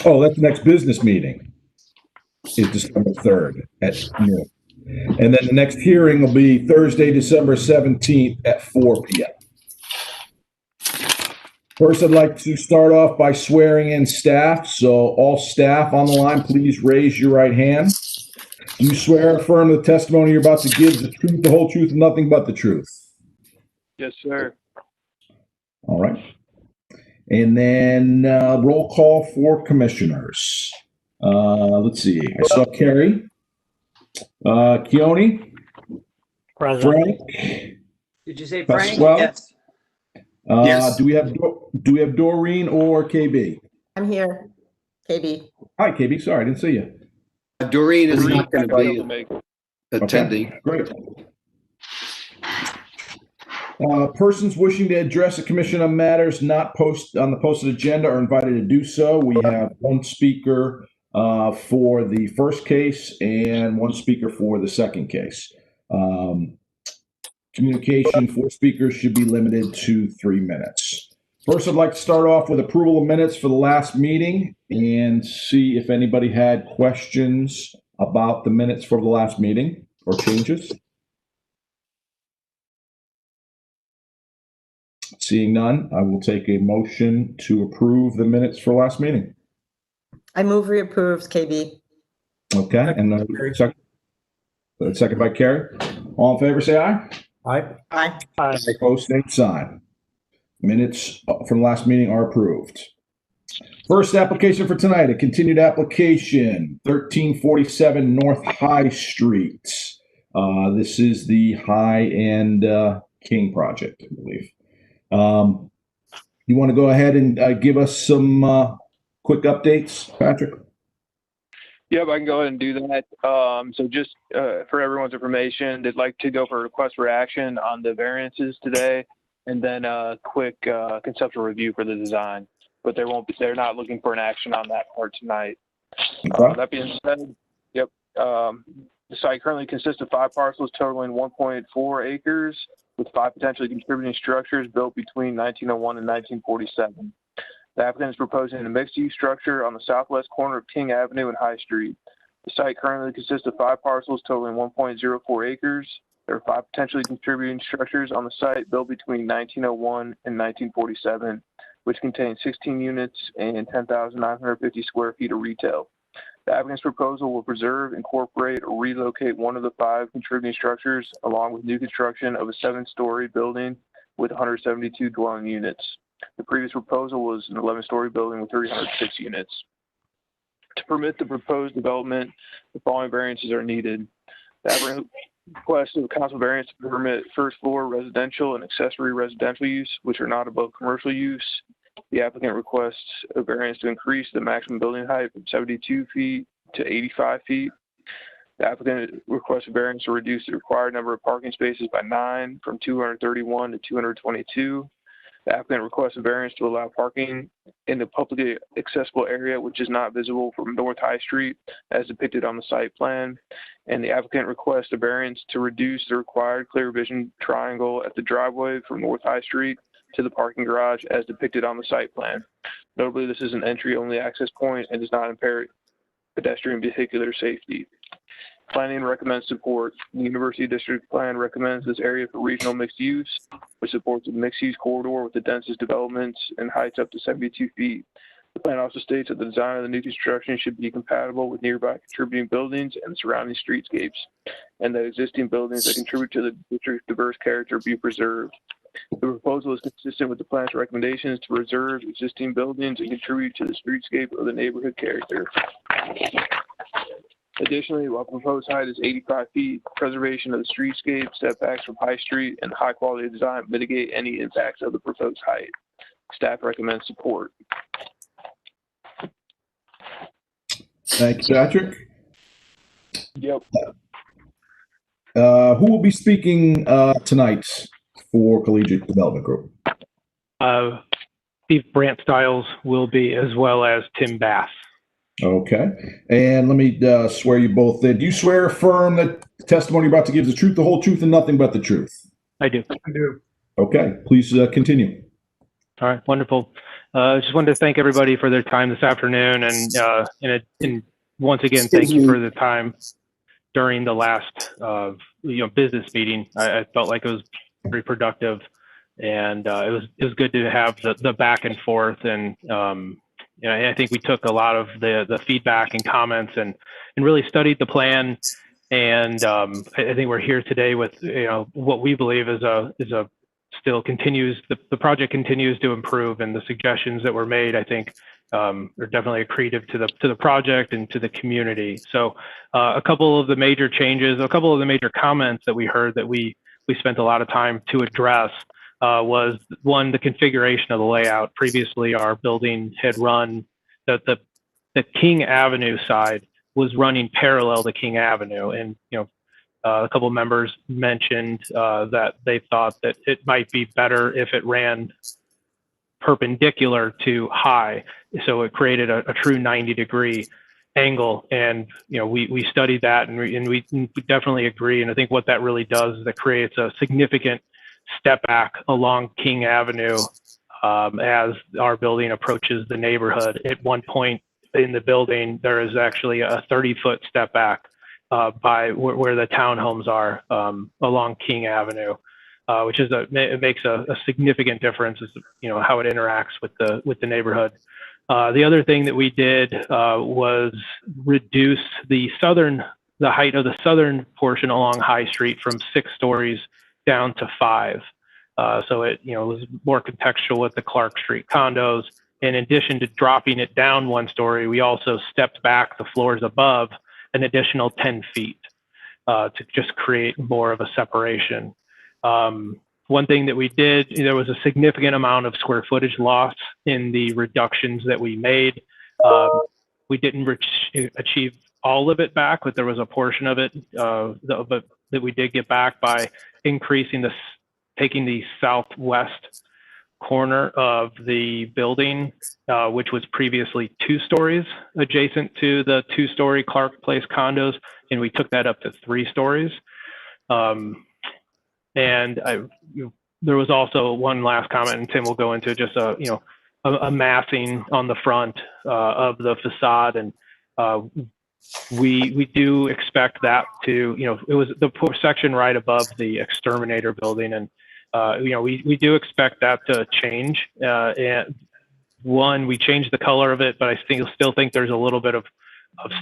Oh, that's the next business meeting. Is December 3rd at noon. And then the next hearing will be Thursday, December 17th at 4 p.m. First, I'd like to start off by swearing in staff. So all staff on the line, please raise your right hand. Do you swear or affirm the testimony you're about to give the truth, the whole truth, and nothing but the truth? Yes, sir. All right. And then roll call for commissioners. Let's see. I saw Carrie, Keone, Present. Frank. Did you say Frank? Pasquale? Yes. Yes. Do we have Doreen or KB? I'm here. KB. Hi, KB. Sorry, I didn't see you. Doreen is not going to to be make attending. Okay, great. Persons wishing to address the commission on matters not on the posted agenda are invited to do so. We have one speaker for the first case and one speaker for the second case. Communication for speakers should be limited to 3 minutes. First, I'd like to start off with approval of minutes for the last meeting and see if anybody had questions about the minutes for the last meeting or changes. Seeing none, I will take a motion to approve the minutes for last meeting. I move reapproves, KB. Okay, and second by Carrie. All in favor, say aye. Aye. Aye. Aye. Opposed, same sign. Minutes from last meeting are approved. First application for tonight, a continued application, 1347 North High Street. This is the high-end King project, I believe. You want to go ahead and give us some quick updates, Patrick? Yep, I can go ahead and do that. So just for everyone's information, they'd like to go for a request for action on the variances today, and then a quick conceptual review for the design. But they're not looking for an action on that part tonight. Okay. That being said, yep, the site currently consists of 5 parcels totaling 1.4 acres with 5 potentially contributing structures built between 1901 and 1947. The applicant is proposing a mixed-use structure on the southwest corner of King Avenue and High Street. The site currently consists of 5 parcels totaling 1.04 acres. There are 5 potentially contributing structures on the site built between 1901 and 1947, which contain 16 units and 10,950 square feet of retail. The applicant's proposal will preserve, incorporate, or relocate one of the 5 contributing structures along with new construction of a 7-story building with 172 dwelling units. The previous proposal was an 11-story building with 306 units. To permit the proposed development, the following variances are needed. The applicant requests a council variance to permit first floor residential and accessory residential use, which are not above commercial use. The applicant requests a variance to increase the maximum building height from 72 feet to 85 feet. The applicant requests a variance to reduce the required number of parking spaces by 9 from 231 to 222. The applicant requests a variance to allow parking in the publicly accessible area which is not visible from North High Street as depicted on the site plan. And the applicant requests a variance to reduce the required clear vision triangle at the driveway from North High Street to the parking garage as depicted on the site plan. Notably, this is an entry-only access point and does not impair pedestrian vehicular safety. Planning recommends support. The University District Plan recommends this area for regional mixed use, which supports a mixed-use corridor with the densest developments and heights up to 72 feet. The plan also states that the design of the new construction should be compatible with nearby contributing buildings and surrounding streetscapes, and that existing buildings that contribute to the district's diverse character be preserved. The proposal is consistent with the plan's recommendations to preserve existing buildings and contribute to the streetscape of the neighborhood character. Additionally, while proposed height is 85 feet, preservation of the streetscape, setbacks from High Street, and high quality design mitigate any impacts of the proposed height. Staff recommends support. Thank you, Patrick. Yep. Who will be speaking tonight for Collegiate Development Group? Steve Brant Stiles will be, as well as Tim Bass. Okay. And let me swear you both in. Do you swear or affirm that the testimony you're about to give is the truth, the whole truth, and nothing but the truth? I do. Okay. Please continue. All right, wonderful. Just wanted to thank everybody for their time this afternoon, and once again, thank you for the time during the last business meeting. I felt like it was very productive, and it was good to have the back and forth, and I think we took a lot of the feedback and comments and really studied the plan. And I think we're here today with what we believe is a still continues, the project continues to improve, and the suggestions that were made, I think, are definitely accretive to the project and to the community. So a couple of the major changes, a couple of the major comments that we heard that we spent a lot of time to address was, one, the configuration of the layout. Previously, our building had run, the King Avenue side was running parallel to King Avenue, and a couple of members mentioned that they thought that it might be better if it ran perpendicular to high, so it created a true 90-degree angle. And we studied that, and we definitely agree. And I think what that really does is it creates a significant step back along King Avenue as our building approaches the neighborhood. At one point in the building, there is actually a 30-foot step back by where the townhomes are along King Avenue, which is it makes a significant difference as how it interacts with the neighborhood. The other thing that we did was reduce the height of the southern portion along High Street from 6 stories down to 5. So it was more contextual with the Clark Street condos. In addition to dropping it down 1 story, we also stepped back the floors above an additional 10 feet to just create more of a separation. One thing that we did, there was a significant amount of square footage loss in the reductions that we made. We didn't achieve all of it back, but there was a portion of it that we did get back by taking the southwest corner of the building, which was previously 2 stories adjacent to the 2-story Clark Place condos, and we took that up to 3 stories. And there was also one last comment, and Tim will go into just a massing on the front of the facade, and we do expect that to it was the section right above the exterminator building, and we do expect that to change. And one, we changed the color of it, but I still think there's a little bit of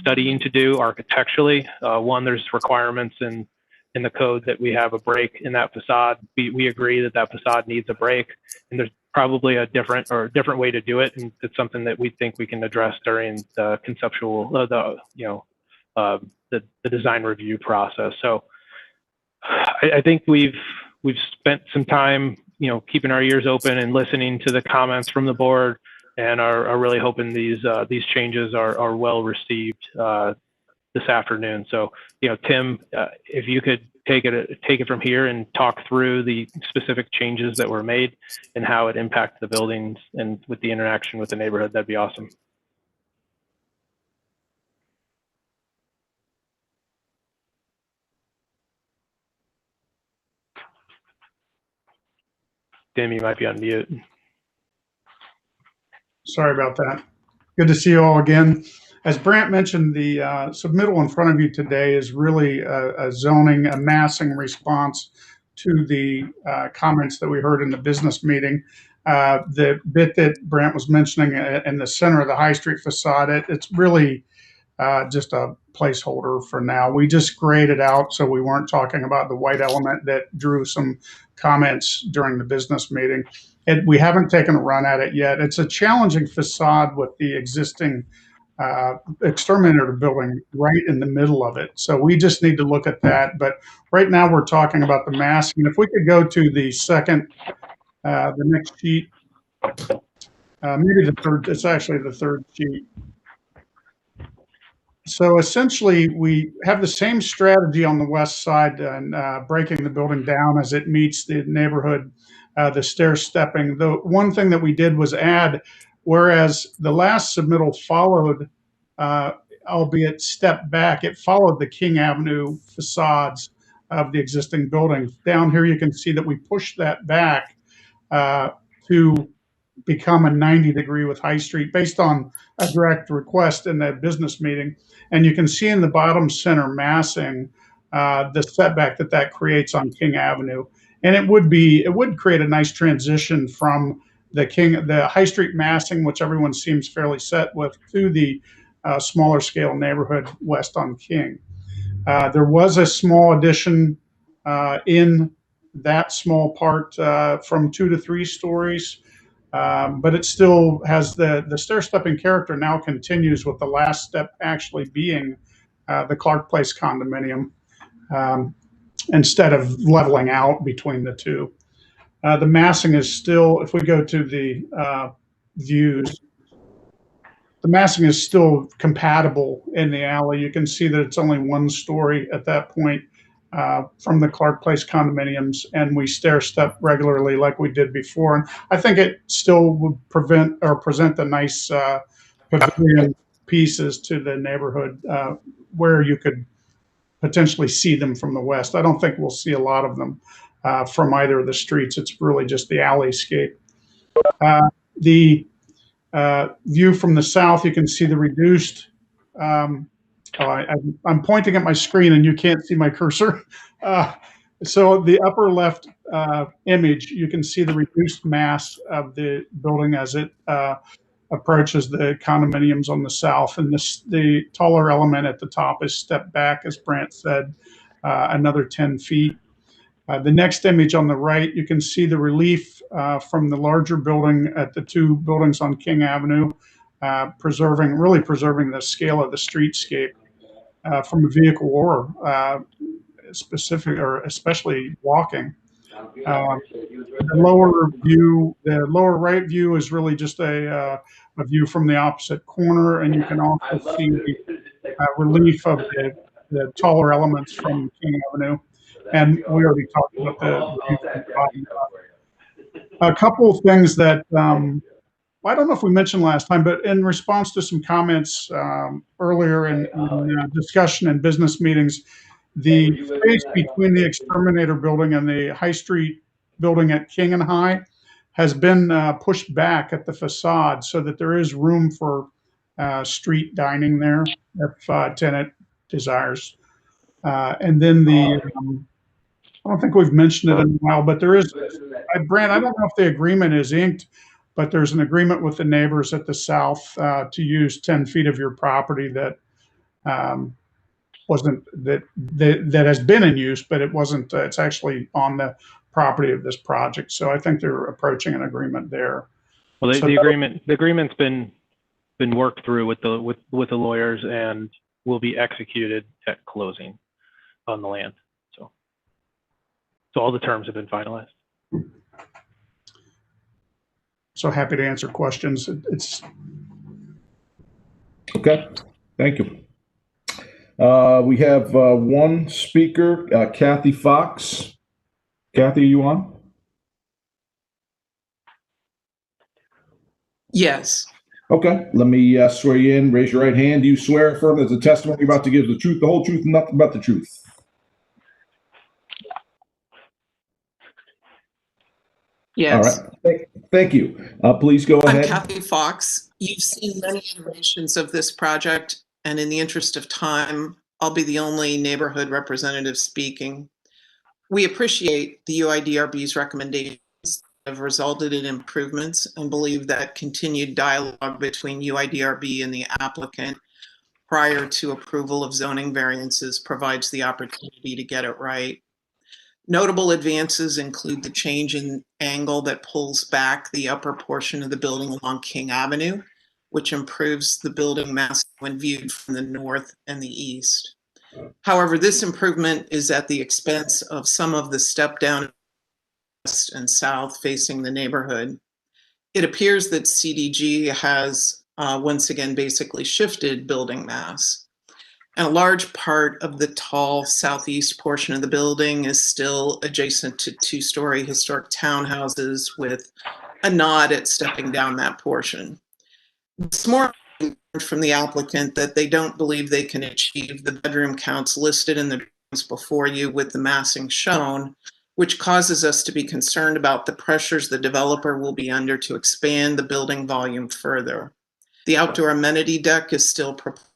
studying to do architecturally. One, there's requirements in the code that we have a break in that facade. We agree that facade needs a break, and there's probably a different way to do it, and it's something that we think we can address during the conceptual the design review process. So I think we've spent some time keeping our ears open and listening to the comments from the board, and are really hoping these changes are well received this afternoon. So Tim, if you could take it from here and talk through the specific changes that were made and how it impacts the buildings and with the interaction with the neighborhood, that'd be awesome. Tim, you might be on mute. Sorry about that. Good to see you all again. As Brant mentioned, the submittal in front of you today is really a massing response to the comments that we heard in the business meeting. The bit that Brant was mentioning in the center of the High Street facade, it's really just a placeholder for now. We just grayed it out so we weren't talking about the white element that drew some comments during the business meeting. And we haven't taken a run at it yet. It's a challenging facade with the existing exterminator building right in the middle of it. So we just need to look at that. But right now we're talking about the masking. If we could go to the next sheet, maybe the third, it's actually the third sheet. So essentially, we have the same strategy on the west side and breaking the building down as it meets the neighborhood, the stair stepping. The one thing that we did was add, whereas the last submittal followed, albeit stepped back, it followed the King Avenue facades of the existing buildings. Down here, you can see that we pushed that back to become a 90-degree with High Street based on a direct request in that business meeting. And you can see in the bottom center massing the setback that creates on King Avenue. And it would create a nice transition from the High Street massing, which everyone seems fairly set with, to the smaller scale neighborhood west on King. There was a small addition in that small part from 2 to 3 stories, but it still has the stair-stepping character now continues with the last step actually being the Clark Place condominium instead of leveling out between the two. The massing is still, if we go to the views, the massing is still compatible in the alley. You can see that it's only 1 story at that point from the Clark Place condominiums, and we stair step regularly like we did before. And I think it still would present the nice pavilion pieces to the neighborhood where you could potentially see them from the west. I don't think we'll see a lot of them from either of the streets. It's really just the alleyscape. The view from the south, you can see the reduced. I'm pointing at my screen and you can't see my cursor. So the upper left image, you can see the reduced mass of the building as it approaches the condominiums on the south. And the taller element at the top is stepped back, as Brant said, another 10 feet. The next image on the right, you can see the relief from the larger building at the 2 buildings on King Avenue, really preserving the scale of the streetscape from a vehicle or especially walking. The lower right view is really just a view from the opposite corner, and you can also see the relief of the taller elements from King Avenue. And we already talked about the view from the bottom. A couple of things that I don't know if we mentioned last time, but in response to some comments earlier in discussion and business meetings, the space between the Exterminator building and the High Street building at King and High has been pushed back at the facade so that there is room for street dining there if a tenant desires. And then I don't think we've mentioned it in a while, but there is, Brant, I don't know if the agreement is inked, but there's an agreement with the neighbors at the south to use 10 feet of your property that that has been in use, but it wasn't. It's actually on the property of this project. So I think they're approaching an agreement there. Well, So the agreement's been worked through with the lawyers and will be executed at closing on the land. So all the terms have been finalized. So happy to answer questions. It's okay. Thank you. We have one speaker, Kathy Fox. Kathy, are you on? Yes. Okay. Let me swear you in. Raise your right hand. Do you swear or affirm that the testimony you're about to give is the truth, the whole truth, and nothing but the truth? Yes. All right. Thank you. Please go ahead. I'm Kathy Fox. You've seen many iterations of this project, and in the interest of time, I'll be the only neighborhood representative speaking. We appreciate the UIDRB's recommendations that have resulted in improvements and believe that continued dialogue between UIDRB and the applicant prior to approval of zoning variances provides the opportunity to get it right. Notable advances include the change in angle that pulls back the upper portion of the building along King Avenue, which improves the building mass when viewed from the north and the east. However, this improvement is at the expense of some of the step down west and south facing the neighborhood. It appears that CDG has once again basically shifted building mass. And a large part of the tall southeast portion of the building is still adjacent to 2-story historic townhouses with a nod at stepping down that portion. It's more from the applicant that they don't believe they can achieve the bedroom counts listed in the drawings before you with the massing shown, which causes us to be concerned about the pressures the developer will be under to expand the building volume further. The outdoor amenity deck is still proposed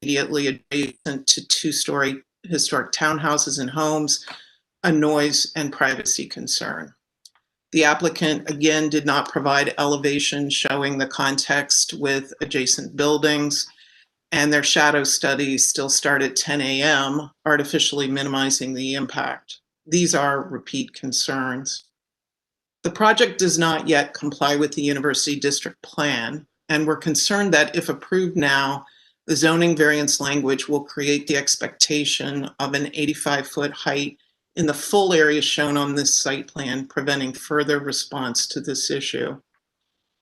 immediately adjacent to two-story historic townhouses and homes, a noise and privacy concern. The applicant, again, did not provide elevation showing the context with adjacent buildings, and their shadow studies still start at 10 a.m., artificially minimizing the impact. These are repeat concerns. The project does not yet comply with the University District Plan, and we're concerned that if approved now, the zoning variance language will create the expectation of an 85-foot height in the full area shown on this site plan, preventing further response to this issue.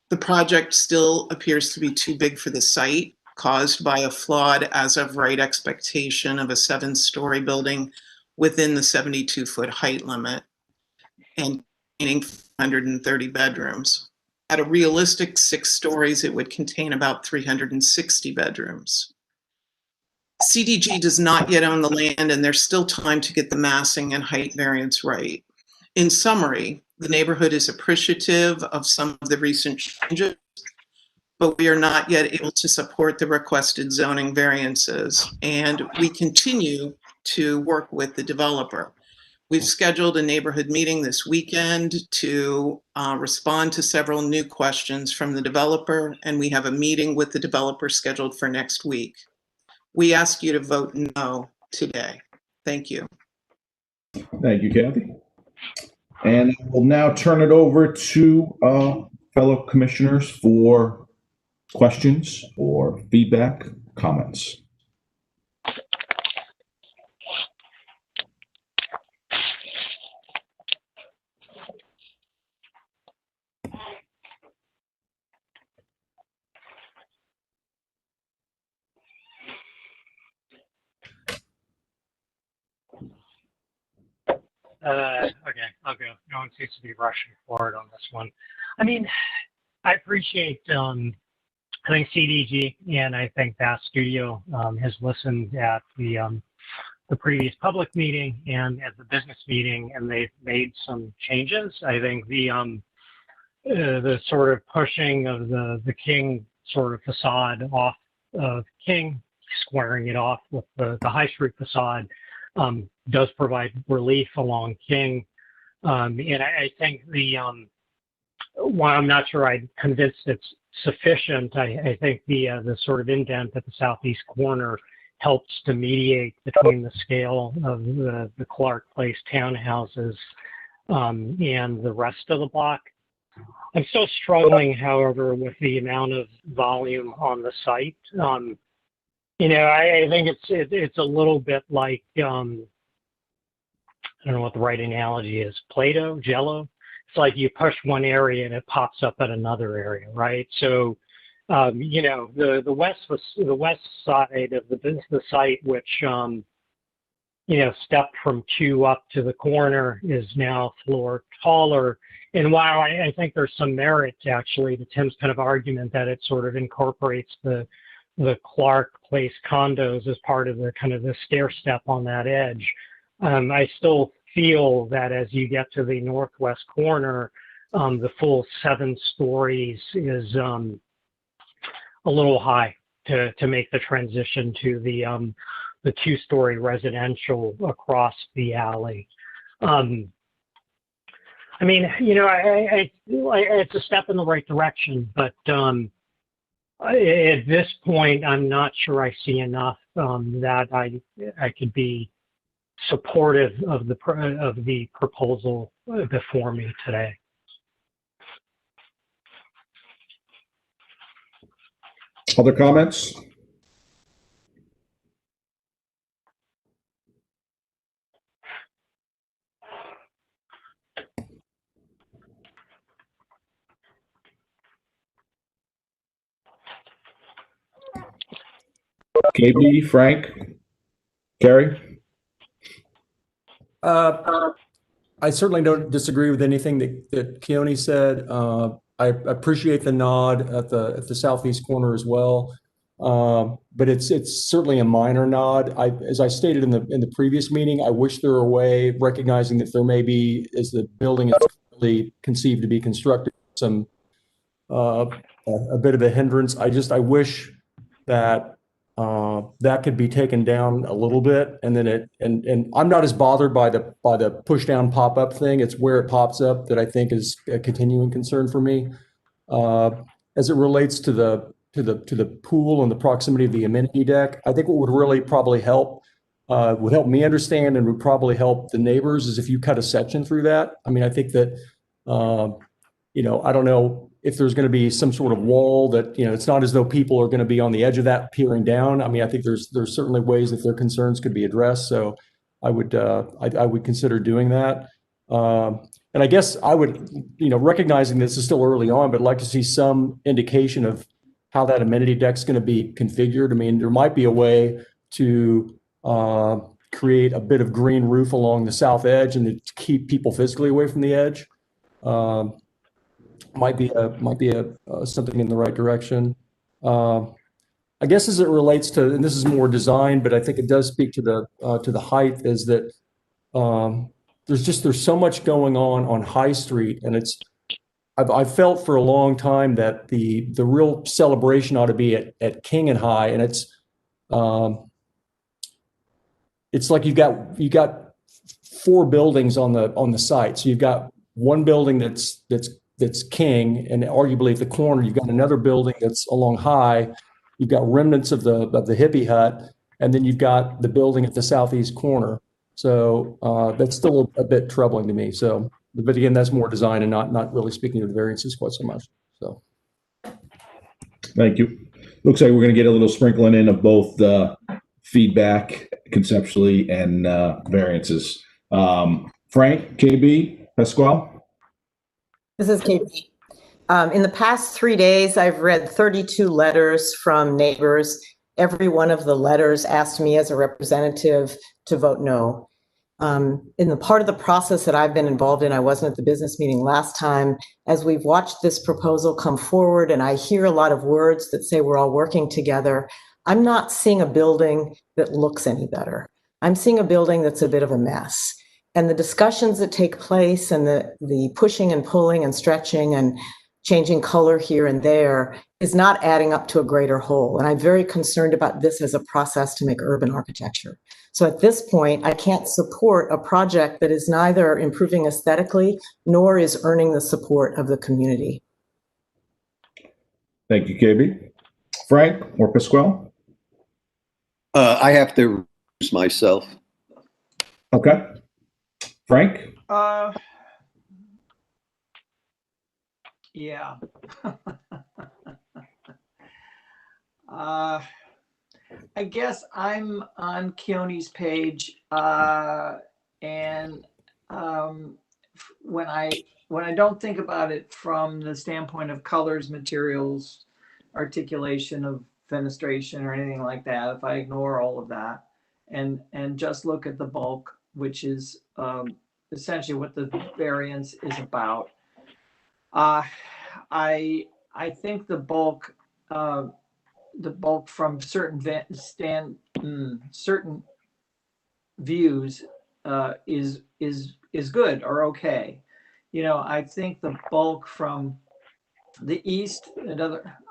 The project still appears to be too big for the site, caused by a flawed as-of-right expectation of a 7-story building within the 72-foot height limit and containing 130 bedrooms. At a realistic 6 stories, it would contain about 360 bedrooms. CDG does not yet own the land, and there's still time to get the massing and height variance right. In summary, the neighborhood is appreciative of some of the recent changes, but we are not yet able to support the requested zoning variances, and we continue to work with the developer. We've scheduled a neighborhood meeting this weekend to respond to several new questions from the developer, and we have a meeting with the developer scheduled for next week. We ask you to vote no today. Thank you. Thank you, Kathy. And we'll now turn it over to fellow commissioners for questions or feedback, comments. Okay, I'll go. No one seems to be rushing forward on this one. I mean, I appreciate, I think CDG and I think Bass Studio has listened at the previous public meeting and at the business meeting, and they've made some changes. I think the sort of pushing of the King sort of facade off of King, squaring it off with the High Street facade, does provide relief along King. And I think while I'm not sure I'm convinced it's sufficient, I think the sort of indent at the southeast corner helps to mediate between the scale of the Clark Place townhouses and the rest of the block. I'm still struggling, however, with the amount of volume on the site. You know, I think it's a little bit like, I don't know what the right analogy is, Play-Doh, Jell-O. It's like you push one area and it pops up at another area, right? So, you know, the west side of the site, which, you know, stepped from 2 up to the corner, is now floor taller. And while I think there's some merit actually to Tim's kind of argument that it sort of incorporates the Clark Place condos as part of the kind of the stair step on that edge. I still feel that as you get to the northwest corner, the full 7 stories is a little high to make the transition to the 2-story residential across the alley. I mean, you know, it's a step in the right direction, but at this point, I'm not sure I see enough that I could be supportive of the proposal before me today. Other comments? KB, Frank, Gary? I certainly don't disagree with anything that Keone said. I appreciate the nod at the southeast corner as well. but it's certainly a minor nod. As I stated in the previous meeting, I wish there were a way, recognizing that there may be, as the building is really conceived to be constructed, some a bit of a hindrance. I wish that that could be taken down a little bit, and then and I'm not as bothered by the push down pop up thing. It's where it pops up that I think is a continuing concern for me. As it relates to the pool and the proximity of the amenity deck, I think what would really probably help would help me understand and would probably help the neighbors is if you cut a section through that. I mean, I think that I don't know if there's going to be some sort of wall that, it's not as though people are going to be on the edge of that peering down. I mean, I think there's certainly ways that their concerns could be addressed. So I would consider doing that. And I guess I would, recognizing this is still early on, but like to see some indication of how that amenity deck's going to be configured. I mean, there might be a way to create a bit of green roof along the south edge and to keep people physically away from the edge. Might be something in the right direction. I guess as it relates to, and this is more design, but I think it does speak to the height, is that there's so much going on High Street, and I've felt for a long time that the real celebration ought to be at King and High, and it's like you've got four buildings on the site. So you've got one building that's King, and arguably at the corner you've got another building that's along High. You've got remnants of the hippie hut, and then you've got the building at the southeast corner. So that's still a bit troubling to me. So, but again, that's more design and not really speaking to the variances quite so much. So, thank you. Looks like we're going to get a little sprinkling in of both feedback conceptually and variances. Frank, KB, Pasquale. This is KB. In the past 3 days, I've read 32 letters from neighbors. Every one of the letters asked me as a representative to vote no. In the part of the process that I've been involved in, I wasn't at the business meeting last time, as we've watched this proposal come forward, and I hear a lot of words that say we're all working together, I'm not seeing a building that looks any better. I'm seeing a building that's a bit of a mess. And the discussions that take place and the pushing and pulling and stretching and changing color here and there is not adding up to a greater whole. And I'm very concerned about this as a process to make urban architecture. So at this point, I can't support a project that is neither improving aesthetically nor is earning the support of the community. Thank you, KB. Frank or Pasquale? I have to recuse myself. Okay. Frank? Yeah. I guess I'm on Keone's page, and when I don't think about it from the standpoint of colors, materials, articulation of fenestration or anything like that, if I ignore all of that and just look at the bulk, which is essentially what the variance is about, I think the bulk from certain certain views is good or okay. I think the bulk from the east,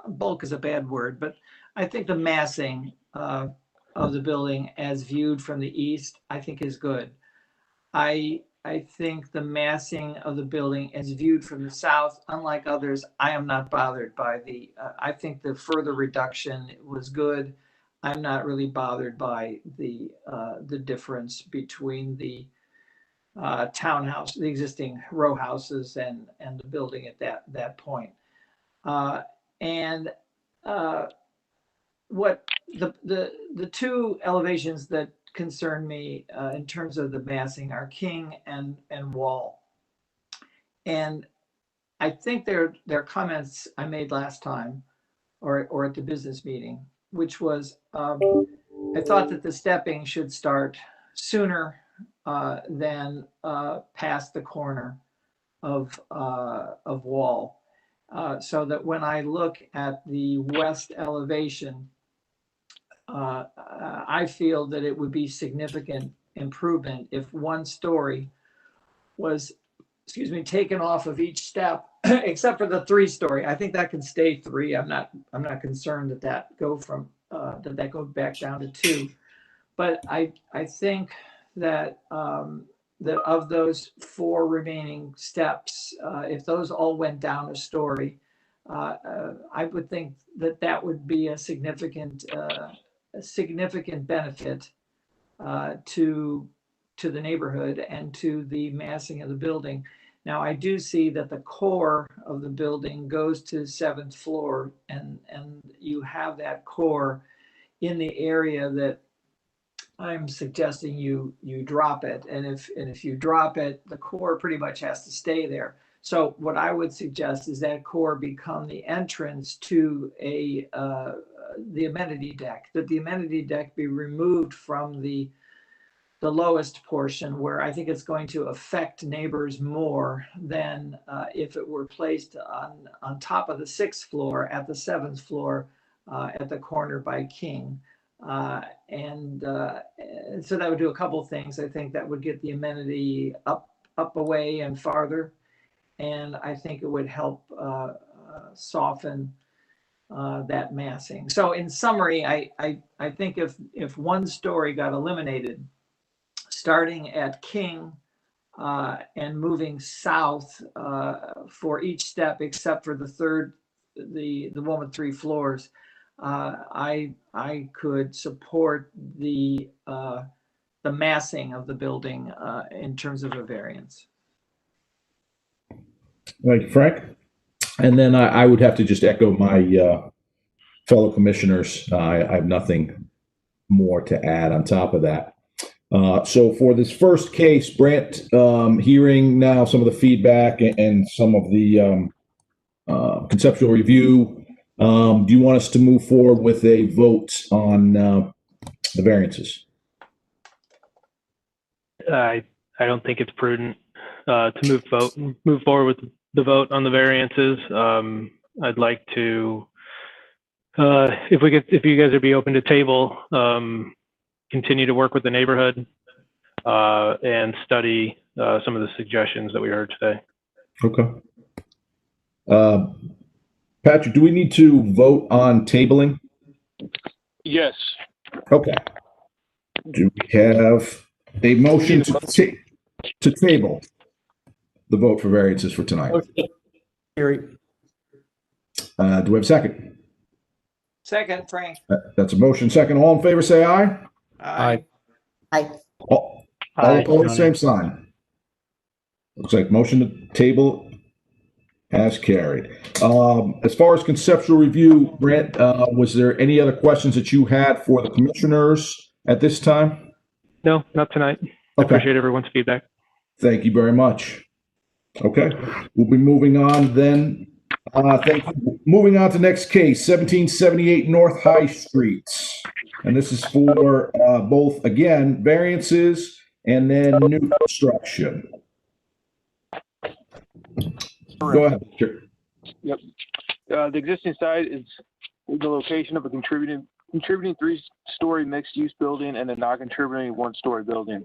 bulk is a bad word, but I think the massing of the building as viewed from the east, I think is good. I think the massing of the building as viewed from the south, unlike others, I am not bothered by I think the further reduction was good. I'm not really bothered by the difference between the townhouse, the existing row houses and the building at that point. What the two elevations that concern me in terms of the massing are King and Wall. And I think they're comments I made last time or at the business meeting, which was I thought that the stepping should start sooner than past the corner of Wall. So that when I look at the west elevation, I feel that it would be significant improvement if one story was, taken off of each step, except for the 3-story. I think that can stay 3. I'm not concerned that go from that go back down to 2. But I think that that of those 4 remaining steps, if those all went down a story, I would think that would be a significant benefit to the neighborhood and to the massing of the building. Now, I do see that the core of the building goes to 7th floor, and you have that core in the area that I'm suggesting you drop it. And if you drop it, the core pretty much has to stay there. So what I would suggest is that core become the entrance to the amenity deck, that the amenity deck be removed from the lowest portion, where I think it's going to affect neighbors more than if it were placed on top of the 6th floor at the 7th floor at the corner by King. And so that would do a couple things. I think that would get the amenity up away and farther, and I think it would help soften that massing. So in summary, I think if one story got eliminated, starting at King and moving south for each step except for the third, the one with 3 floors, I could support the massing of the building in terms of a variance. Thank you, Frank. And then I would have to just echo my fellow commissioners. I have nothing more to add on top of that. So for this first case, Brant, hearing now some of the feedback and some of the conceptual review, do you want us to move forward with a vote on the variances? I don't think it's prudent to move forward with the vote on the variances. I'd like to, if you guys would be open to table, continue to work with the neighborhood and study some of the suggestions that we heard today. Okay. Patrick, do we need to vote on tabling? Yes. Okay. Do we have a motion to table the vote for variances for tonight? Okay. Gary. Do we have a second? Second, Frank. That's a motion. Second. All in favor, say aye. Aye. Aye. All Aye. opposed, same sign. Looks like motion to table has carried. As far as conceptual review, Brent, was there any other questions that you had for the commissioners at this time? No, not tonight. I Okay. appreciate everyone's feedback. Thank you very much. Okay, we'll be moving on then. Thank you. Moving on to next case, 1778 North High Street. And this is for both, again, variances and then new construction. Go ahead. Sure. Yep. The existing site is the location of a contributing 3-story mixed-use building and a non-contributing 1-story building.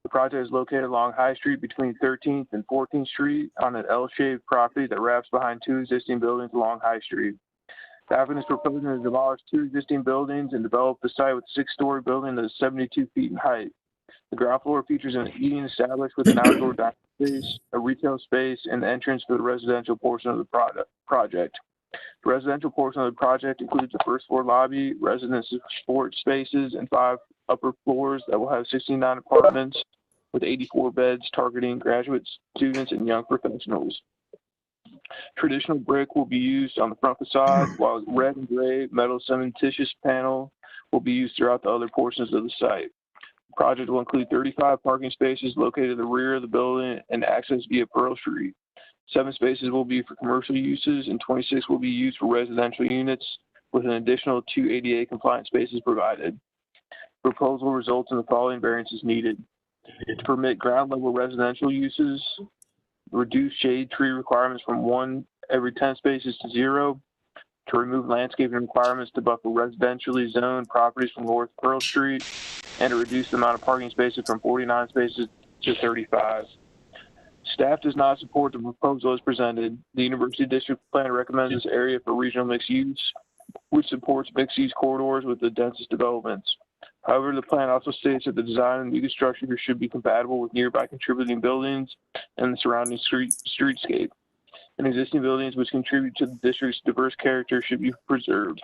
The project is located along High Street between 13th and 14th Street on an L-shaped property that wraps behind 2 existing buildings along High Street. The applicant is proposing to demolish 2 existing buildings and develop the site with a 6-story building that is 72 feet in height. The ground floor features an eating establishment with an outdoor dining space, a retail space, and the entrance for the residential portion of the project. The residential portion of the project includes the first floor lobby, residence sports spaces, and 5 upper floors that will have 69 apartments with 84 beds targeting graduate students and young professionals. Traditional brick will be used on the front facade, while red and gray metal cementitious panel will be used throughout the other portions of the site. The project will include 35 parking spaces located in the rear of the building and access via Pearl Street. 7 spaces will be for commercial uses and 26 will be used for residential units, with an additional 2 ADA compliant spaces provided. The proposal results in the following variances needed: to permit ground level residential uses, reduce shade tree requirements from 1 every 10 spaces to 0, to remove landscaping requirements to buffer residentially zoned properties from North Pearl Street, and to reduce the amount of parking spaces from 49 spaces to 35. Staff does not support the proposal as presented. The University District Plan recommends this area for regional mixed use, which supports mixed use corridors with the densest developments. However, the plan also states that the design and new structure should be compatible with nearby contributing buildings and the surrounding streetscape. And existing buildings which contribute to the district's diverse character should be preserved.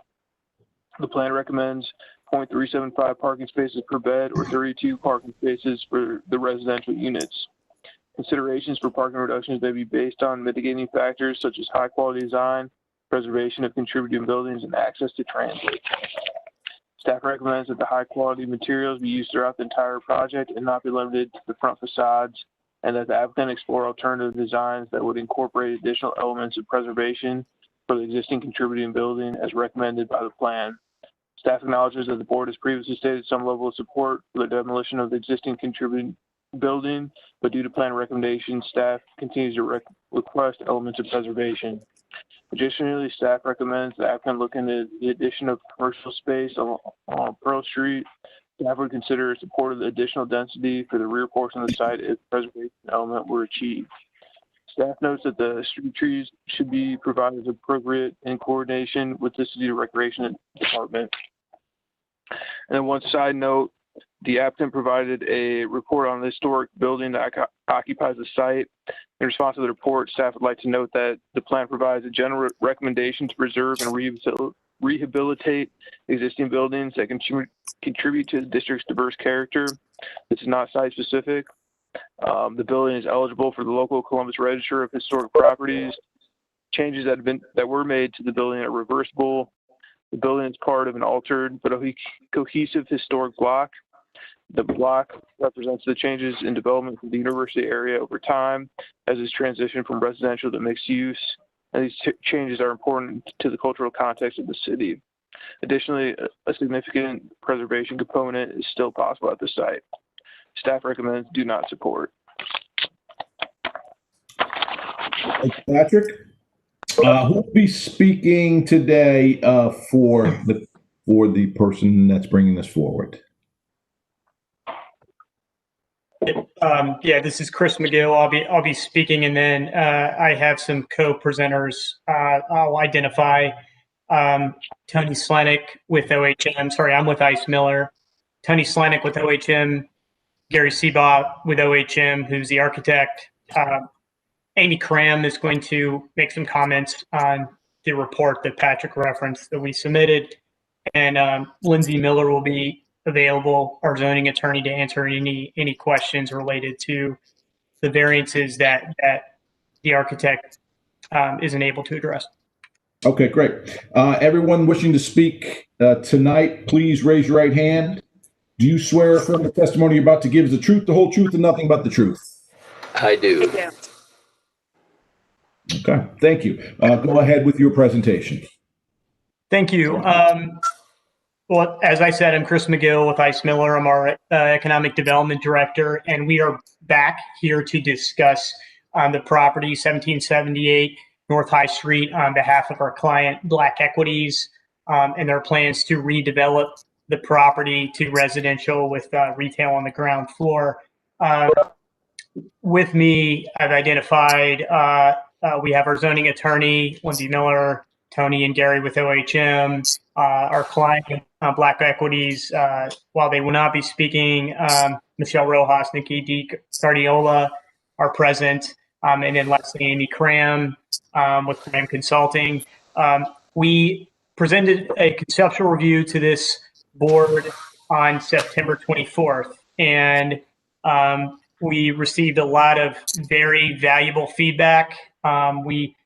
The plan recommends 0.375 parking spaces per bed or 32 parking spaces for the residential units. Considerations for parking reductions may be based on mitigating factors such as high quality design, preservation of contributing buildings, and access to transit. Staff recommends that the high quality materials be used throughout the entire project and not be limited to the front facades, and that the applicant explore alternative designs that would incorporate additional elements of preservation for the existing contributing building as recommended by the plan. Staff acknowledges that the board has previously stated some level of support for the demolition of the existing contributing building, but due to plan recommendations, staff continues to request elements of preservation. Additionally, staff recommends the applicant look into the addition of commercial space on Pearl Street. Staff would consider support of the additional density for the rear portion of the site if preservation element were achieved. Staff notes that the street trees should be provided as appropriate in coordination with the City Recreation Department. And then one side note, the applicant provided a report on the historic building that occupies the site. In response to the report, staff would like to note that the plan provides a general recommendation to preserve and rehabilitate existing buildings that contribute to the district's diverse character. This is not site specific. The building is eligible for the local Columbus Register of Historic Properties. Changes that were made to the building are reversible. The building is part of an altered but a cohesive historic block. The block represents the changes in development of the university area over time as it's transitioned from residential to mixed use. And these changes are important to the cultural context of the city. Additionally, a significant preservation component is still possible at the site. Staff recommends do not support. Thanks, Patrick. Who will be speaking today for the person that's bringing this forward? Yeah, this is Chris McGill. I'll be speaking, and then I have some co-presenters. I'll identify Tony Slenick with OHM. Sorry, I'm with Ice Miller. Tony Slenick with OHM. Gary Seabaugh with OHM, who's the architect. Amy Cram is going to make some comments on the report that Patrick referenced that we submitted, and Lindsay Miller will be available, our zoning attorney, to answer any questions related to the variances that the architect isn't able to address. Okay, great. Everyone wishing to speak tonight, please raise your right hand. Do you swear affirm the testimony you're about to give is the truth, the whole truth, and nothing but the truth? I do. Okay, thank you. Go ahead with your presentation. Thank you. Well, as I said, I'm Chris McGill with Ice Miller. I'm our Economic Development Director, and we are back here to discuss the property 1778 North High Street on behalf of our client, Black Equities, and their plans to redevelop the property to residential with retail on the ground floor. With me, I've identified, we have our zoning attorney, Lindsay Miller, Tony and Gary with OHM, our client, Black Equities, while they will not be speaking, Michelle Rojas, Nikki D. Cardiola are present, and then lastly, Amy Cram with Cram Consulting. We presented a conceptual review to this board on September 24th, and we received a lot of very valuable feedback. We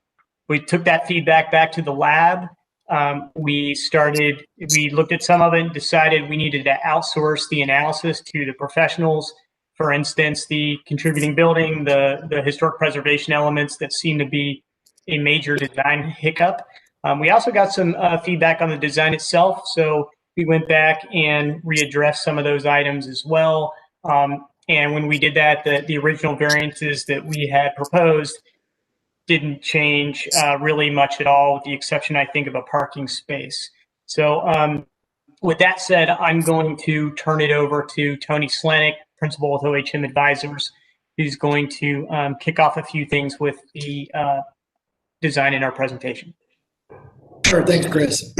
took that feedback back to the lab. We looked at some of it and decided we needed to outsource the analysis to the professionals. For instance, the contributing building, the historic preservation elements that seem to be a major design hiccup. We also got some feedback on the design itself. So we went back and readdressed some of those items as well. And when we did that, the original variances that we had proposed didn't change really much at all, with the exception, I think, of a parking space. So with that said, I'm going to turn it over to Tony Slanick, principal with OHM Advisors, who's going to kick off a few things with the design in our presentation. Sure, thanks, Chris.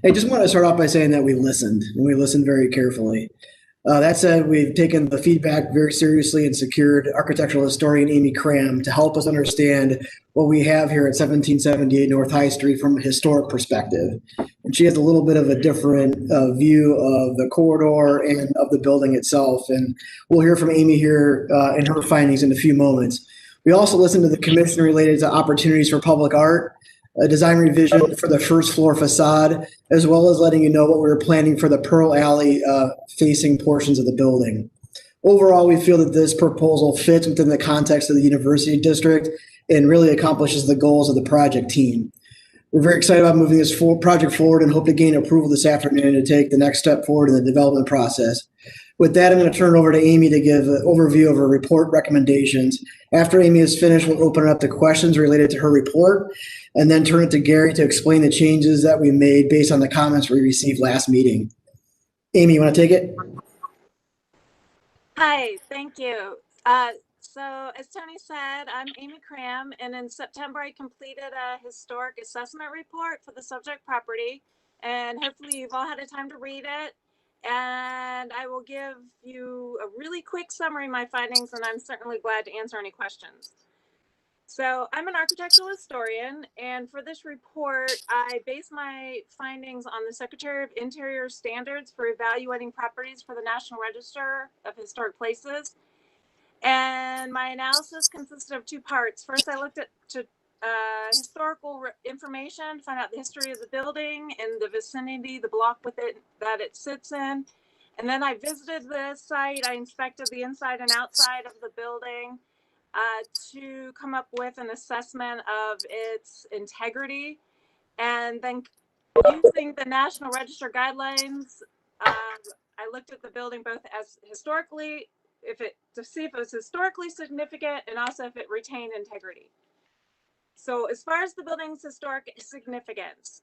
I just want to start off by saying that we listened, and we listened very carefully. That said, we've taken the feedback very seriously and secured architectural historian Amy Cram to help us understand what we have here at 1778 North High Street from a historic perspective. And she has a little bit of a different view of the corridor and of the building itself. And we'll hear from Amy here and her findings in a few moments. We also listened to the commission related to opportunities for public art, a design revision for the first floor facade, as well as letting you know what we were planning for the Pearl Alley facing portions of the building. Overall, we feel that this proposal fits within the context of the university district and really accomplishes the goals of the project team. We're very excited about moving this project forward and hope to gain approval this afternoon to take the next step forward in the development process. With that, I'm going to turn it over to Amy to give an overview of her report recommendations. After Amy is finished, we'll open it up to questions related to her report, and then turn it to Gary to explain the changes that we made based on the comments we received last meeting. Amy, you want to take it? Hi, thank you. So as Tony said, I'm Amy Cram, and in September I completed a historic assessment report for the subject property, and hopefully you've all had a time to read it. And I will give you a really quick summary of my findings, and I'm certainly glad to answer any questions. So I'm an architectural historian, and for this report, I base my findings on the Secretary of Interior standards for evaluating properties for the National Register of Historic Places. And my analysis consisted of two parts. First, I looked at historical information to find out the history of the building and the vicinity, the block with it that it sits in. And then I visited the site. I inspected the inside and outside of the building to come up with an assessment of its integrity. And then using the National Register guidelines, I looked at the building both as historically, to see if it was historically significant and also if it retained integrity. So as far as the building's historic significance,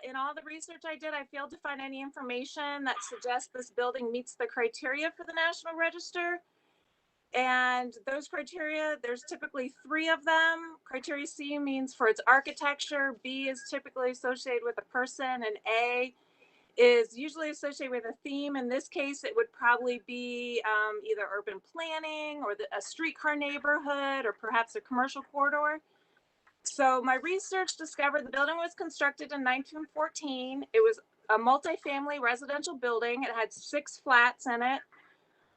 in all the research I did, I failed to find any information that suggests this building meets the criteria for the National Register. And those criteria, there's typically 3 of them. Criteria C means for its architecture, B is typically associated with a person, and A is usually associated with a theme. In this case, it would probably be either urban planning or a streetcar neighborhood or perhaps a commercial corridor. So my research discovered the building was constructed in 1914. It was a multifamily residential building. It had 6 flats in it.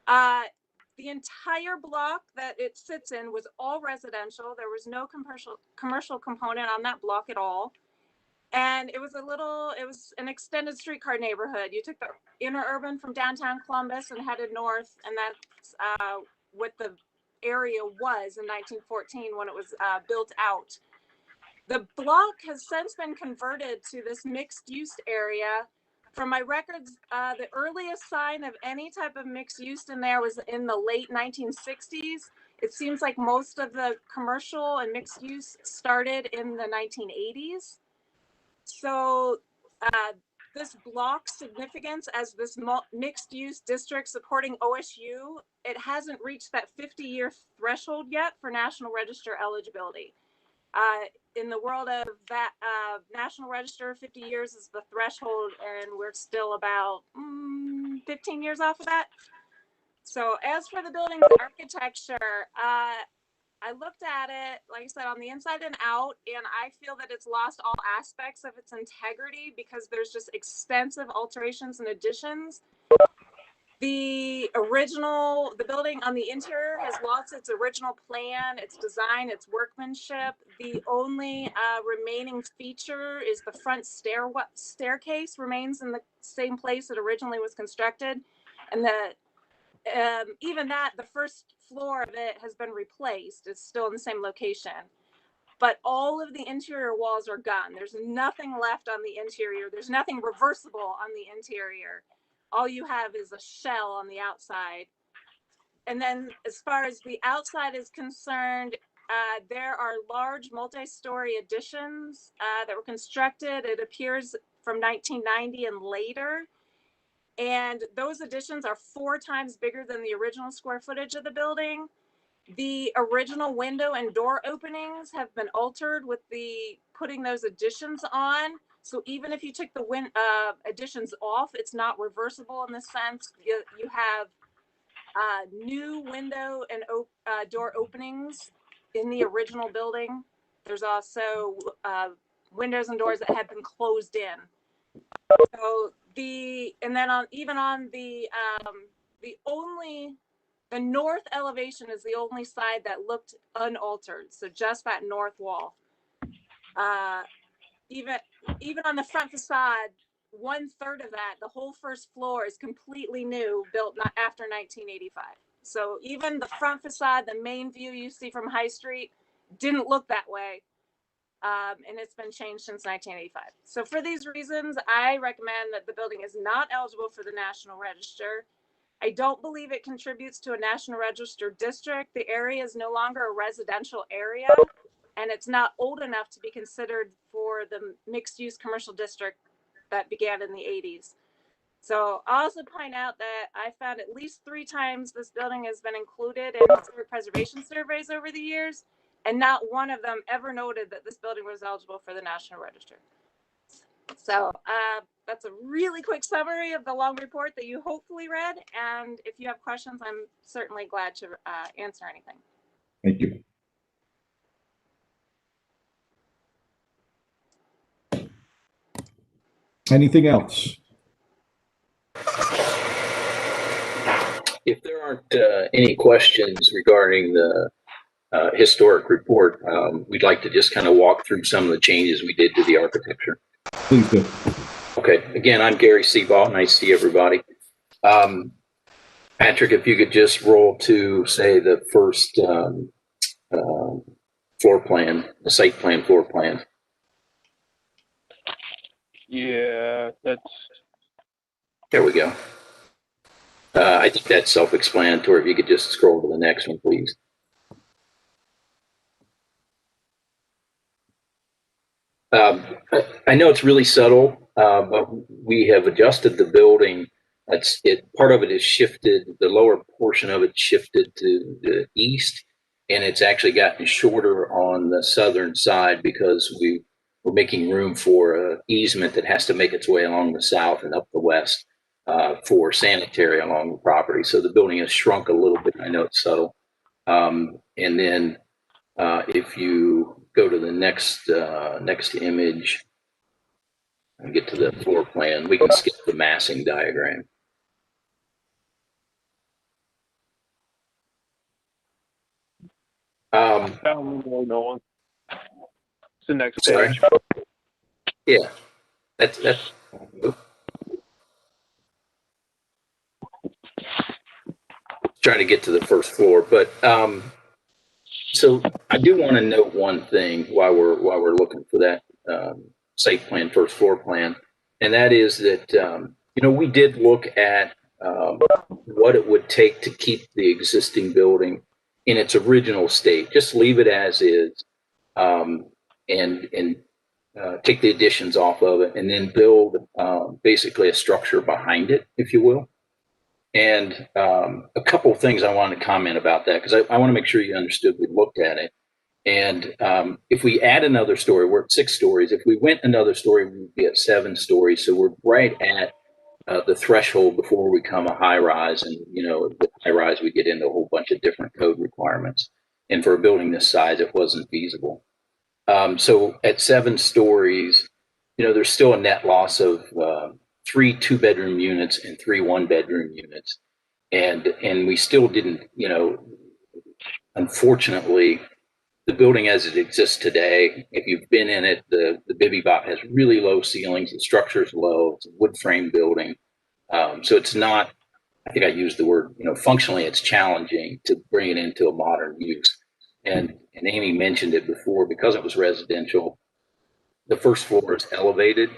The entire block that it sits in was all residential. There was no commercial component on that block at all. And it was an extended streetcar neighborhood. You took the interurban from downtown Columbus and headed north, and that's what the area was in 1914 when it was built out. The block has since been converted to this mixed use area. From my records, the earliest sign of any type of mixed use in there was in the late 1960s. It seems like most of the commercial and mixed use started in the 1980s. So this block's significance as this mixed use district supporting OSU, it hasn't reached that 50-year threshold yet for National Register eligibility. In the world of that National Register, 50 years is the threshold, and we're still about 15 years off of that. So as for the building's architecture, I looked at it, like I said, on the inside and out, and I feel that it's lost all aspects of its integrity because there's just extensive alterations and additions. The building on the interior has lost its original plan, its design, its workmanship. The only remaining feature is the front staircase remains in the same place it originally was constructed. And even that, the first floor of it has been replaced. It's still in the same location. But all of the interior walls are gone. There's nothing left on the interior. There's nothing reversible on the interior. All you have is a shell on the outside. And then as far as the outside is concerned, there are large multi-story additions that were constructed, it appears, from 1990 and later. And those additions are 4 times bigger than the original square footage of the building. The original window and door openings have been altered with the putting those additions on. So even if you took the additions off, it's not reversible in the sense you have new window and door openings in the original building. There's also windows and doors that had been closed in. So and then even on the north elevation is the only side that looked unaltered. So just that north wall. Even on the front facade, 1/3 of that, the whole first floor is completely new, built not after 1985. So even the front facade, the main view you see from High Street, didn't look that way. And it's been changed since 1985. So for these reasons, I recommend that the building is not eligible for the National Register. I don't believe it contributes to a National Register district. The area is no longer a residential area, and it's not old enough to be considered for the mixed-use commercial district that began in the 80s. So I'll also point out that I found at least 3 times this building has been included in historic preservation surveys over the years, and not one of them ever noted that this building was eligible for the National Register. So that's a really quick summary of the long report that you hopefully read. And if you have questions, I'm certainly glad to answer anything. Thank you. Anything else? If there aren't any questions regarding the historic report, we'd like to just kind of walk through some of the changes we did to the architecture. Please do. Okay. Again, I'm Gary Seaball. Nice to see everybody. Patrick, if you could just roll to, say, the first floor plan, the site plan floor plan. Yeah, that's. There we go. I think that's self-explanatory. If you could just scroll to the next one, please. I know it's really subtle, but we have adjusted the building. Part of it is shifted. The lower portion of it shifted to the east, and it's actually gotten shorter on the southern side because we're making room for an easement that has to make its way along the south and up the west for sanitary along the property. So the building has shrunk a little bit. I know it's subtle. And then if you go to the next image and get to the floor plan, we can skip the massing diagram. No, it's the next Sorry. page. Yeah, that's. Trying to get to the first floor, but so I do want to note one thing while we're looking for that site plan, first floor plan, and that is that we did look at what it would take to keep the existing building in its original state, just leave it as is, and take the additions off of it, and then build basically a structure behind it, if you will. And a couple of things I want to comment about that, because I want to make sure you understood we looked at it. And if we add another story, we're at 6 stories. If we went another story, we would be at 7 stories. So we're right at the threshold before we become a high rise. And, with high rise, we get into a whole bunch of different code requirements. And for a building this size, it wasn't feasible. So at 7 stories, there's still a net loss of 3 2-bedroom units and 3 1-bedroom units. And we still didn't, unfortunately, the building as it exists today, if you've been in it, the Bibby Bop has really low ceilings. The structure is low. It's a wood frame building. So it's not, I think I used the word, functionally it's challenging to bring it into a modern use. And Amy mentioned it before, because it was residential, the first floor is elevated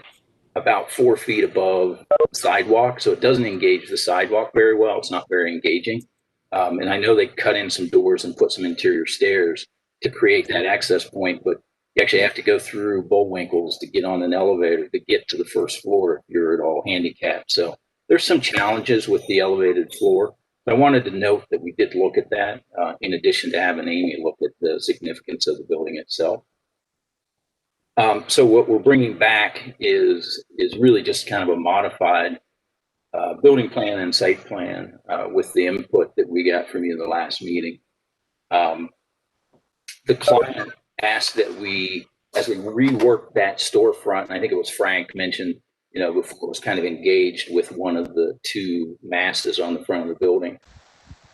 about 4 feet above the sidewalk. So it doesn't engage the sidewalk very well. It's not very engaging. And I know they cut in some doors and put some interior stairs to create that access point, but you actually have to go through Bullwinkles to get on an elevator to get to the first floor if you're at all handicapped. So there's some challenges with the elevated floor. But I wanted to note that we did look at that in addition to having Amy look at the significance of the building itself. So what we're bringing back is really just kind of a modified building plan and site plan with the input that we got from you in the last meeting. The client asked that we, as we rework that storefront, and I think it was Frank mentioned, before, was kind of engaged with one of the two masses on the front of the building.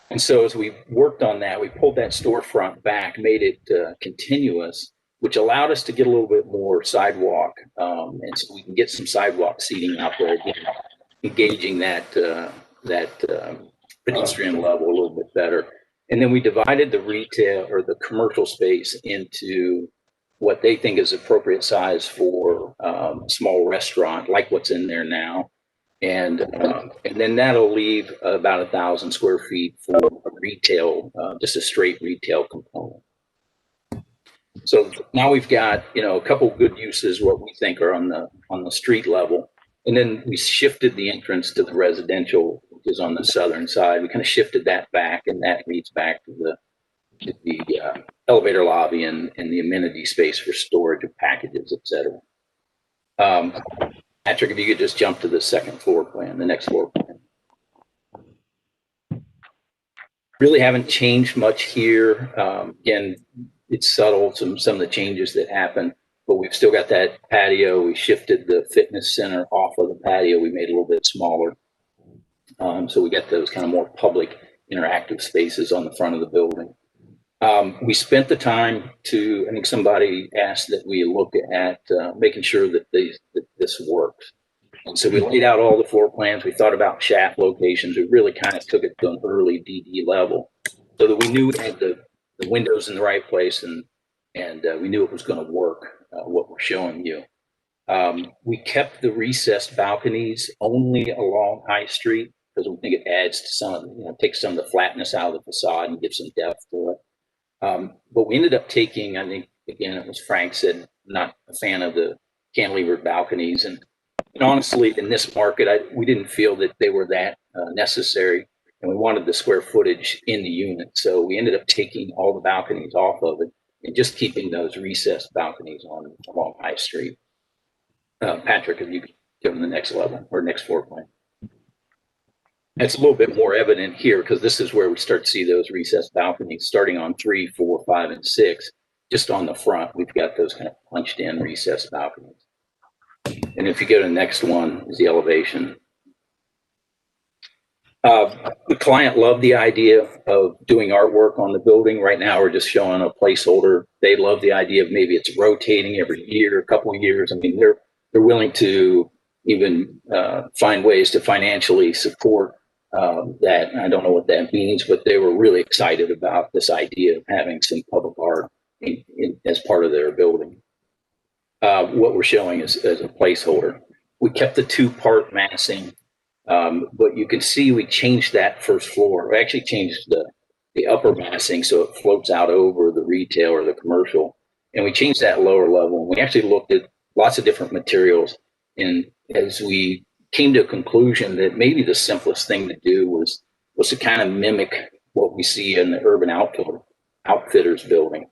And so as we worked on that, we pulled that storefront back, made it continuous, which allowed us to get a little bit more sidewalk. And so we can get some sidewalk seating out there, again, engaging that pedestrian level a little bit better. And then we divided the retail or the commercial space into what they think is appropriate size for a small restaurant, like what's in there now. And then that'll leave about 1,000 square feet for a retail, just a straight retail component. So now we've got, a couple good uses, what we think are on the street level. And then we shifted the entrance to the residential, which is on the southern side. We kind of shifted that back, and that leads back to the elevator lobby and the amenity space for storage of packages, et cetera. Patrick, if you could just jump to the second floor plan, the next floor plan. Really haven't changed much here. Again, it's subtle, some of the changes that happened, but we've still got that patio. We shifted the fitness center off of the patio. We made it a little bit smaller. So we got those kind of more public interactive spaces on the front of the building. We spent the time to, I think somebody asked that we look at making sure that this works. And so we laid out all the floor plans. We thought about shaft locations. We really kind of took it to an early DD level so that we knew we had the windows in the right place and we knew it was going to work, what we're showing you. We kept the recessed balconies only along High Street because we think it adds to some of the, takes some of the flatness out of the facade and gives some depth to it. But we ended up taking, I think, again, it was Frank said, not a fan of the cantilevered balconies. And honestly, in this market, we didn't feel that they were that necessary. And we wanted the square footage in the unit. So we ended up taking all the balconies off of it and just keeping those recessed balconies along High Street. Patrick, if you could give them the next level or next floor plan. It's a little bit more evident here because this is where we start to see those recessed balconies starting on 3, 4, 5, and 6. Just on the front, we've got those kind of punched in recessed balconies. And if you go to the next one, is the elevation. The client loved the idea of doing artwork on the building. Right now, we're just showing a placeholder. They love the idea of maybe it's rotating every year, a couple of years. I mean, they're willing to even find ways to financially support that. I don't know what that means, but they were really excited about this idea of having some public art as part of their building. What we're showing is as a placeholder. We kept the two-part massing, but you can see we changed that first floor. We actually changed the upper massing so it floats out over the retail or the commercial, and we changed that lower level. We actually looked at lots of different materials, and as we came to a conclusion that maybe the simplest thing to do was to kind of mimic what we see in the Urban Outfitters building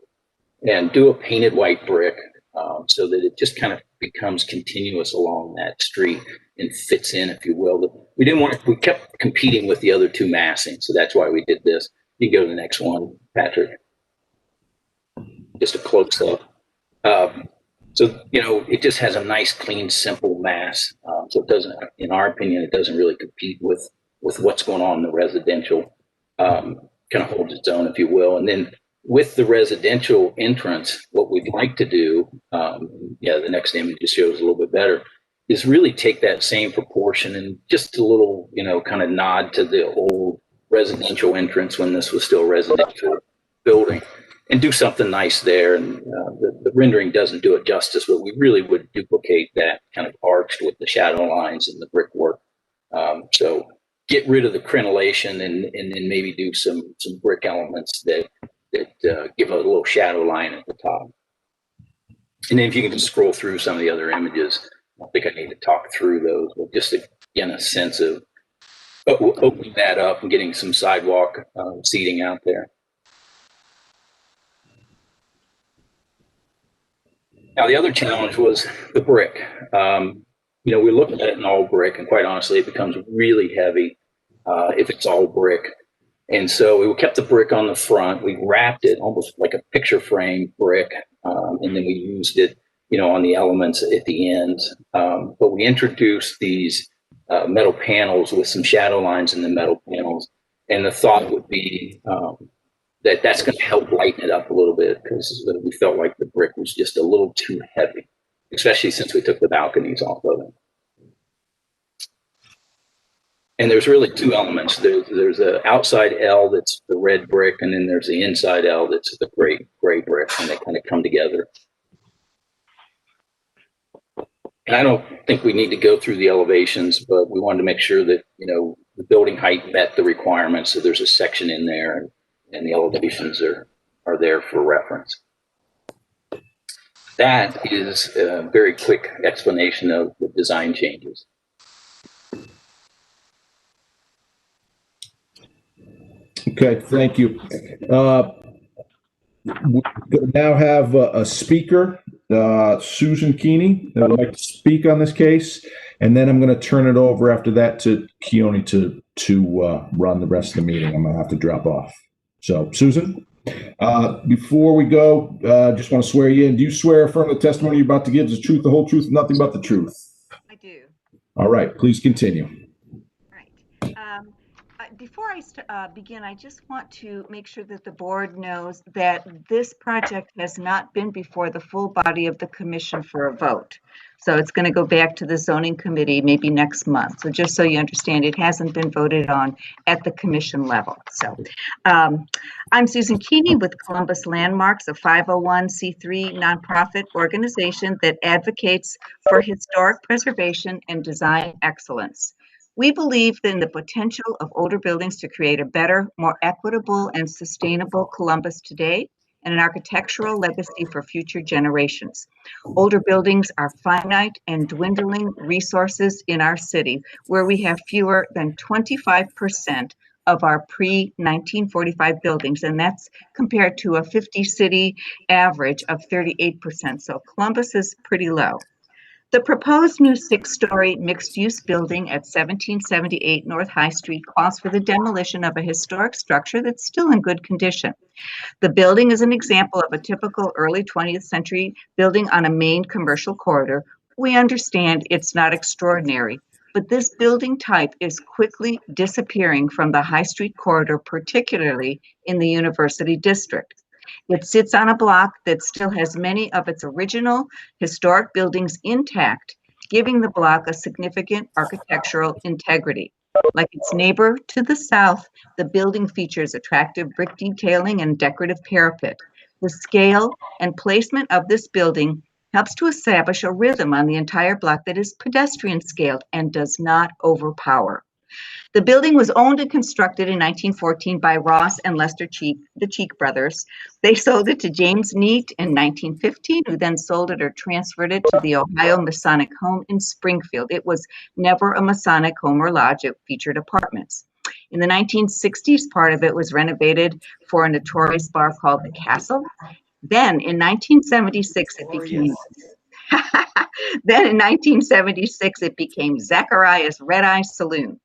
and do a painted white brick so that it just kind of becomes continuous along that street and fits in, if you will. We kept competing with the other two massing, so that's why we did this. You can go to the next one, Patrick. Just a close up. So, it just has a nice, clean, simple mass. So it doesn't, in our opinion, it doesn't really compete with what's going on in the residential, kind of holds its own, if you will. And then with the residential entrance, what we'd like to do, the next image just shows a little bit better, is really take that same proportion and just a little, kind of nod to the old residential entrance when this was still a residential building. And do something nice there. And the rendering doesn't do it justice, but we really would duplicate that kind of arched with the shadow lines and the brickwork. So get rid of the crenellation and then maybe do some brick elements that that give a little shadow line at the top. And then if you can just scroll through some of the other images, I don't think I need to talk through those, but just to get a sense of opening that up and getting some sidewalk seating out there. Now, the other challenge was the brick. You know, we looked at it in all brick, and quite honestly, it becomes really heavy if it's all brick. And so we kept the brick on the front. We wrapped it almost like a picture frame brick, and then we used it, you know, on the elements at the end. But we introduced these metal panels with some shadow lines in the metal panels, and the thought would be that that's going to help lighten it up a little bit, because we felt like the brick was just a little too heavy, especially since we took the balconies off of it. And there's really two elements. There's an outside L that's the red brick, and then there's the inside L that's the gray brick, and they kind of come together. And I don't think we need to go through the elevations, but we wanted to make sure that, you know, the building height met the requirements. So there's a section in there, and the elevations are there for reference. That is a very quick explanation of the design changes. Okay, thank you. We now have a speaker, Susan Keeney, that would like to speak on this case, and then I'm going to turn it over after that to Keone to run the rest of the meeting. I'm going to have to drop off. So, Susan, before we go, just want to swear you in. Do you swear affirm the testimony you're about to give is the truth, the whole truth, and nothing but the truth? I do. All right, please continue. Right. Before I begin, I just want to make sure that the board knows that this project has not been before the full body of the commission for a vote. So it's going to go back to the zoning committee maybe next month. So just so you understand, it hasn't been voted on at the commission level. So I'm Susan Keeney with Columbus Landmarks, a 501c3 nonprofit organization that advocates for historic preservation and design excellence. We believe in the potential of older buildings to create a better, more equitable and sustainable Columbus today, and an architectural legacy for future generations. Older buildings are finite and dwindling resources in our city, where we have fewer than 25% of our pre-1945 buildings, and that's compared to a 50-city average of 38%. So Columbus is pretty low. The proposed new 6-story mixed-use building at 1778 North High Street calls for the demolition of a historic structure that's still in good condition. The building is an example of a typical early 20th century building on a main commercial corridor. We understand it's not extraordinary, but this building type is quickly disappearing from the High Street corridor, particularly in the University District. It sits on a block that still has many of its original historic buildings intact, giving the block a significant architectural integrity. Like its neighbor to the south, the building features attractive brick detailing and decorative parapet. The scale and placement of this building helps to establish a rhythm on the entire block that is pedestrian scaled and does not overpower. The building was owned and constructed in 1914 by Ross and Lester Cheek, the Cheek brothers. They sold it to James Neate in 1915, who then sold it or transferred it to the Ohio Masonic Home in Springfield. It was never a Masonic home or lodge. It featured apartments. In the 1960s, part of it was renovated for a notorious bar called the Castle. Then in 1976, it became Zachariah's Red Eye Saloon.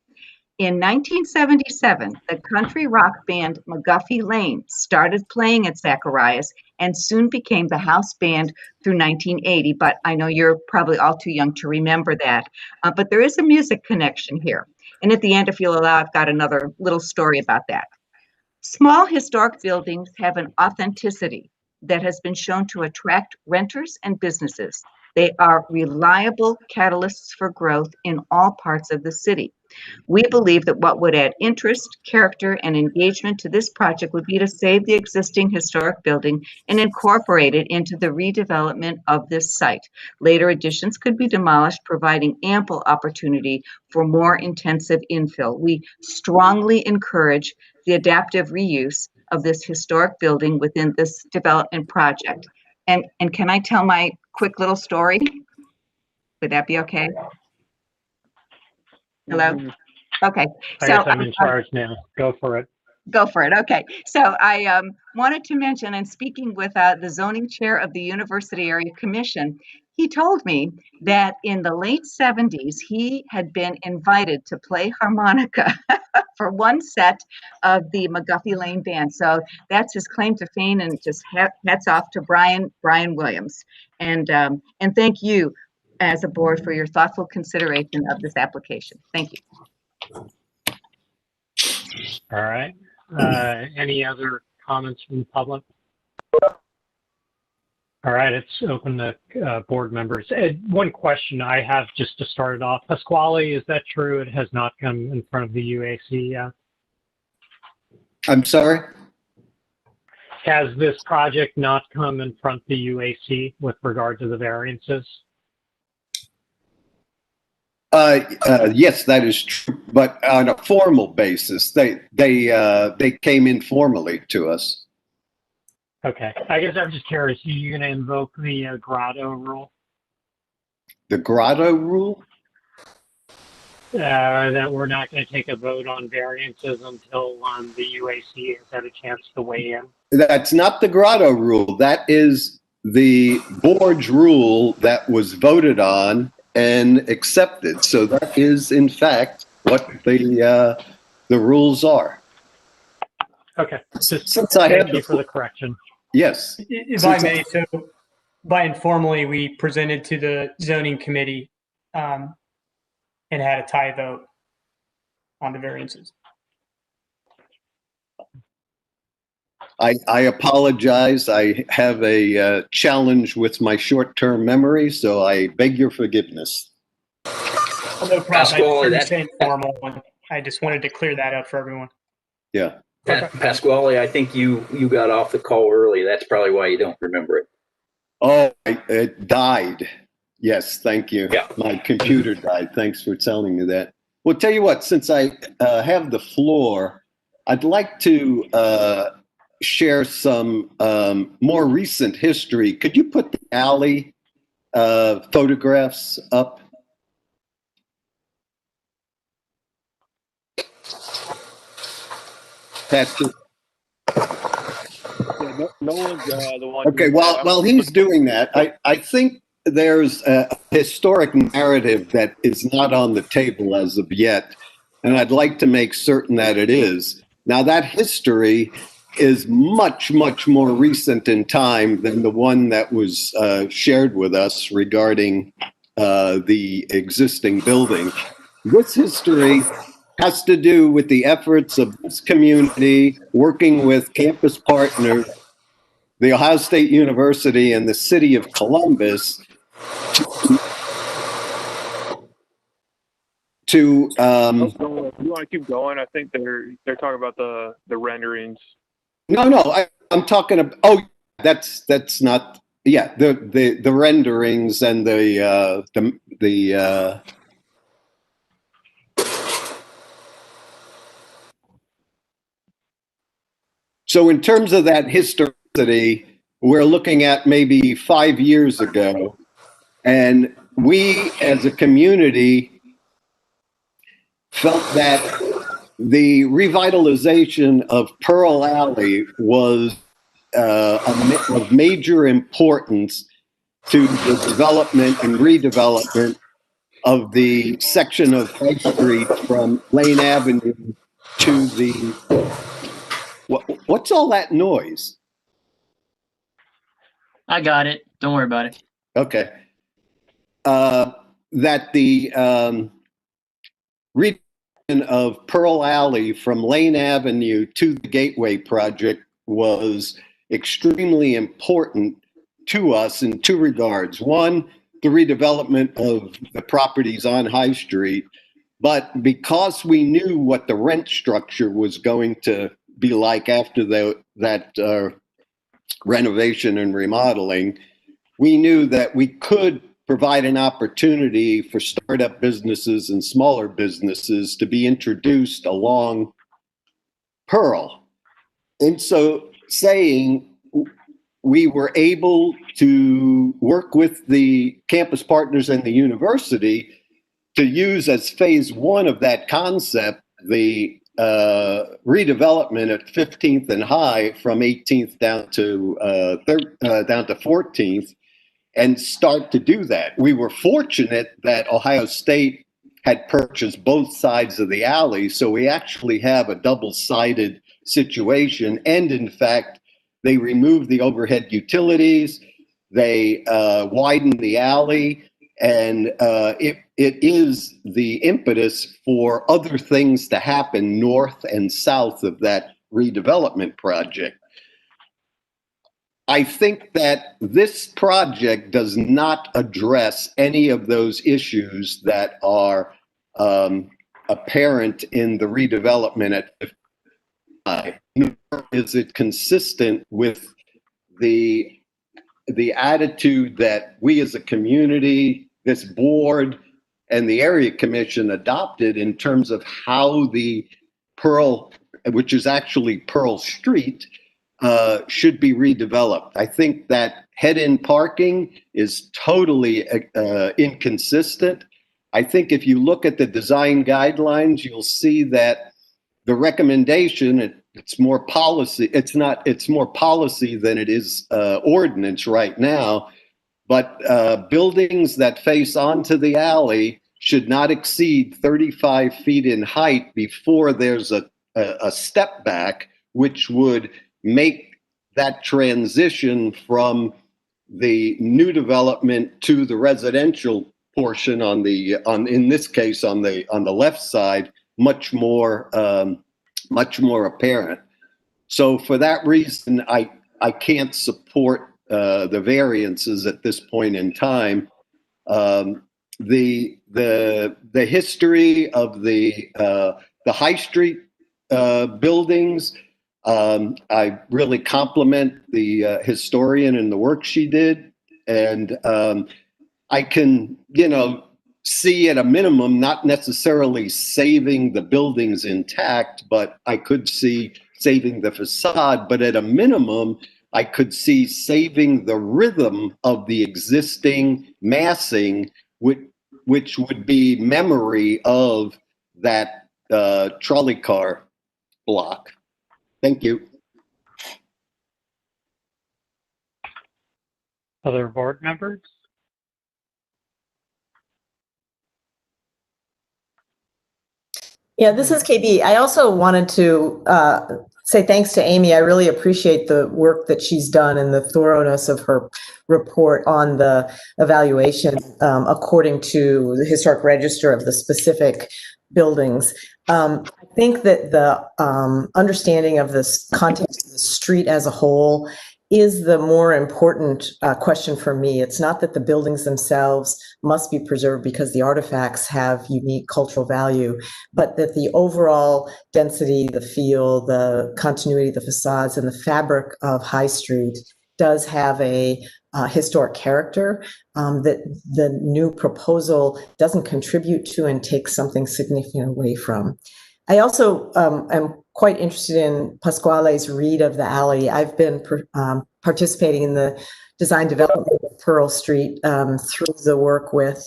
In 1977, the country rock band McGuffey Lane started playing at Zachariah's and soon became the house band through 1980. But I know you're probably all too young to remember that. But there is a music connection here. And at the end, if you'll allow, I've got another little story about that. Small historic buildings have an authenticity that has been shown to attract renters and businesses. They are reliable catalysts for growth in all parts of the city. We believe that what would add interest, character, and engagement to this project would be to save the existing historic building and incorporate it into the redevelopment of this site. Later additions could be demolished, providing ample opportunity for more intensive infill. We strongly encourage the adaptive reuse of this historic building within this development project. And can I tell my quick little story? Would that be okay? Hello? Okay. I So guess I'm in charge now. Go for it. Go for it. Okay. So I wanted to mention, and speaking with the zoning chair of the University Area Commission, he told me that in the late 70s, he had been invited to play harmonica for one set of the McGuffey Lane Band. So that's his claim to fame, and just hats off to Brian Williams. And thank you as a board for your thoughtful consideration of this application. Thank you. All right. Any other comments from the public? All right, let's open the board members. One question I have just to start it off. Pasquale, is that true? It has not come in front of the UAC yet? I'm sorry? Has this project not come in front of the UAC with regard to the variances? Yes, that is true, but on a formal basis, they came informally to us. Okay, I guess I'm just curious. Are you going to invoke the grotto rule? The grotto rule? That we're not going to take a vote on variances until the UAC has had a chance to weigh in? That's not the grotto rule. That is the board's rule that was voted on and accepted. So that is, in fact, what the rules are. Okay. Since I Thank have you for the correction. Yes. If I may, so by informally, we presented to the zoning committee and had a tie vote on the variances. I apologize. I have a challenge with my short-term memory, so I beg your forgiveness. Well, no problem. Pasquale, I just saying formal one. I just wanted to clear that up for everyone. Yeah. Pasquale, I think you got off the call early. That's probably why you don't remember it. Oh, it died. Yes, thank you. Yeah. My computer died. Thanks for telling me that. Well, tell you what, since I have the floor, I'd like to share some more recent history. Could you put the alley photographs up? Patrick? Yeah, Nolan's the one. Okay, while he's doing that, I think there's a historic narrative that is not on the table as of yet, and I'd like to make certain that it is. Now, that history is much, much more recent in time than the one that was shared with us regarding the existing building. This history has to do with the efforts of this community working with campus partners, the Ohio State University and the city of Columbus to You want to keep going? I think they're talking about the renderings. No, I'm talking about, oh, that's not, yeah, the renderings and the so in terms of that historicity, we're looking at maybe 5 years ago, and we as a community felt that the revitalization of Pearl Alley was of major importance to the development and redevelopment of the section of High Street from Lane Avenue to the, what's all that noise? I got it. Don't worry about it. Okay. That the redevelopment of Pearl Alley from Lane Avenue to the Gateway project was extremely important to us in two regards. One, the redevelopment of the properties on High Street, but because we knew what the rent structure was going to be like after that renovation and remodeling, we knew that we could provide an opportunity for startup businesses and smaller businesses to be introduced along Pearl. in so saying, we were able to work with the campus partners and the university to use as phase one of that concept the redevelopment at 15th and High from 18th down to 14th, and start to do that. We were fortunate that Ohio State had purchased both sides of the alley, so we actually have a double-sided situation. And in fact, they removed the overhead utilities, they widened the alley, and it is the impetus for other things to happen north and south of that redevelopment project. I think that this project does not address any of those issues that are apparent in the redevelopment at 55. Nor is it consistent with the attitude that we as a community, this board, and the area commission adopted in terms of how the Pearl, which is actually Pearl Street, should be redeveloped. I think that head-in parking is totally inconsistent. I think if you look at the design guidelines, you'll see that the recommendation, it's more policy. It's more policy than it is ordinance right now. But buildings that face onto the alley should not exceed 35 feet in height before there's a step back, which would make that transition from the new development to the residential portion in this case on the left side much more apparent. So for that reason, I can't support the variances at this point in time. The history of the High Street buildings, I really compliment the historian and the work she did, and I can, see at a minimum, not necessarily saving the buildings intact, but I could see saving the facade. But at a minimum, I could see saving the rhythm of the existing massing, which would be memory of that trolley car block. Thank you. Other board members? Yeah, this is KB. I also wanted to say thanks to Amy. I really appreciate the work that she's done and the thoroughness of her report on the evaluation according to the historic register of the specific buildings. I think that the understanding of this context of the street as a whole is the more important question for me. It's not that the buildings themselves must be preserved because the artifacts have unique cultural value, but that the overall density, the feel, the continuity, the facades, and the fabric of High Street does have a historic character that the new proposal doesn't contribute to and takes something significant away from. I also am quite interested in Pasquale's read of the alley. I've been participating in the design development of Pearl Street through the work with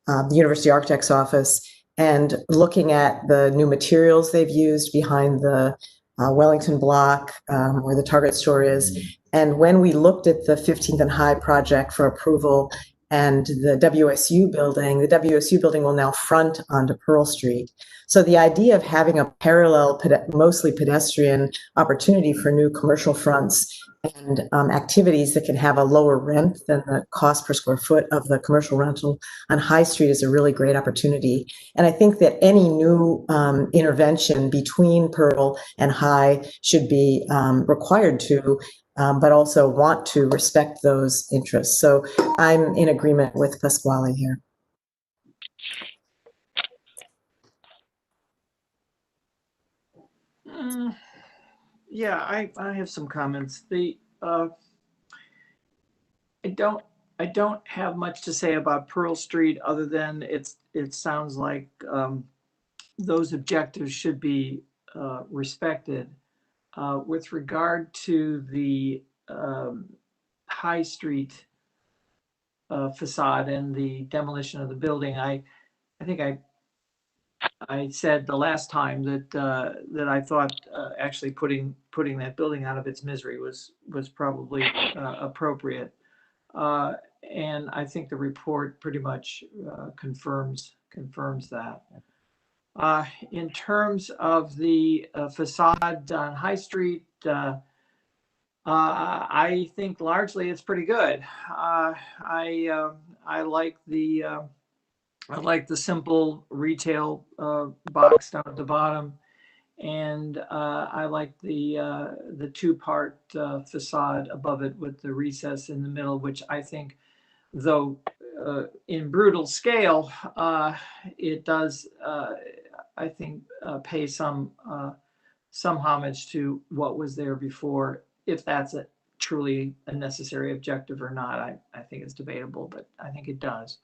the University Architect's Office and looking at the new materials they've used behind the Wellington block where the Target store is. And when we looked at the 15th and High project for approval and the WSU building will now front onto Pearl Street. So the idea of having a parallel, mostly pedestrian opportunity for new commercial fronts and activities that can have a lower rent than the cost per square foot of the commercial rental on High Street is a really great opportunity. And I think that any new intervention between Pearl and High should be required to, but also want to respect those interests. So I'm in agreement with Pasquale here. Yeah, I have some comments. I don't have much to say about Pearl Street other than it sounds like those objectives should be respected. with regard to the High Street facade and the demolition of the building, I think I said the last time that I thought actually putting that building out of its misery was probably appropriate, and I think the report pretty much confirms that. In terms of the facade on High Street, I think largely it's pretty good. I like the simple retail box down at the bottom, and I like the two-part facade above it with the recess in the middle, which I think, though in brutal scale, it does I think pay some homage to what was there before. If that's truly a necessary objective or not, I think it's debatable, but I think it does.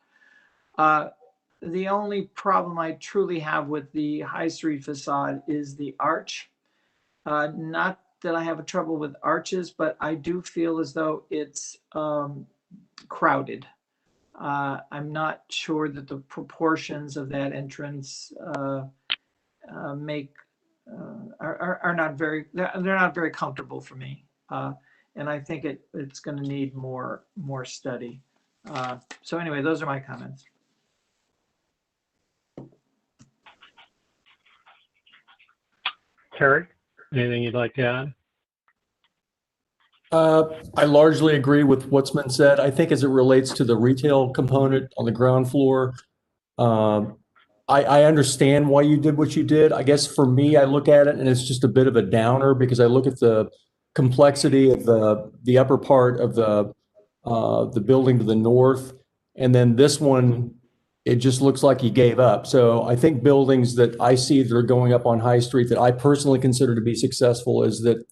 The only problem I truly have with the High Street facade is the arch. Not that I have a trouble with arches, but I do feel as though it's crowded. I'm not sure that the proportions of that entrance are not very, they're not very comfortable for me. And I think it's going to need more study. So anyway, those are my comments. Terry, anything you'd like to add? I largely agree with what's been said. I think as it relates to the retail component on the ground floor, I understand why you did what you did. I guess for me, I look at it and it's just a bit of a downer because I look at the complexity of the upper part of the building to the north, and then this one, it just looks like he gave up. So I think buildings that I see that are going up on High Street that I personally consider to be successful is that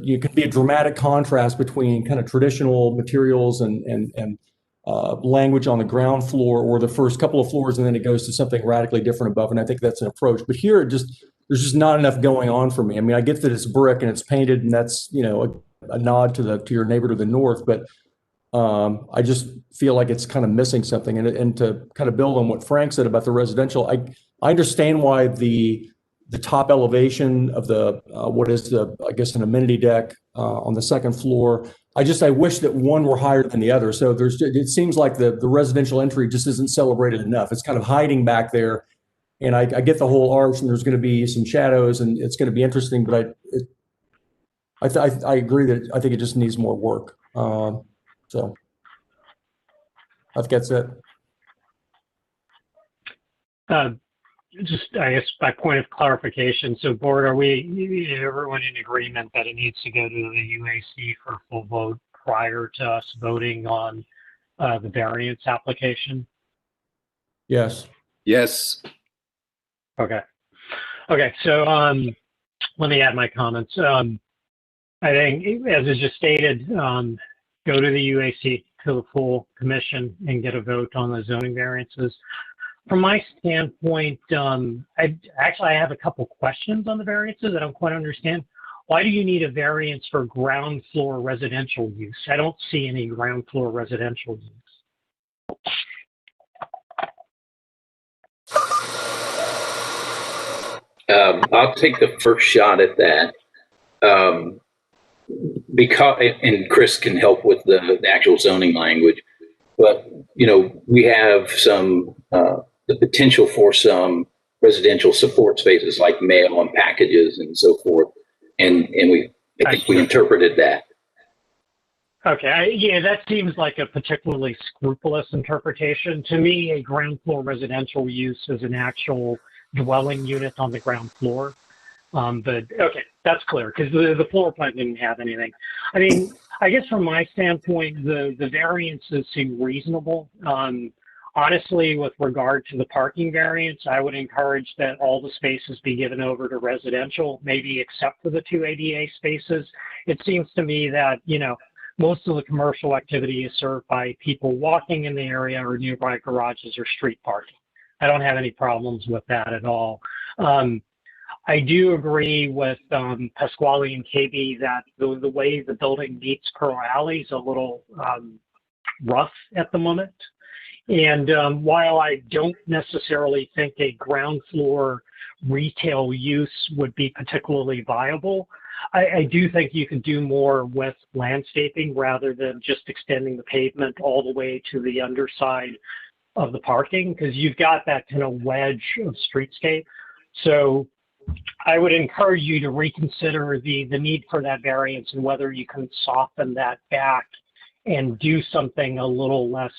you can be a dramatic contrast between kind of traditional materials and language on the ground floor or the first couple of floors, and then it goes to something radically different above. And I think that's an approach. But here, there's just not enough going on for me. I mean, I get that it's brick and it's painted, and that's a nod to your neighbor to the north, but I just feel like it's kind of missing something. And to kind of build on what Frank said about the residential, I understand why the top elevation of the what is I guess an amenity deck on the second floor. I wish that one were higher than the other. So it seems like the residential entry just isn't celebrated enough. It's kind of hiding back there. And I get the whole arch, and there's going to be some shadows, and it's going to be interesting. But I agree that I think it just needs more work. So I think that's it. Just, I guess, by point of clarification, so board, are everyone in agreement that it needs to go to the UAC for a full vote prior to us voting on the variance application? Yes. Yes. Okay. So let me add my comments. I think, as is just stated, go to the UAC, to the full commission, and get a vote on the zoning variances. From my standpoint, I have a couple questions on the variances. I don't quite understand. Why do you need a variance for ground floor residential use? I don't see any ground floor residential use. I'll take the first shot at that. Because, and Chris can help with the actual zoning language, but we have some the potential for some residential support spaces like mail and packages and so forth, and I think we interpreted that. Okay, yeah, that seems like a particularly scrupulous interpretation. To me, a ground floor residential use is an actual dwelling unit on the ground floor. But okay, that's clear because the floor plan didn't have anything. I mean, I guess from my standpoint, the variances seem reasonable. Honestly, with regard to the parking variance, I would encourage that all the spaces be given over to residential, maybe except for the 2 ADA spaces. It seems to me that, most of the commercial activity is served by people walking in the area or nearby garages or street parking. I don't have any problems with that at all. I do agree with Pasquale and KB that the way the building meets Pearl Alley is a little rough at the moment. And while I don't necessarily think a ground floor retail use would be particularly viable, I do think you can do more with landscaping rather than just extending the pavement all the way to the underside of the parking, because you've got that kind of wedge of streetscape. So I would encourage you to reconsider the need for that variance and whether you can soften that back and do something a little less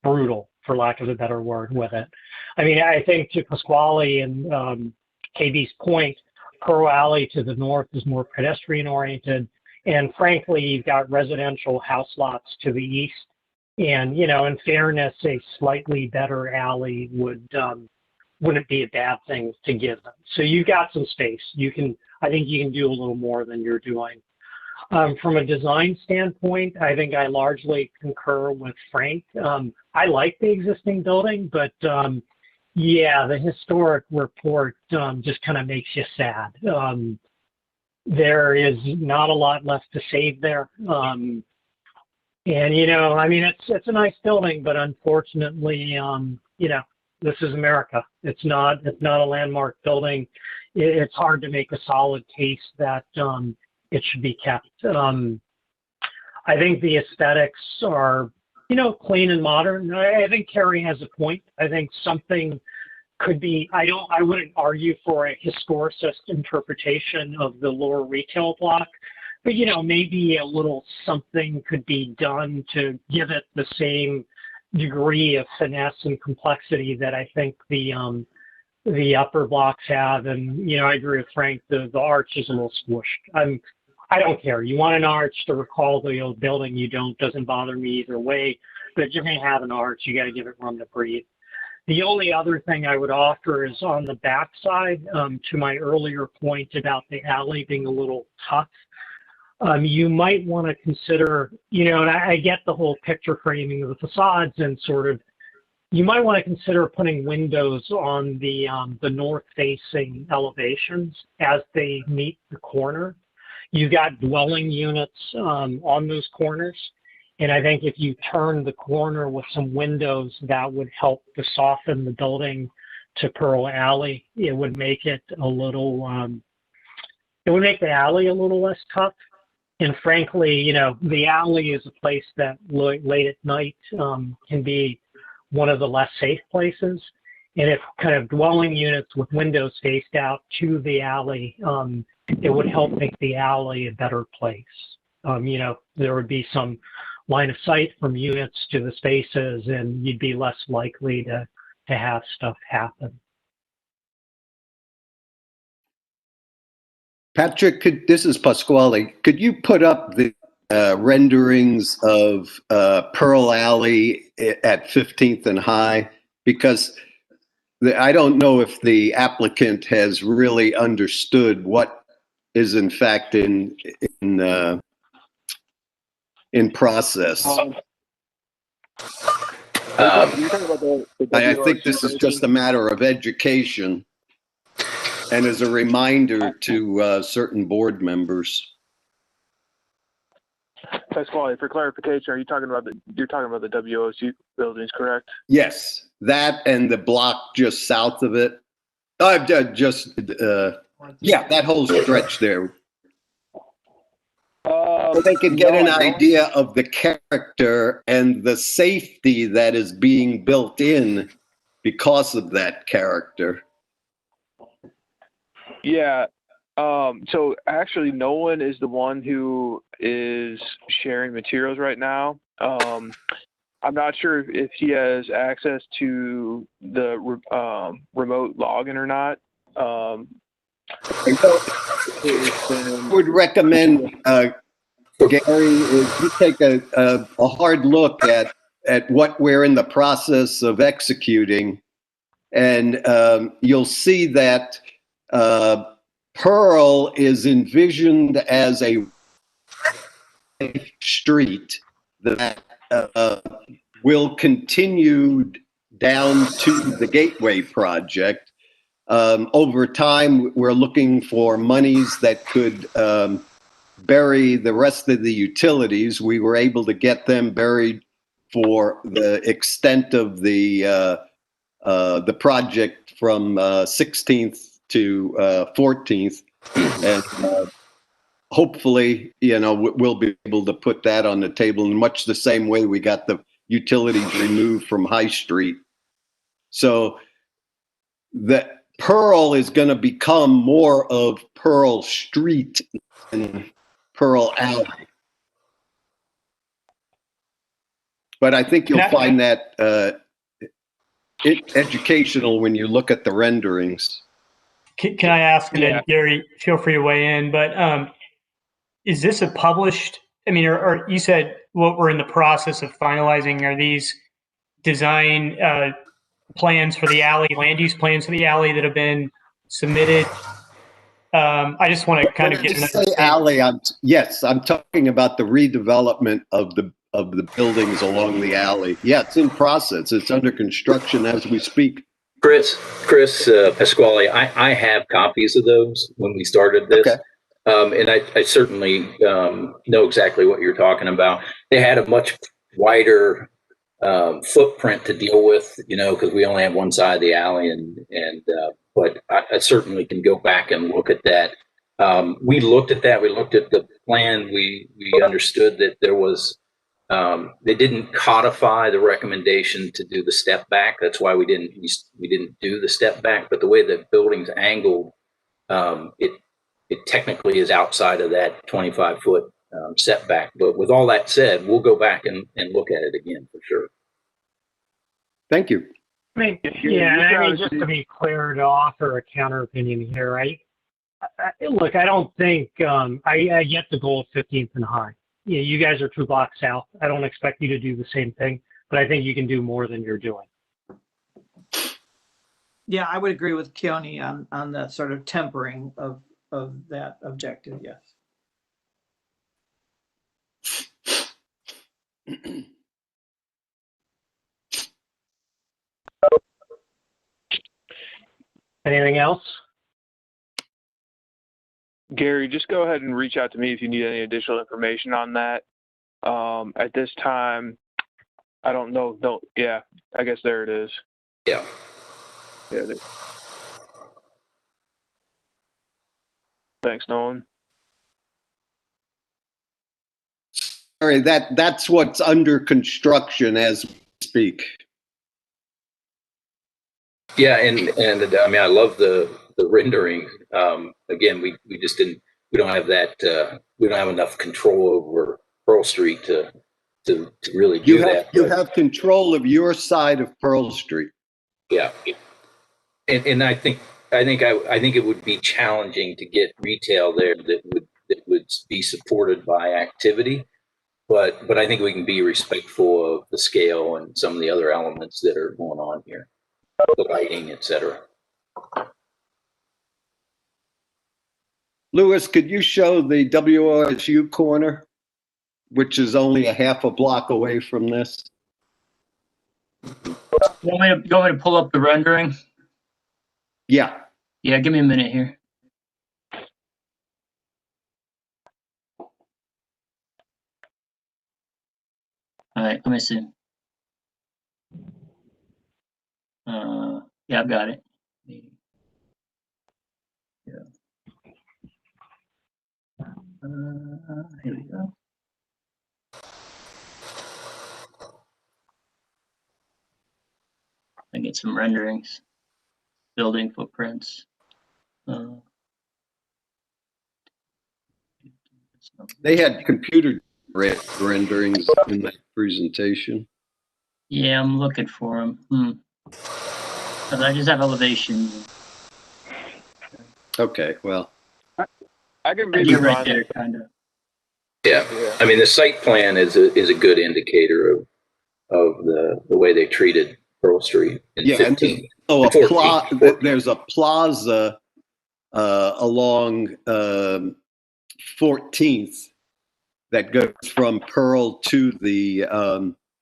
brutal, for lack of a better word, with it. I mean, I think to Pasquale and KB's point, Pearl Alley to the north is more pedestrian oriented. And frankly, you've got residential house lots to the east. And, you know, in fairness, a slightly better alley wouldn't be a bad thing to give them. So you've got some space. I think you can do a little more than you're doing. From a design standpoint, I think I largely concur with Frank. I like the existing building, but yeah, the historic report just kind of makes you sad. There is not a lot left to save there. And, you know, I mean, it's a nice building, but unfortunately, you know, this is America. It's not a landmark building. It's hard to make a solid case that it should be kept. I think the aesthetics are, you know, clean and modern. I think Carrie has a point. I think something could be, I wouldn't argue for a historicist interpretation of the lower retail block, but, you know, maybe a little something could be done to give it the same degree of finesse and complexity that I think the upper blocks have. And, you know, I agree with Frank, the arch is a little squished. I don't care. You want an arch to recall the old building, you don't, doesn't bother me either way, but if you're going to have an arch, you got to give it room to breathe. The only other thing I would offer is on the back side, to my earlier point about the alley being a little tough. You might want to consider, you know, and I get the whole picture framing of the facades and sort of, you might want to consider putting windows on the north-facing elevations as they meet the corner. You've got dwelling units on those corners. And I think if you turn the corner with some windows, that would help to soften the building to Pearl Alley. It would make it a little, it would make the alley a little less tough. And frankly, you know, the alley is a place that late at night can be one of the less safe places. And if kind of dwelling units with windows faced out to the alley, it would help make the alley a better place. You know, there would be some line of sight from units to the spaces, and you'd be less likely to have stuff happen. Patrick, this is Pasquale. Could you put up the renderings of Pearl Alley at 15th and High? Because I don't know if the applicant has really understood what is in fact in process. I think this is just a matter of education and as a reminder to certain board members. Pasquale, for clarification, you're talking about the WOC buildings, correct? Yes, that and the block just south of it. Yeah, that whole stretch there. So they could get an idea of the character and the safety that is being built in because of that character. Yeah. So actually, Nolan is the one who is sharing materials right now. I'm not sure if he has access to the remote login or not. I would recommend, Gary, is you take a hard look at what we're in the process of executing, and you'll see that Pearl is envisioned as a street that will continue down to the Gateway project. Over time, we're looking for monies that could bury the rest of the utilities. We were able to get them buried for the extent of the project from 16th to 14th. And hopefully, we'll be able to put that on the table in much the same way we got the utilities removed from High Street. So that Pearl is going to become more of Pearl Street and Pearl Alley. But I think you'll find that educational when you look at the renderings. Can I ask, and then Gary, feel free to weigh in, but is this a published, or you said what we're in the process of finalizing, are these design plans for the alley, land use plans for the alley that have been submitted? I just want to kind of get an understanding. Alley, yes, I'm talking about the redevelopment of the buildings along the alley. Yeah, it's in process. It's under construction as we speak. Chris Pasquale, I have copies of those when we started this. Okay. And I certainly know exactly what you're talking about. They had a much wider footprint to deal with, because we only have one side of the alley, but I certainly can go back and look at that. We looked at that. We looked at the plan. We understood that there was, they didn't codify the recommendation to do the step back. That's why we didn't do the step back. But the way the building's angled, it technically is outside of that 25-foot setback. But with all that said, we'll go back and look at it again for sure. Thank you. Just to be clear, to offer a counter opinion here, look, I don't think I get the goal of 15th and High. You guys are 2 blocks south. I don't expect you to do the same thing, but I think you can do more than you're doing. Yeah, I would agree with Keone on the sort of tempering of that objective, yes. Anything else? Gary, just go ahead and reach out to me if you need any additional information on that. At this time, I don't know. I guess there it is. Yeah. Yeah. Thanks, Nolan. Sorry, that's what's under construction as we speak. Yeah, and I love the rendering. Again, we don't have that. We don't have enough control over Pearl Street to really do that. You have control of your side of Pearl Street. Yeah, and I think it would be challenging to get retail there that would be supported by activity. But I think we can be respectful of the scale and some of the other elements that are going on here, the lighting, etc. Lewis, could you show the WRSU corner, which is only a half a block away from this? You want me to pull up the rendering? Yeah. Yeah, give me a minute here. All right, let me see. Yeah, I've got it. Yeah. Here we go. I get some renderings, building footprints. They had computer renderings in that presentation. Yeah, I'm looking for them. But I just have elevation. Okay, well. I can You're right there, kind of. Yeah, I mean the site plan is a good indicator of the way they treated Pearl Street in 15. There's a plaza along 14th that goes from Pearl to the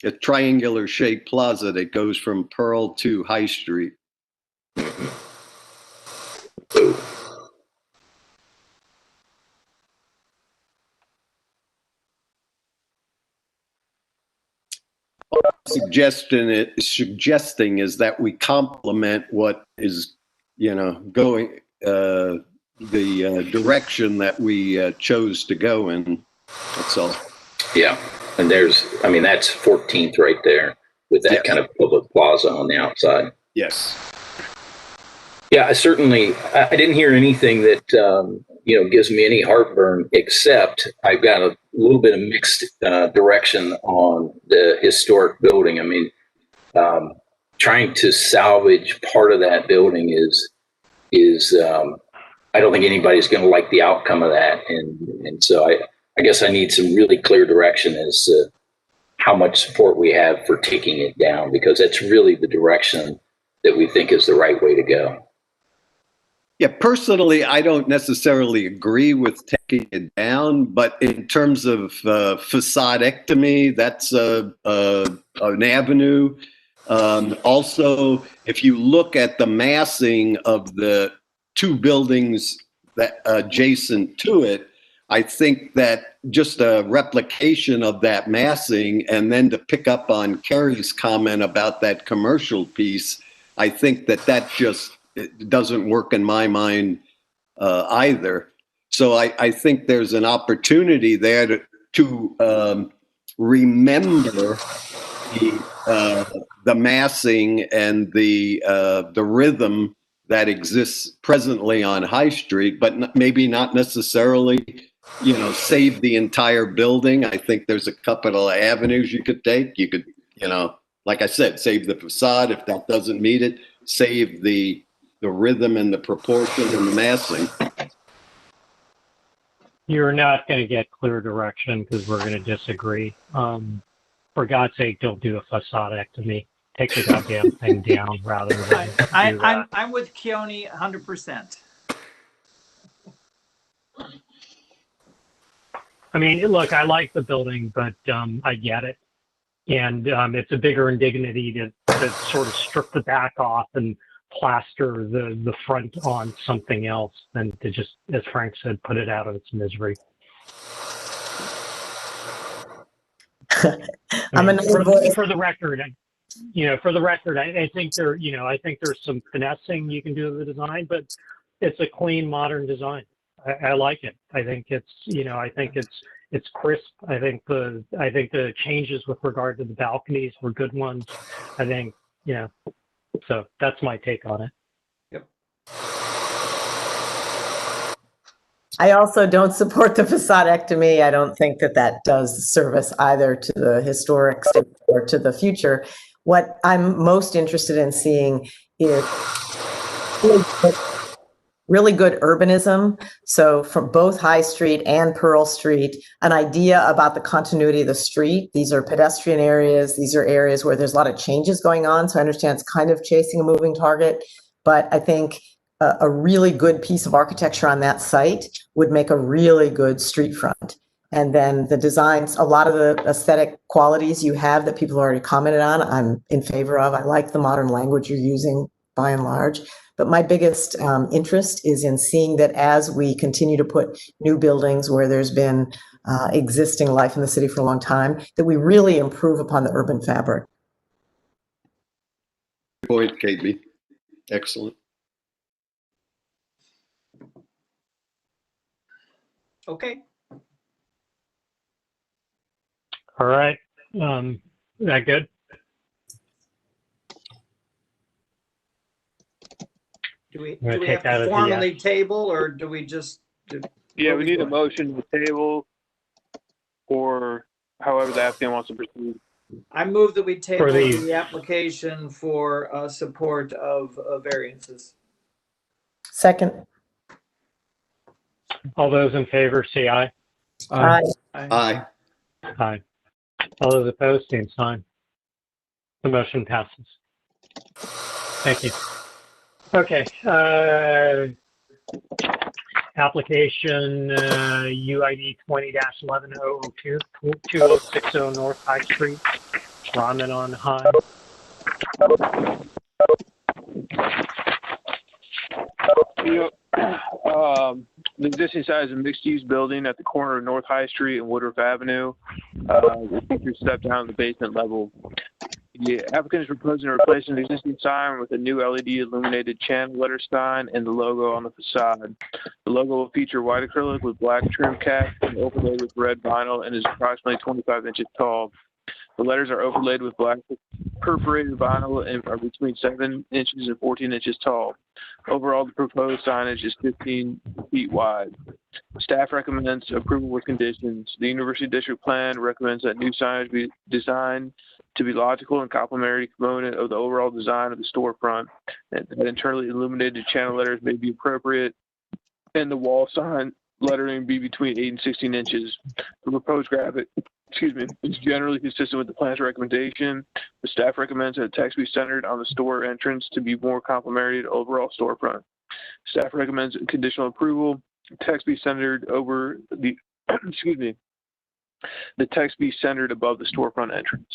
a triangular shaped plaza that goes from Pearl to High Street. Suggesting is that we complement what is, going the direction that we chose to go in. That's all. Yeah, and that's 14th right there with that kind of public plaza on the outside. Yes. Yeah, I didn't hear anything that, gives me any heartburn, except I've got a little bit of mixed direction on the historic building. I mean, trying to salvage part of that building is I don't think anybody's going to like the outcome of that. And so I guess I need some really clear direction as to how much support we have for taking it down, because that's really the direction that we think is the right way to go. Yeah, personally, I don't necessarily agree with taking it down, but in terms of facadectomy, that's an avenue. Also, if you look at the massing of the two buildings that adjacent to it, I think that just a replication of that massing, and then to pick up on Kerry's comment about that commercial piece, I think that just it doesn't work in my mind either. So I think there's an opportunity there to remember the massing and the rhythm that exists presently on High Street, but maybe not necessarily, save the entire building. I think there's a couple of avenues you could take. You could, like I said, save the facade. If that doesn't meet it, save the rhythm and the proportion and the massing. You're not going to get clear direction because we're going to disagree. For God's sake, don't do a facadectomy. Take the goddamn thing down rather than do that. I'm with Keone 100%. I mean, look, I like the building, but I get it. And it's a bigger indignity to sort of strip the back off and plaster the front on something else than to just, as Frank said, put it out of its misery. For the record, I think there's some finessing you can do with the design, but it's a clean, modern design. I like it. I think it's crisp. I think the changes with regard to the balconies were good ones. I think, so that's my take on it. Yep. I also don't support the facadectomy. I don't think that does service either to the historic state or to the future. What I'm most interested in seeing is really good urbanism. So from both High Street and Pearl Street, an idea about the continuity of the street. These are pedestrian areas. These are areas where there's a lot of changes going on. So I understand it's kind of chasing a moving target, but I think a really good piece of architecture on that site would make a really good street front. And then the designs, a lot of the aesthetic qualities you have that people already commented on, I'm in favor of. I like the modern language you're using by and large. But my biggest interest is in seeing that as we continue to put new buildings where there's been existing life in the city for a long time, that we really improve upon the urban fabric. Good point, KB. Excellent. Okay. All right. That good? Do we have to formally table, or do we just? Yeah, we need a motion to table, or however the applicant wants to proceed. I move that we table the application for support of variances. Second. All those in favor, say aye. Aye. Aye. Aye. All those opposed, same sign. The motion passes. Thank you. Okay. Application UID 20-11002, 2060 North High Street, Ramen on High. The existing site is a mixed-use building at the corner of North High Street and Woodruff Avenue. The picture step down to the basement level. The applicant is proposing to replace an existing sign with a new LED illuminated channel letter sign and the logo on the facade. The logo will feature white acrylic with black trim cap and overlaid with red vinyl and is approximately 25 inches tall. The letters are overlaid with black perforated vinyl and are between 7 inches and 14 inches tall. Overall, the proposed signage is 15 feet wide. Staff recommends approval with conditions. The University District Plan recommends that new signage be designed to be logical and complementary component of the overall design of the storefront, and that internally illuminated channel letters may be appropriate, and the wall sign lettering be between 8 and 16 inches. The proposed graphic is generally consistent with the plan's recommendation. The staff recommends that text be centered on the store entrance to be more complementary to overall storefront. Staff recommends conditional approval. Text be centered over the, the text be centered above the storefront entrance.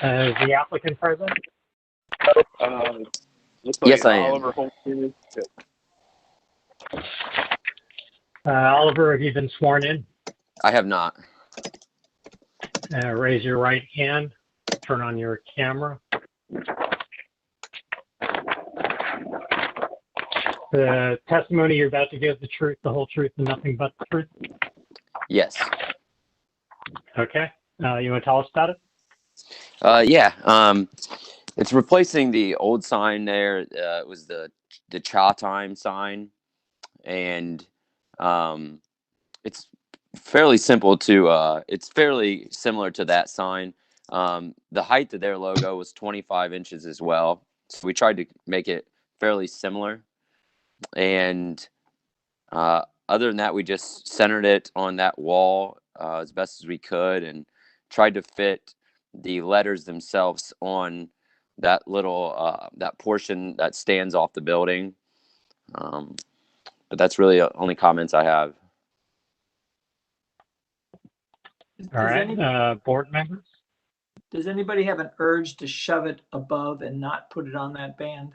Is the applicant present? Yes, I am. Oliver Holt here. Oliver, have you been sworn in? I have not. Raise your right hand. Turn on your camera. The testimony you're about to give, the truth, the whole truth, and nothing but the truth? Yes. Okay. You want to tell us about it? Yeah. It's replacing the old sign there. It was the cha time sign, and it's fairly simple to. It's fairly similar to that sign. The height of their logo was 25 inches as well, so we tried to make it fairly similar. And other than that, we just centered it on that wall as best as we could, and tried to fit the letters themselves on that little that portion that stands off the building. But that's really the only comments I have. All right, board members? Does anybody have an urge to shove it above and not put it on that band?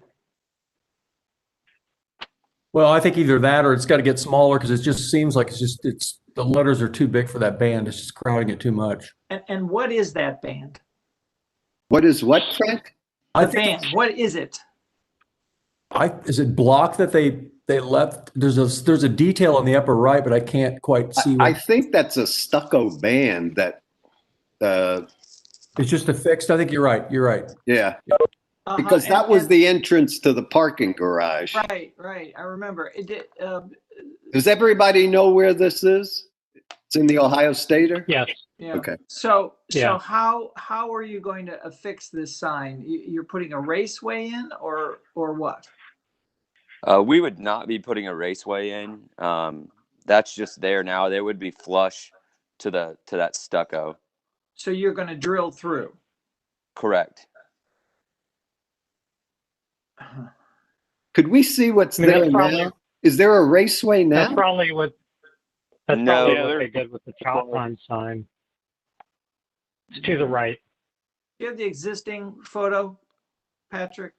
Well, I think either that or it's got to get smaller because it just seems like it's the letters are too big for that band. It's just crowding it too much. And what is that band? What is what, Frank? The band. What is it? Is it block that they left? There's a detail on the upper right, but I can't quite see. I think that's a stucco band that. It's just affixed. I think you're right. You're right. Yeah. Because that was the entrance to the parking garage. Right. I remember. It did. Does everybody know where this is? It's in the Ohio Stater? Yes. Yeah. Okay. So how are you going to affix this sign? You're putting a raceway in, or what? We would not be putting a raceway in. That's just there now. They would be flush to that stucco. So you're going to drill through. Correct. Could we see what's there now? Is there a raceway now? That's probably what they did with the chop line sign. It's to the right. Do you have the existing photo, Patrick?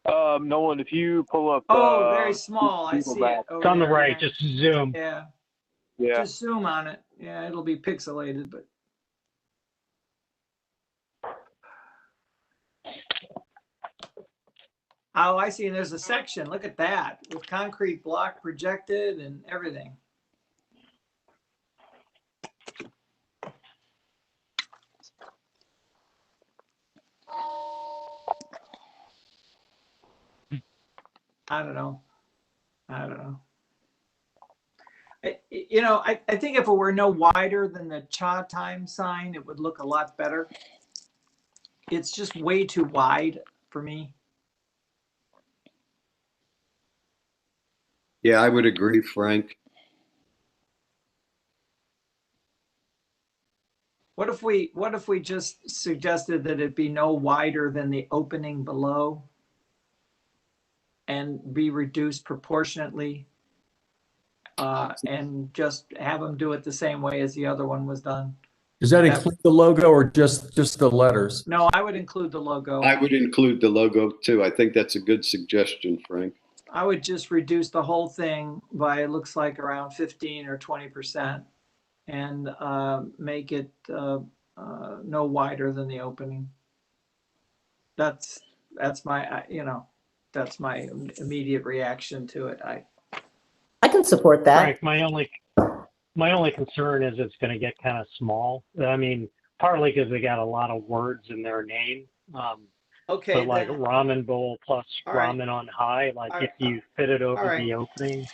No one. If you pull up. Very small. I see it. It's on the right. Just zoom. Yeah. Yeah. Just zoom on it. Yeah, it'll be pixelated, but. Oh, I see. And there's a section. Look at that, with concrete block projected and everything. I don't know. I think if it were no wider than the cha time sign, it would look a lot better. It's just way too wide for me. Yeah, I would agree, Frank. What if we just suggested that it be no wider than the opening below and be reduced proportionately, and just have them do it the same way as the other one was done? Does that include the logo or just the letters? No, I would include the logo. I would include the logo too. I think that's a good suggestion, Frank. I would just reduce the whole thing by, it looks like around 15 or 20% and make it no wider than the opening. That's my, that's my immediate reaction to it. I can support that. Frank, my only concern is it's going to get kind of small. I mean, partly because they got a lot of words in their name. Okay. But like then, ramen bowl plus all right. ramen on high, like All if right. you fit it over right. the opening.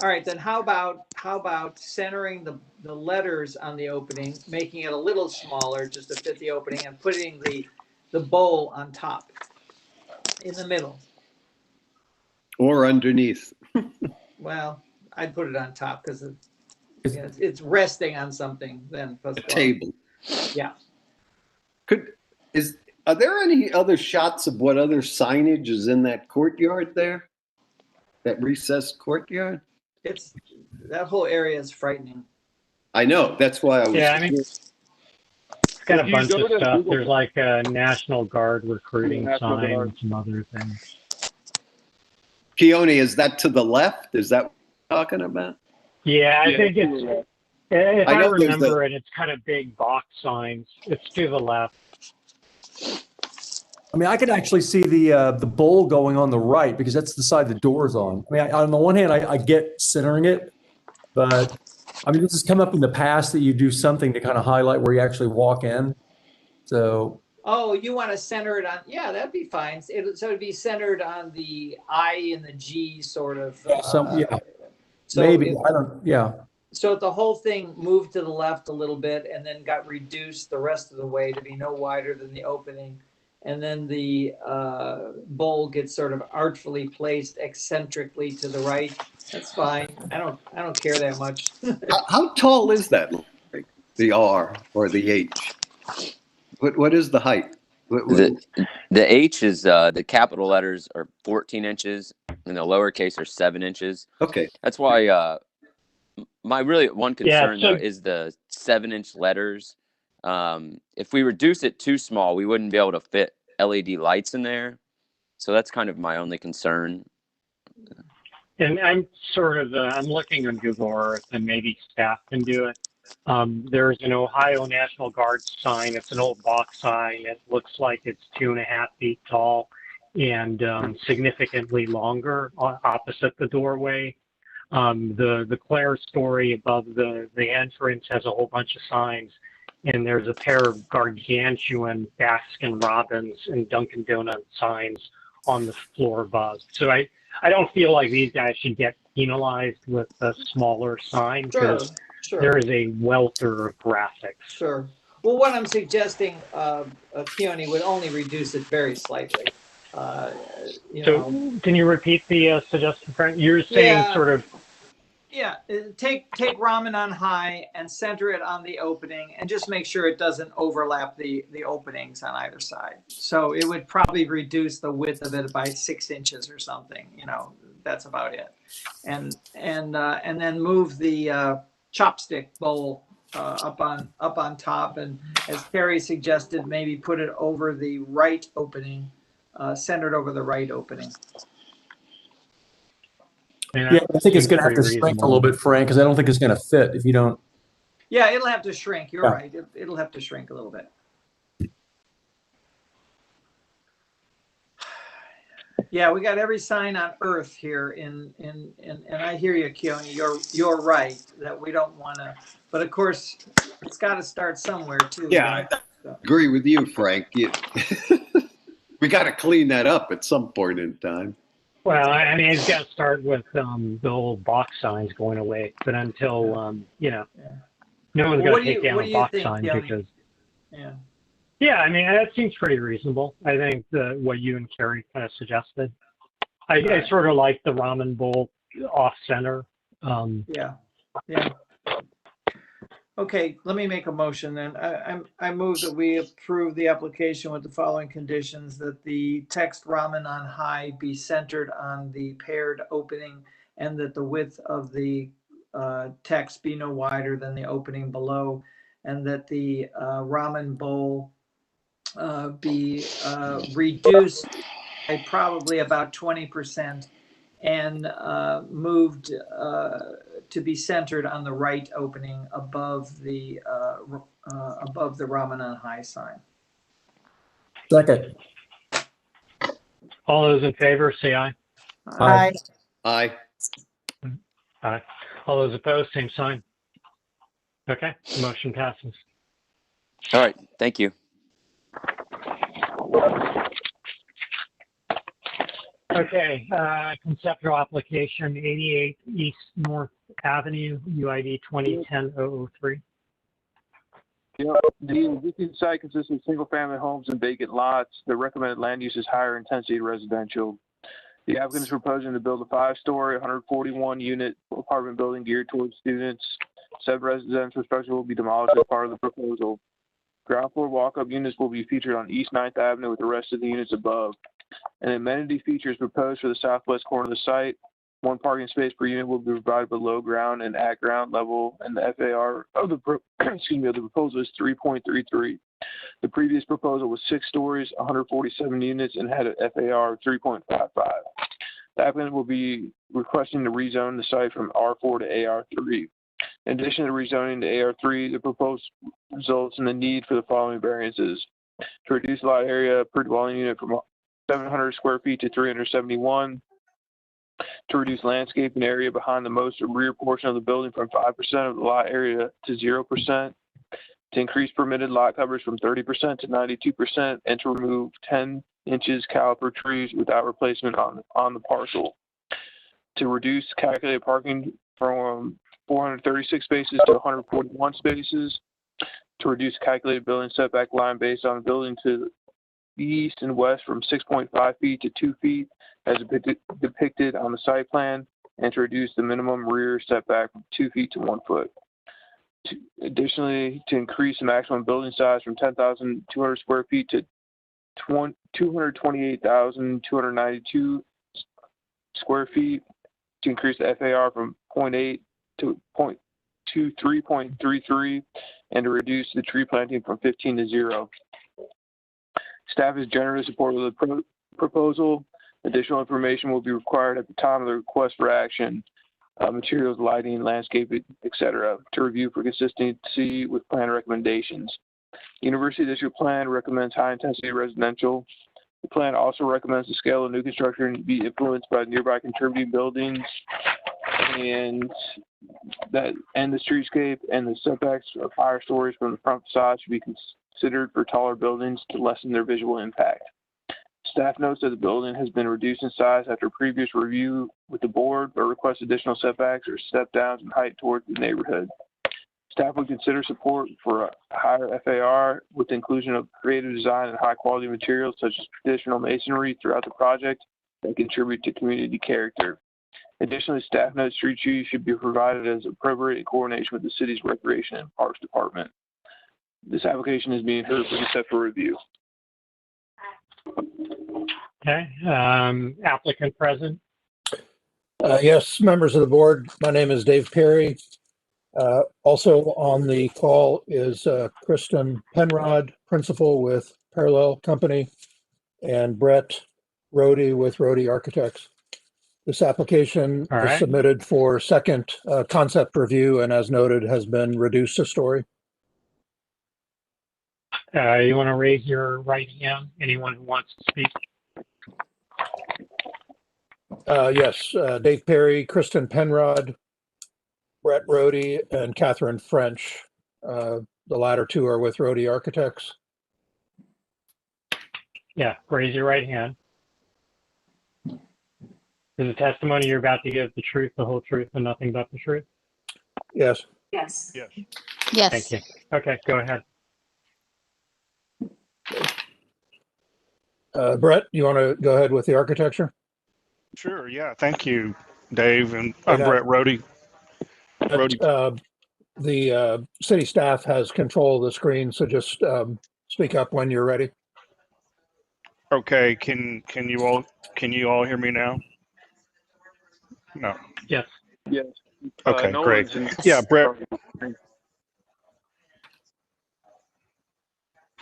All right, then how about centering the letters on the opening, making it a little smaller just to fit the opening, and putting the bowl on top in the middle. Or underneath. Well, I'd put it on top because it's resting on something then. A table. Yeah. Are there any other shots of what other signage is in that courtyard there? That recessed courtyard? That whole area is frightening. I know. That's why I was. Yeah, I mean, it's got a bunch of stuff. There's like a National Guard recruiting sign and some other things. Keone, is that to the left? Is that what you're talking about? Yeah, I think it's, if I remember it, it's kind of big box signs. It's to the left. I mean, I could actually see the bowl going on the right because that's the side the door's on. I mean, on the one hand, I get centering it, but I mean, this has come up in the past that you do something to kind of highlight where you actually walk in. So. Oh, you want to center it on? Yeah, that'd be fine. So it'd be centered on the I and the G sort of. So maybe I don't. Yeah. So the whole thing moved to the left a little bit and then got reduced the rest of the way to be no wider than the opening. And then the bowl gets sort of artfully placed eccentrically to the right. That's fine. I don't care that much. How tall is that? The R or the H? What is the height? The H is the capital letters are 14 inches and the lowercase are 7 inches. Okay. That's why my really one concern though is the 7-inch letters. If we reduce it too small, we wouldn't be able to fit LED lights in there. So that's kind of my only concern. And I'm sort of, I'm looking on Google Earth and maybe staff can do it. There's an Ohio National Guard sign. It's an old box sign. It looks like it's 2.5 feet tall and significantly longer opposite the doorway. The Claire story above the entrance has a whole bunch of signs, and there's a pair of gargantuan Baskin Robbins and Dunkin' Donuts signs on the floor above. So I don't feel like these guys should get penalized with a smaller sign because there is a welter of graphics. Sure. Well, what I'm suggesting, Keone, would only reduce it very slightly. Can you repeat the suggestion, Frank? You're saying sort of. Yeah, take ramen on high and center it on the opening and just make sure it doesn't overlap the openings on either side. So it would probably reduce the width of it by 6 inches or something. That's about it. And then move the chopstick bowl up on top, and as Terry suggested, maybe put it over the right opening, centered over the right opening. Yeah, I think it's going to have to shrink a little bit, Frank, because I don't think it's going to fit if you don't. Yeah, it'll have to shrink. You're right. It'll have to shrink a little bit. Yeah, we got every sign on earth here and I hear you, Keone. You're right that we don't want to, but of course it's got to start somewhere too. Yeah, I agree with you, Frank. We got to clean that up at some point in time. Well, I mean, it's got to start with the old box signs going away. But until, no one's going to take down a box sign because. Yeah, I mean, that seems pretty reasonable. I think what you and Carrie kind of suggested. I sort of like the ramen bowl off center. Yeah. Okay, let me make a motion then. I move that we approve the application with the following conditions: that the text ramen on high be centered on the paired opening, and that the width of the text be no wider than the opening below, and that the ramen bowl be reduced by probably about 20% and moved to be centered on the right opening above the Ramanan High sign. Second. All those in favor, say aye. Aye. Aye. Aye. All those opposed, same sign. Okay, motion passes. All right. Thank you. Okay, conceptual application 88 East North Avenue, UID 2010-003. The existing site consists of single-family homes and vacant lots. The recommended land use is higher intensity residential. The applicant is proposing to build a 5-story, 141-unit apartment building geared towards students. Said residential structure will be demolished as part of the proposal. Ground floor walk-up units will be featured on East 9th Avenue with the rest of the units above. An amenity feature is proposed for the southwest corner of the site. 1 parking space per unit will be provided below ground and at ground level, and the FAR of the proposal is 3.33. The previous proposal was 6 stories, 147 units, and had an FAR of 3.55. The applicant will be requesting to rezone the site from R4 to AR3. In addition to rezoning to AR3, the proposal results in the need for the following variances: to reduce lot area per dwelling unit from 700 square feet to 371, to reduce landscaping area behind the most rear portion of the building from 5% of the lot area to 0%, to increase permitted lot coverage from 30% to 92%, and to remove 10 inches caliper trees without replacement on the parcel, to reduce calculated parking from 436 spaces to 141 spaces, to reduce calculated building setback line based on the building to the east and west from 6.5 feet to 2 feet as depicted on the site plan, and to reduce the minimum rear setback from 2 feet to 1 foot. Additionally, to increase the maximum building size from 10,200 square feet to 228,292 square feet, to increase the FAR from 0.8 to 3.33, and to reduce the tree planting from 15 to 0. Staff is generally supportive of the proposal. Additional information will be required at the time of the request for action, materials, lighting, landscaping, etc., to review for consistency with plan recommendations. The University District Plan recommends high-intensity residential. The plan also recommends the scale of new construction be influenced by nearby contributing buildings and the streetscape, and the setbacks of higher stories from the front facade should be considered for taller buildings to lessen their visual impact. Staff notes that the building has been reduced in size after previous review with the board, but requests additional setbacks or step downs in height towards the neighborhood. Staff would consider support for a higher FAR with the inclusion of creative design and high quality materials such as traditional masonry throughout the project that contribute to community character. Additionally, staff notes street trees should be provided as appropriate in coordination with the city's Recreation and Parks Department. This application is being heard for consent for review. Okay, applicant present. Yes, members of the board, my name is Dave Perry. Also on the call is Kristen Penrod, principal with Parallel Company, and Brett Rohde with Rohde Architects. This application is submitted for second concept review, and as noted, has been reduced to story. You want to raise your right hand? Anyone who wants to speak? Yes, Dave Perry, Kristen Penrod, Brett Rohde, and Catherine French. The latter two are with Rohde Architects. Yeah, raise your right hand. Is the testimony you're about to give the truth, the whole truth, and nothing but the truth? Yes. Yes. Yes. Yes. Thank you. Okay, go ahead. Brett, you want to go ahead with the architecture? Sure, yeah. Thank you, Dave. And I'm Brett Rohde. The city staff has control of the screen, so just speak up when you're ready. Okay, can you all hear me now? No. Yes. Yes. Okay, great. Yeah, Brett.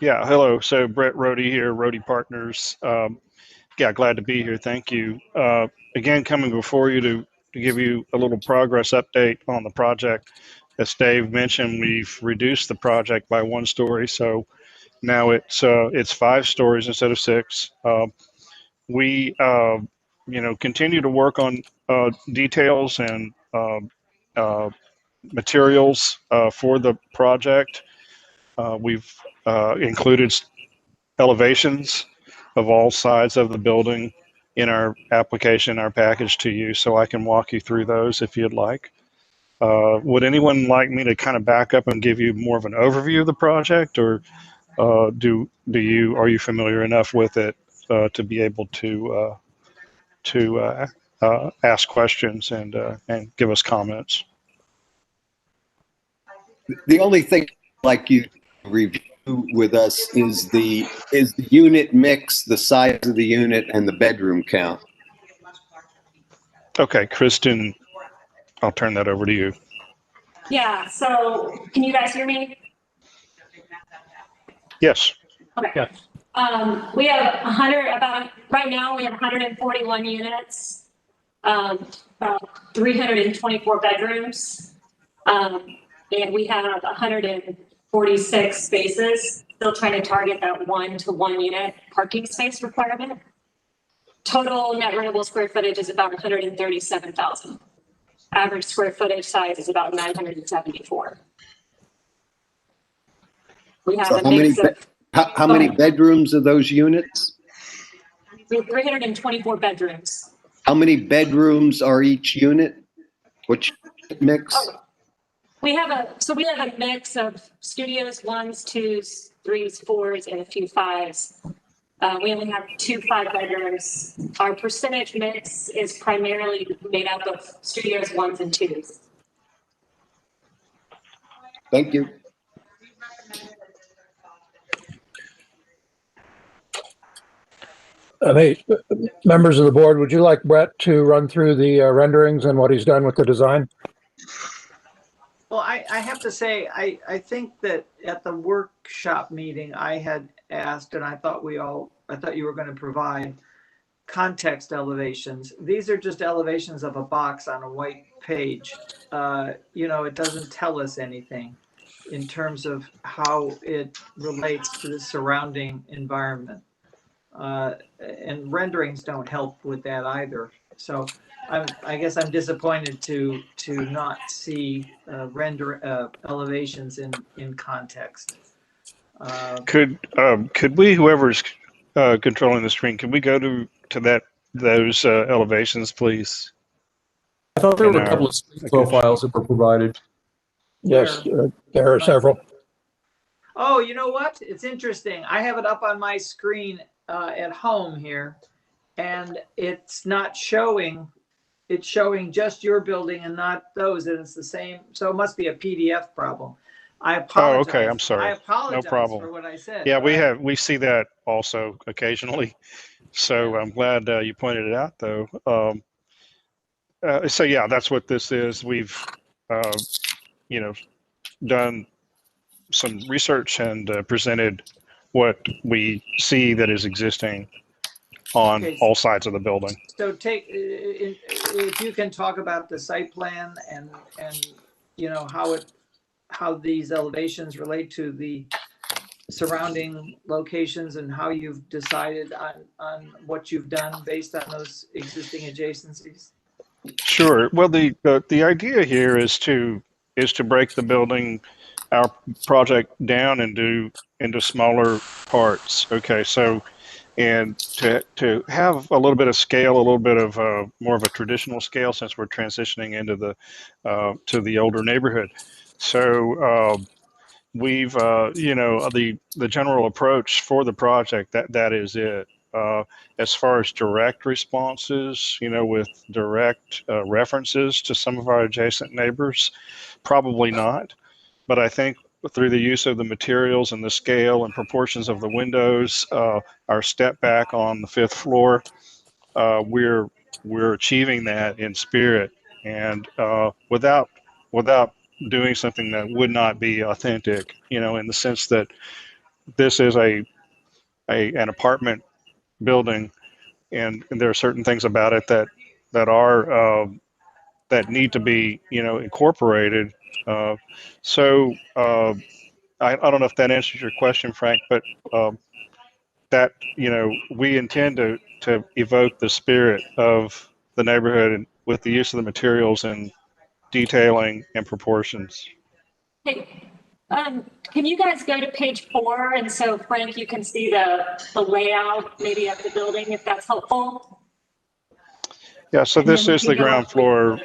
Yeah, hello. So Brett Rohde here, Rohde Partners. Yeah, glad to be here. Thank you. Again, coming before you to give you a little progress update on the project. As Dave mentioned, we've reduced the project by 1 story, so now it's 5 stories instead of 6. We continue to work on details and materials for the project. We've included elevations of all sides of the building in our application, our package to you, so I can walk you through those if you'd like. Would anyone like me to kind of back up and give you more of an overview of the project, or are you familiar enough with it to be able to ask questions and give us comments? The only thing I'd like you to review with us is the unit mix, the size of the unit, and the bedroom count. Okay, Kristen, I'll turn that over to you. Yeah, so can you guys hear me? Yes. Okay. Yes. We have right now we have 141 units, about 324 bedrooms, and we have 146 spaces, still trying to target that 1 to 1 unit parking space requirement. Total net rentable square footage is about 137,000. Average square footage size is about 974. We have a mix of. How many bedrooms are those units? We have 324 bedrooms. How many bedrooms are each unit? Which mix? Oh, we have a mix of studios, 1s, 2s, 3s, 4s, and a few 5s. We only have 2 5-bedrooms. Our percentage mix is primarily made up of studios, 1s, and 2s. Thank you. Hey, members of the board, would you like Brett to run through the renderings and what he's done with the design? Well, I have to say, I think that at the workshop meeting, I had asked, and I thought you were going to provide context elevations. These are just elevations of a box on a white page. It doesn't tell us anything in terms of how it relates to the surrounding environment. And renderings don't help with that either. So I guess I'm disappointed to not see elevations in context. Could we, whoever's controlling the screen, can we go to those elevations, please? I thought there were a couple of screen profiles that were provided. Yes, there are several. Oh, you know what? It's interesting. I have it up on my screen at home here, and it's not showing. It's showing just your building and not those, and it's the same. So it must be a PDF problem. I apologize. Oh, okay. I'm sorry. I apologize No problem. for what I said. Yeah, we see that also occasionally. So I'm glad you pointed it out, though. So yeah, that's what this is. We've done some research and presented what we see that is existing on all sides of the building. So if you can talk about the site plan and how these elevations relate to the surrounding locations and how you've decided on what you've done based on those existing adjacencies. Sure. Well, the idea here is to break the building, our project down into smaller parts. Okay, so and to have a little bit of scale, a little bit of more of a traditional scale, since we're transitioning into to the older neighborhood. So we've the general approach for the project, that is it. As far as direct responses, with direct references to some of our adjacent neighbors, probably not. But I think through the use of the materials and the scale and proportions of the windows, our step back on the 5th floor, we're achieving that in spirit, and without doing something that would not be authentic, in the sense that this is an apartment building, and there are certain things about it that are that need to be, incorporated. So I don't know if that answers your question, Frank, but that, we intend to evoke the spirit of the neighborhood and with the use of the materials and detailing and proportions. Hey, can you guys go to page 4? And so Frank, you can see the layout maybe of the building, if that's helpful. Yeah, so And this then we is can the go ground up- floor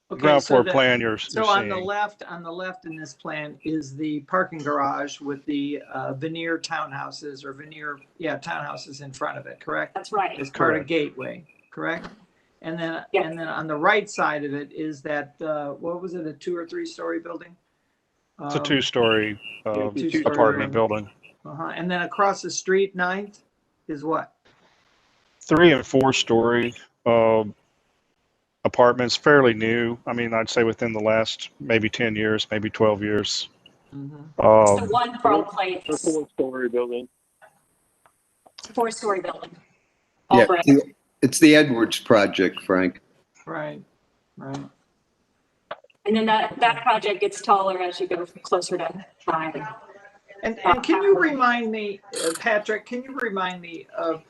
Okay, ground so floor the- plan you're So on the seeing. left in this plan is the parking garage with the veneer townhouses or townhouses in front of it, correct? That's right. As part of Correct. Gateway, correct? And then on the right side of it is that what was it, a 2 or 3 story building? It's a two-story two-story apartment building. And then across the street, 9th, is what? 3 and 4 story apartments, fairly new. I mean, I'd say within the last maybe 10 years, maybe 12 years. It's the one from place. A 4-story building. 4-story building. All Yeah, brick. it's the Edwards project, Frank. Right. And then that project gets taller as you go closer to 5. And can you remind me, Patrick? Can you remind me of,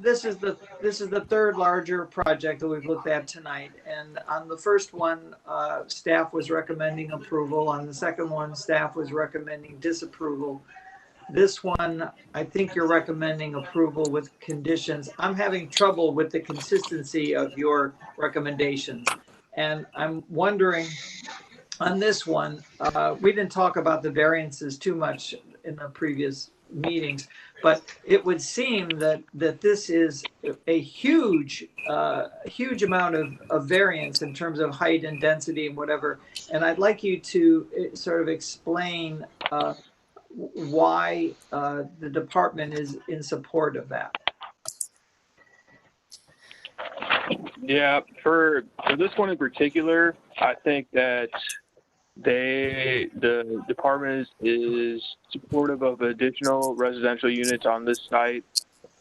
this is the third larger project that we've looked at tonight, and on the first one, staff was recommending approval. On the second one, staff was recommending disapproval. This one, I think you're recommending approval with conditions. I'm having trouble with the consistency of your recommendations, and I'm wondering. On this one, we didn't talk about the variances too much in the previous meetings, but it would seem that this is a huge amount of variance in terms of height and density and whatever. And I'd like you to sort of explain why the department is in support of that. Yeah, for this one in particular, I think that the department is supportive of additional residential units on this site,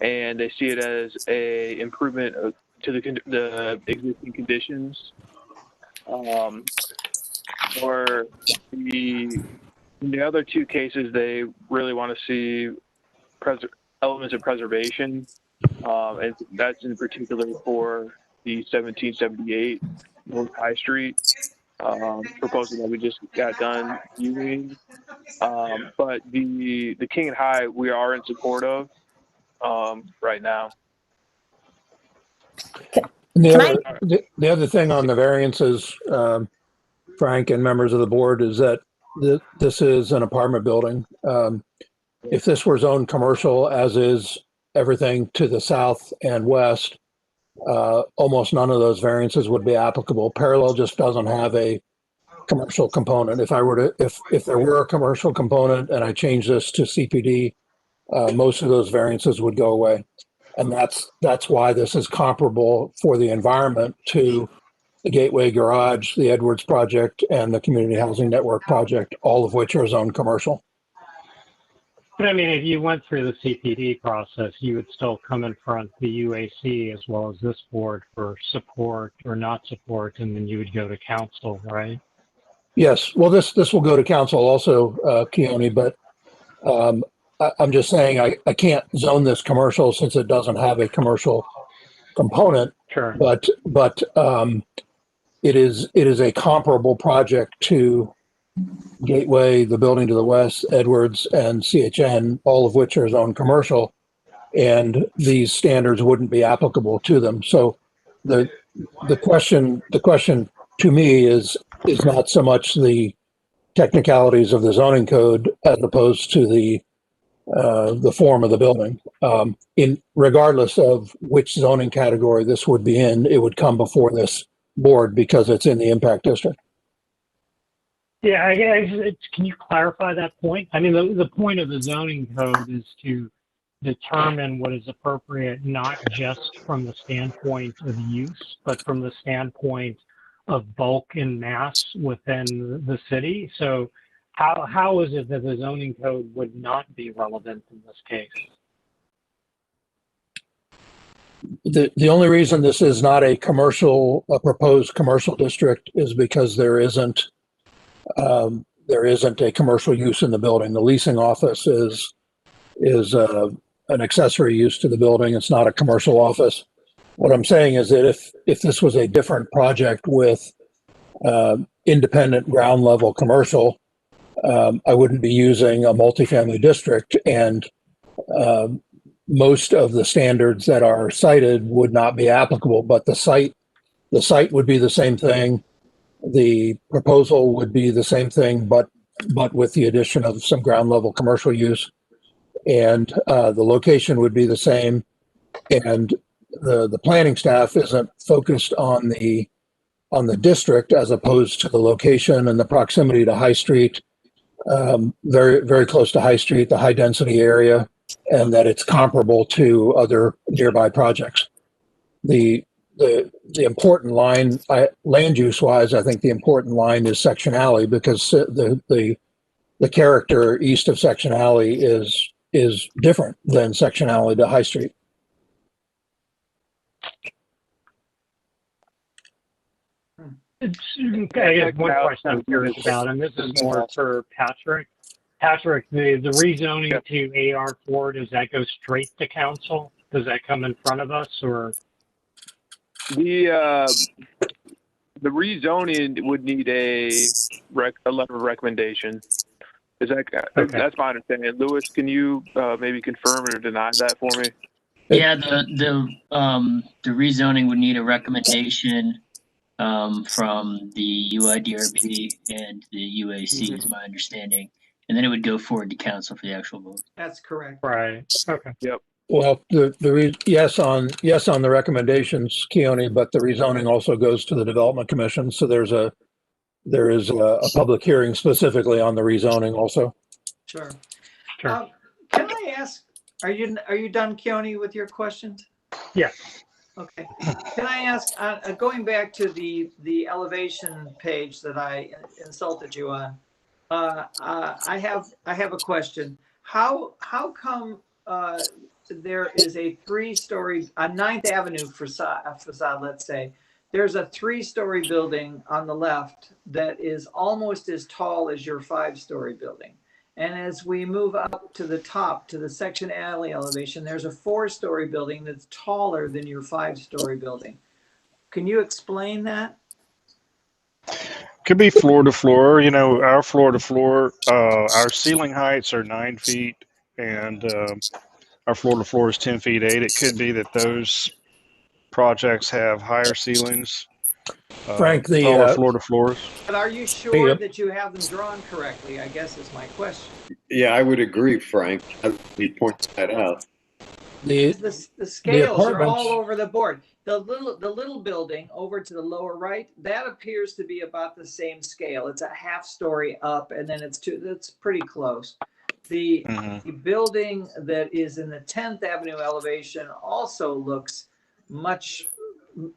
and they see it as a improvement to the existing conditions. For the other 2 cases, they really want to see elements of preservation, and that's in particular for the 1778 North High Street proposal that we just got done viewing. But the King and High, we are in support of right now. The other thing on the variances, Frank and members of the board, is that this is an apartment building. If this were zoned commercial, as is everything to the south and west, almost none of those variances would be applicable. Parallel just doesn't have a commercial component. If there were a commercial component and I changed this to CPD, most of those variances would go away. And that's why this is comparable for the environment to the Gateway Garage, the Edwards project, and the Community Housing Network project, all of which are zoned commercial. But I mean, if you went through the CPD process, you would still come in front of the UAC as well as this board for support or not support, and then you would go to council, right? Yes, well, this will go to council also, Keone, but I'm just saying I can't zone this commercial since it doesn't have a commercial component. Sure. But it is a comparable project to Gateway, the building to the west, Edwards, and CHN, all of which are zoned commercial, and these standards wouldn't be applicable to them. So the question to me is not so much the technicalities of the zoning code as opposed to the form of the building. In regardless of which zoning category this would be in, it would come before this board because it's in the impact district. Yeah, can you clarify that point? I mean, the point of the zoning code is to determine what is appropriate, not just from the standpoint of use, but from the standpoint of bulk and mass within the city. So how is it that the zoning code would not be relevant in this case? The only reason this is not a proposed commercial district is because there isn't a commercial use in the building. The leasing office is an accessory use to the building. It's not a commercial office. What I'm saying is that if this was a different project with independent ground level commercial, I wouldn't be using a multifamily district, and most of the standards that are cited would not be applicable. But the site would be the same thing. The proposal would be the same thing, but with the addition of some ground level commercial use, and the location would be the same. And the planning staff isn't focused on the district as opposed to the location and the proximity to High Street, very, very close to High Street, the high density area, and that it's comparable to other nearby projects. The important line, land use wise, I think the important line is Section Alley, because the character east of Section Alley is different than Section Alley to High Street. I guess one question I'm curious about, and this is more for Patrick. Patrick, the rezoning to AR4, does that go straight to council? Does that come in front of us, or? The rezoning would need a letter of recommendation. Is that okay? That's my understanding. Lewis, can you maybe confirm or deny that for me? Yeah, the rezoning would need a recommendation from the UIDRB and the UAC, is my understanding, and then it would go forward to council for the actual vote. That's correct. Right. Okay. Yep. Well, yes on the recommendations, Keone, but the rezoning also goes to the Development Commission. So there is a public hearing specifically on the rezoning also. Sure. Sure. Can I ask, are you done, Keone, with your questions? Yeah. Okay. Can I ask, going back to the elevation page that I insulted you on, I have a question. How come there is a 3-story on 9th Avenue facade, let's say, there's a 3-story building on the left that is almost as tall as your 5-story building. And as we move up to the top, to the Section Alley elevation, there's a 4-story building that's taller than your 5-story building. Can you explain that? Could be floor to floor. You know, our floor to floor, our ceiling heights are 9 feet, and our floor to floor is 10 feet 8. It could be that those projects have higher ceilings, Frank, taller floor to floors. But are you sure that you have them drawn correctly? I guess is my question. Yeah, I would agree, Frank. He points that out. The scales are all over the board. The little building over to the lower right, that appears to be about the same scale. It's a half-story up, and then it's pretty close. The building that is in the 10th Avenue elevation also looks much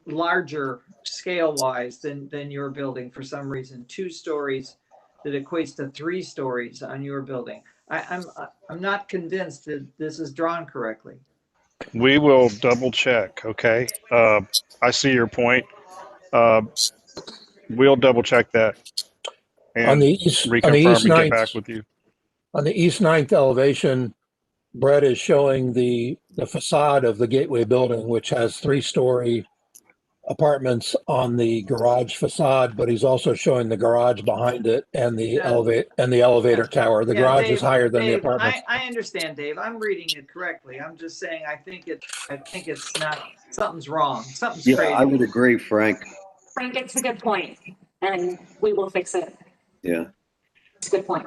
larger scale-wise than your building for some reason. 2 stories that equates to 3 stories on your building. I'm not convinced that this is drawn correctly. We will double check. Okay. I see your point. We'll double check that and reconfirm and get back with you. On the East 9th elevation, Brett is showing the facade of the Gateway building, which has 3-story apartments on the garage facade, but he's also showing the garage behind it and the elevator tower. The garage is higher than the apartments. I understand, Dave. I'm reading it correctly. I'm just saying I think it's not, something's wrong. Something's crazy. I would agree, Frank. Frank, it's a good point, and we will fix it. Yeah. It's a good point.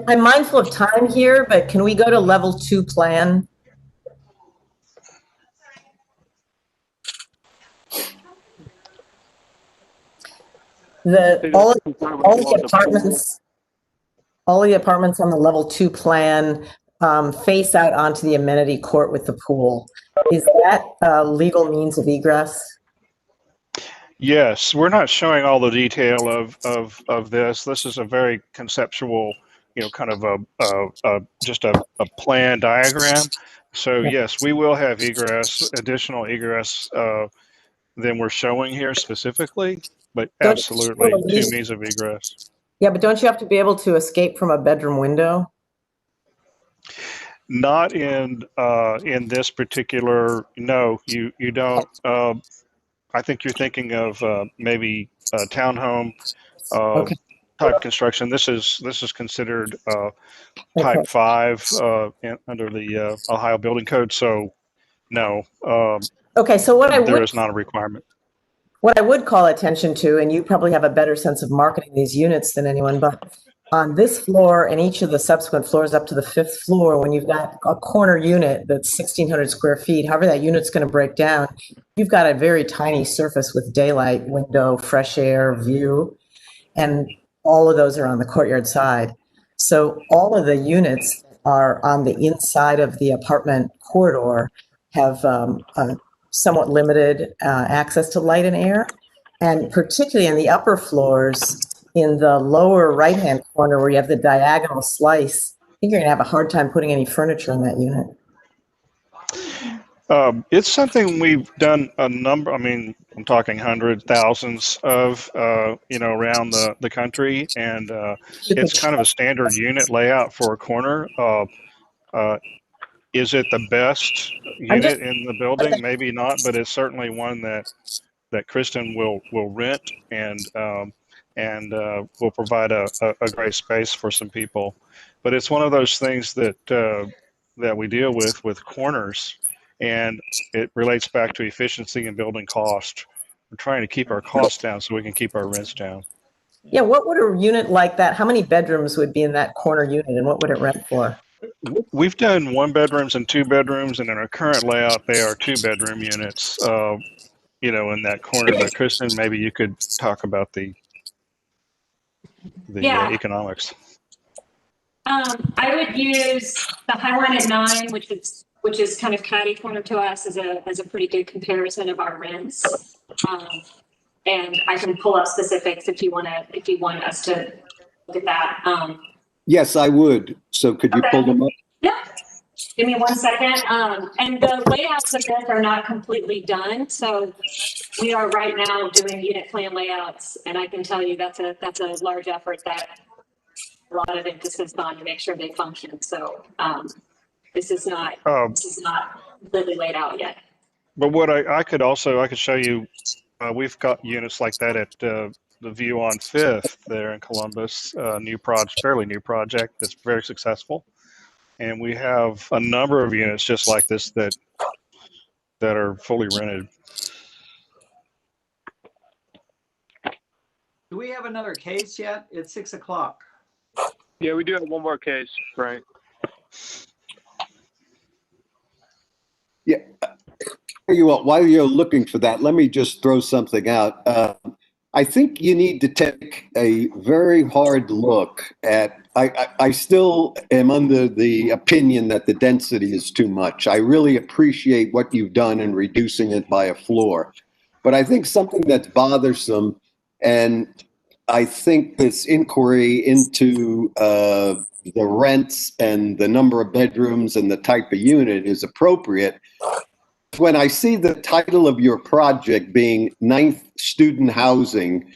I'm mindful of time here, but can we go to level 2 plan? All the apartments on the level 2 plan face out onto the amenity court with the pool. Is that a legal means of egress? Yes, we're not showing all the detail of this. This is a very conceptual, kind of just a plan diagram. So yes, we will have additional egress than we're showing here specifically, but Don't you absolutely at two least, means of egress. yeah, but don't you have to be able to escape from a bedroom window? Not in this particular. No, you don't. I think you're thinking of maybe townhome Okay. type construction. This is considered Okay. type 5 under the Ohio Building Code. So no, Okay. So there is not a requirement. what I would call attention to, and you probably have a better sense of marketing these units than anyone, but on this floor and each of the subsequent floors up to the 5th floor, when you've got a corner unit that's 1,600 square feet, however that unit's going to break down, you've got a very tiny surface with daylight, window, fresh air, view, and all of those are on the courtyard side. So all of the units are on the inside of the apartment corridor have somewhat limited access to light and air. And particularly in the upper floors, in the lower right-hand corner where you have the diagonal slice, I think you're going to have a hard time putting any furniture in that unit. It's something we've done a number. I mean, I'm talking hundreds, thousands of, around the country, and it's kind of a standard unit layout for a corner. Is it the best unit in the building? Maybe not, but it's certainly one that Kristen will rent and will provide a great space for some people. But it's one of those things that we deal with corners, and it relates back to efficiency and building cost. We're trying to keep our costs down so we can keep our rents down. Yeah, what would a unit like that, how many bedrooms would be in that corner unit and what would it rent for? We've done 1-bedrooms and 2-bedrooms, and in our current layout, they are 2-bedroom units, in that corner. But Kristen, maybe you could talk about the economics. I would use the Highline at 9, which is kind of catty corner to us as a pretty good comparison of our rents. And I can pull up specifics if you want us to look at that. Yes, I would. So could you pull them up? Yeah. Give me 1 second. And the layouts of this are not completely done. So we are right now doing unit plan layouts. And I can tell you that's a large effort that a lot of emphasis on to make sure they function. So this is not completely laid out yet. But what I could show you, we've got units like that at the View on 5th there in Columbus, fairly new project that's very successful. And we have a number of units just like this that are fully rented. Do we have another case yet? It's 6 o'clock. Yeah, we do have one more case, Frank. Yeah. While you're looking for that, let me just throw something out. I think you need to take a very hard look at. I still am under the opinion that the density is too much. I really appreciate what you've done in reducing it by a floor. But I think something that's bothersome, and I think this inquiry into the rents and the number of bedrooms and the type of unit is appropriate. When I see the title of your project being 9th Student Housing,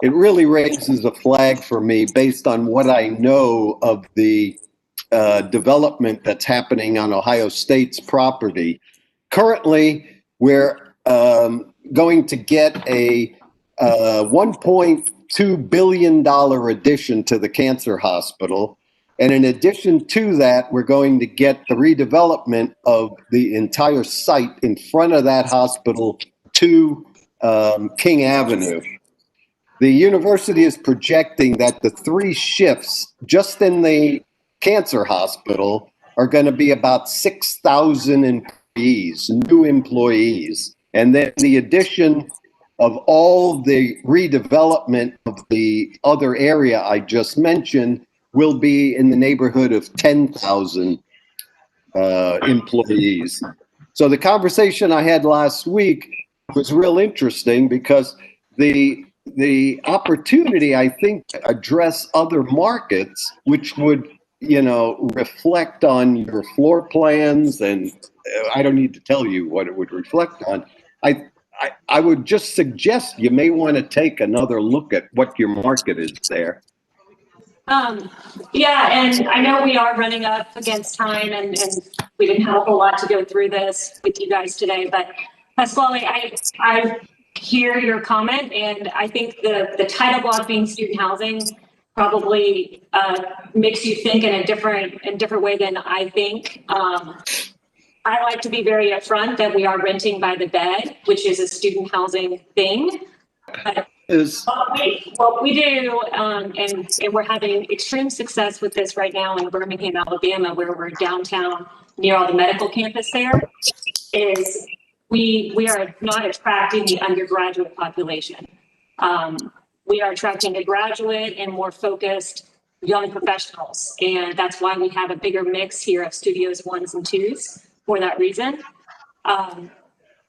it really raises a flag for me based on what I know of the development that's happening on Ohio State's property. Currently, we're going to get a $1.2 billion addition to the cancer hospital. And in addition to that, we're going to get the redevelopment of the entire site in front of that hospital to King Avenue. The university is projecting that the 3 shifts just in the cancer hospital are going to be about 6,000 employees, new employees. And then the addition of all the redevelopment of the other area I just mentioned will be in the neighborhood of 10,000 employees. So the conversation I had last week was real interesting because the opportunity, I think, to address other markets, which would, reflect on your floor plans, and I don't need to tell you what it would reflect on. I would just suggest you may want to take another look at what your market is there. Yeah, and I know we are running up against time, and we didn't have a whole lot to go through this with you guys today, but Pasquale, I hear your comment, and I think the title block being student housing probably makes you think in a different way than I think. I like to be very upfront that we are renting by the bed, which is a student housing thing. But what we do, and we're having extreme success with this right now in Birmingham, Alabama, where we're downtown near all the medical campus there, is we are not attracting the undergraduate population. We are attracting a graduate and more focused young professionals. And that's why we have a bigger mix here of studios 1s and 2s for that reason.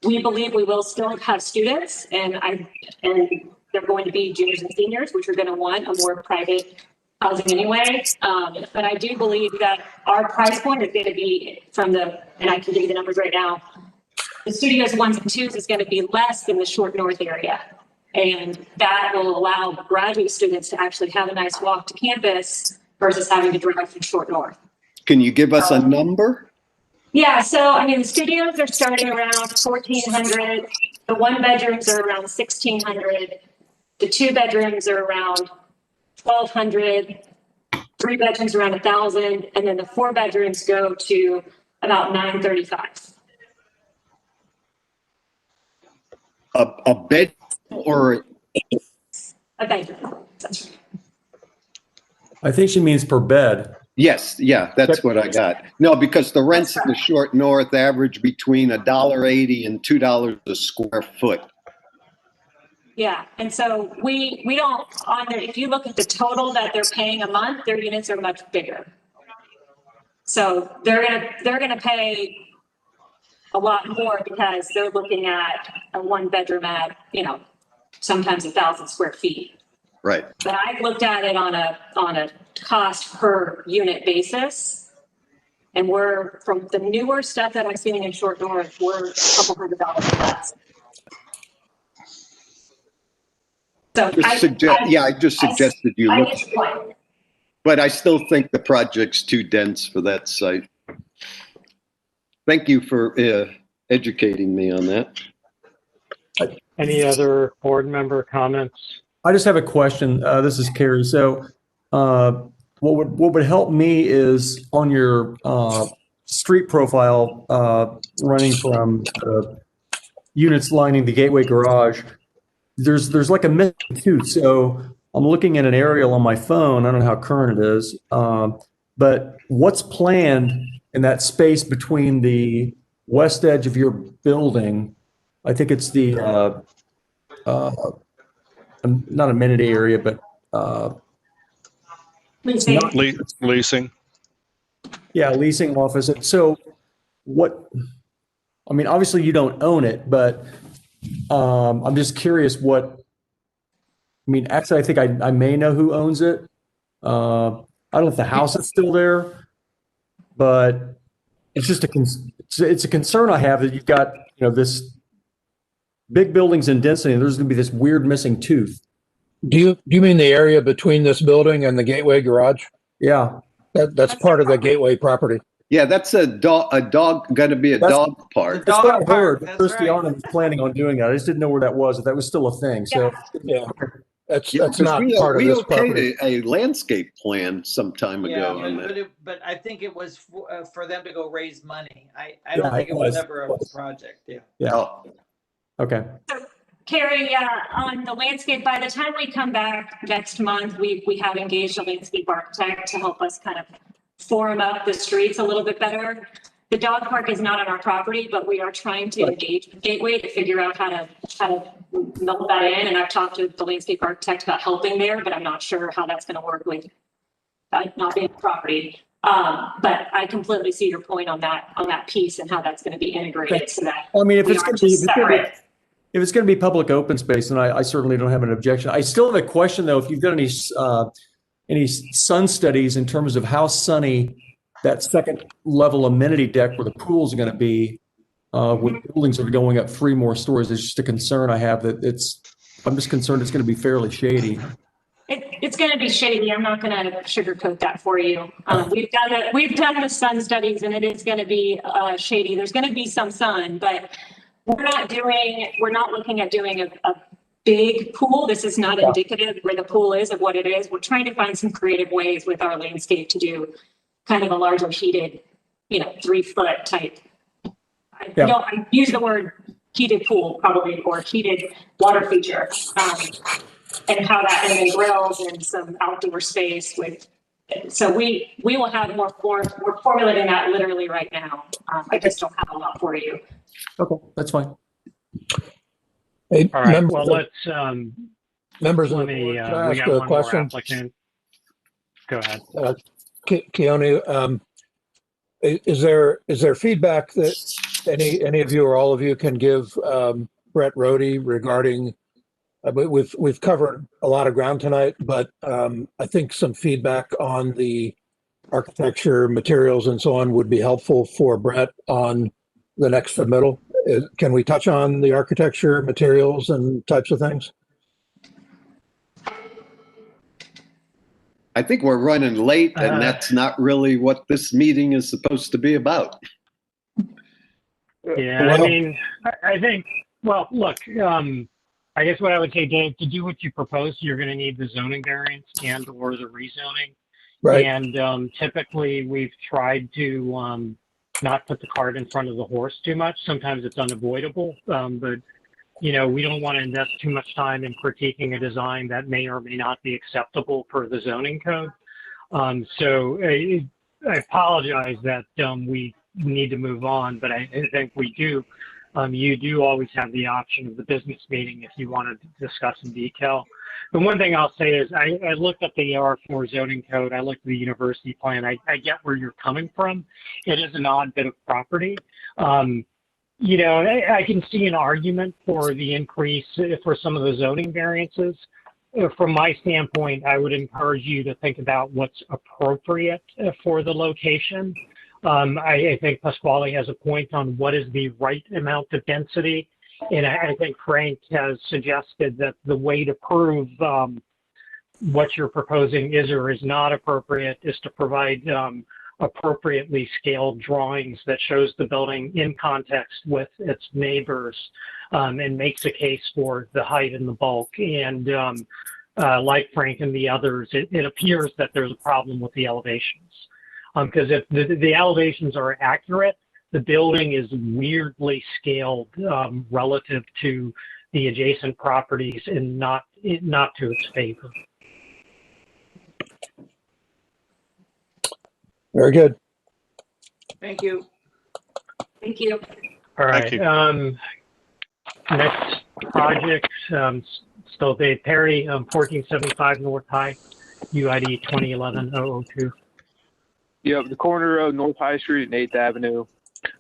We believe we will still have students, and they're going to be juniors and seniors, which are going to want a more private housing anyway. But I do believe that our price point is going to be and I can give you the numbers right now, the studios 1s and 2s is going to be less than the Short North area. And that will allow graduate students to actually have a nice walk to campus versus having to drive from Short North. Can you give us a number? Yeah, so I mean, the studios are starting around 1,400. The 1 bedrooms are around 1,600. The 2 bedrooms are around 1,200. 3 bedrooms around 1,000, and then the 4 bedrooms go to about 935. A bed or a bedroom? That's right. I think she means per bed. Yes, yeah, that's what I got. No, because the rents in the Short North average between $1.80 and $2 a square foot. Yeah, and so we don't if you look at the total that they're paying a month, their units are much bigger. So they're gonna pay a lot more because they're looking at a 1 bedroom at sometimes 1,000 square feet. Right. But I've looked at it on a cost per unit basis, and we're from the newer stuff that I'm seeing in Short North, we're a couple $100 less. So I just suggested you look. get your point. But I still think the project's too dense for that site. Thank you for educating me on that. Any other board member comments? I just have a question. This is Carrie. So what would help me is on your street profile running from units lining the Gateway Garage, there's like a missing tooth. So I'm looking at an aerial on my phone. I don't know how current it is, but what's planned in that space between the west edge of your building? I think it's the not amenity area, but leasing. Yeah, leasing office. So what? I mean, obviously you don't own it, but I'm just curious what. I mean, actually, I think I may know who owns it. I don't know if the house is still there, but it's just it's a concern I have that you've got this big buildings in density, and there's going to be this weird missing tooth. Do you mean the area between this building and the Gateway Garage? Yeah, that's part of the Gateway property. Yeah, that's a dog. Going to be a dog park. That's what I heard. Christiana was planning on doing that. I just didn't know where that was. If that was still a thing. So yeah, that's not part of this property. A landscape plan some time ago on that. But I think it was for them to go raise money. I don't think it was ever a project. Yeah. Oh. Okay. So, Carrie, on the landscape, by the time we come back next month, we have engaged a landscape architect to help us kind of form up the streets a little bit better. The dog park is not on our property, but we are trying to engage with Gateway to figure out how to meld that in. And I've talked to the landscape architect about helping there, but I'm not sure how that's going to work with not being property. But I completely see your point on that piece and how that's going to be integrated. So that I mean, if it's going to be if it's going to be public open space, then I certainly don't have an objection. I still have a question though, if you've done any sun studies in terms of how sunny that second level amenity deck where the pools are going to be, when buildings are going up 3 more stories. It's just a concern I have that I'm just concerned it's going to be fairly shady. It's going to be shady. I'm not going to sugarcoat that for you. We've done the sun studies, and it is going to be shady. There's going to be some sun, but we're not looking at doing a big pool. This is not indicative where the pool is of what it is. We're trying to find some creative ways with our landscape to do kind of a larger heated, 3-foot type. I use the word heated pool probably, or heated water feature. And how that, and then grills and some outdoor space with, so we will have more we're formulating that literally right now. I just don't have a lot for you. Okay, that's fine. Hey, All right, well, let's, members of let the me, board, can I we ask got a one more question? applicant. Go ahead. Keone, is there feedback that any of you or all of you can give Brett Rohde regarding? We've covered a lot of ground tonight, but I think some feedback on the architecture, materials, and so on would be helpful for Brett on the next submittal. Can we touch on the architecture, materials, and types of things? I think we're running late, and that's not really what this meeting is supposed to be about. Yeah, Well, I mean, I think, well, look, I guess what I would say, Dave, to do what you proposed, you're going to need the zoning variance and or the rezoning. Right. And typically we've tried to not put the cart in front of the horse too much. Sometimes it's unavoidable, but we don't want to invest too much time in critiquing a design that may or may not be acceptable per the zoning code. So I apologize that we need to move on, but I think we do. You do always have the option of the business meeting if you want to discuss in detail. The one thing I'll say is I looked at the AR4 zoning code. I looked at the university plan. I get where you're coming from. It is an odd bit of property. I can see an argument for the increase for some of the zoning variances. From my standpoint, I would encourage you to think about what's appropriate for the location. I think Pasquale has a point on what is the right amount of density. And I think Frank has suggested that the way to prove what you're proposing is or is not appropriate is to provide appropriately scaled drawings that shows the building in context with its neighbors and makes a case for the height and the bulk. And like Frank and the others, it appears that there's a problem with the elevations. Because if the elevations are accurate, the building is weirdly scaled relative to the adjacent properties and not to its favor. Very good. Thank you. Thank you. All right. Thank you. Next project, still Dave Perry, 1475 North High, UID 2011-002. Yep, the corner of North High Street and 8th Avenue.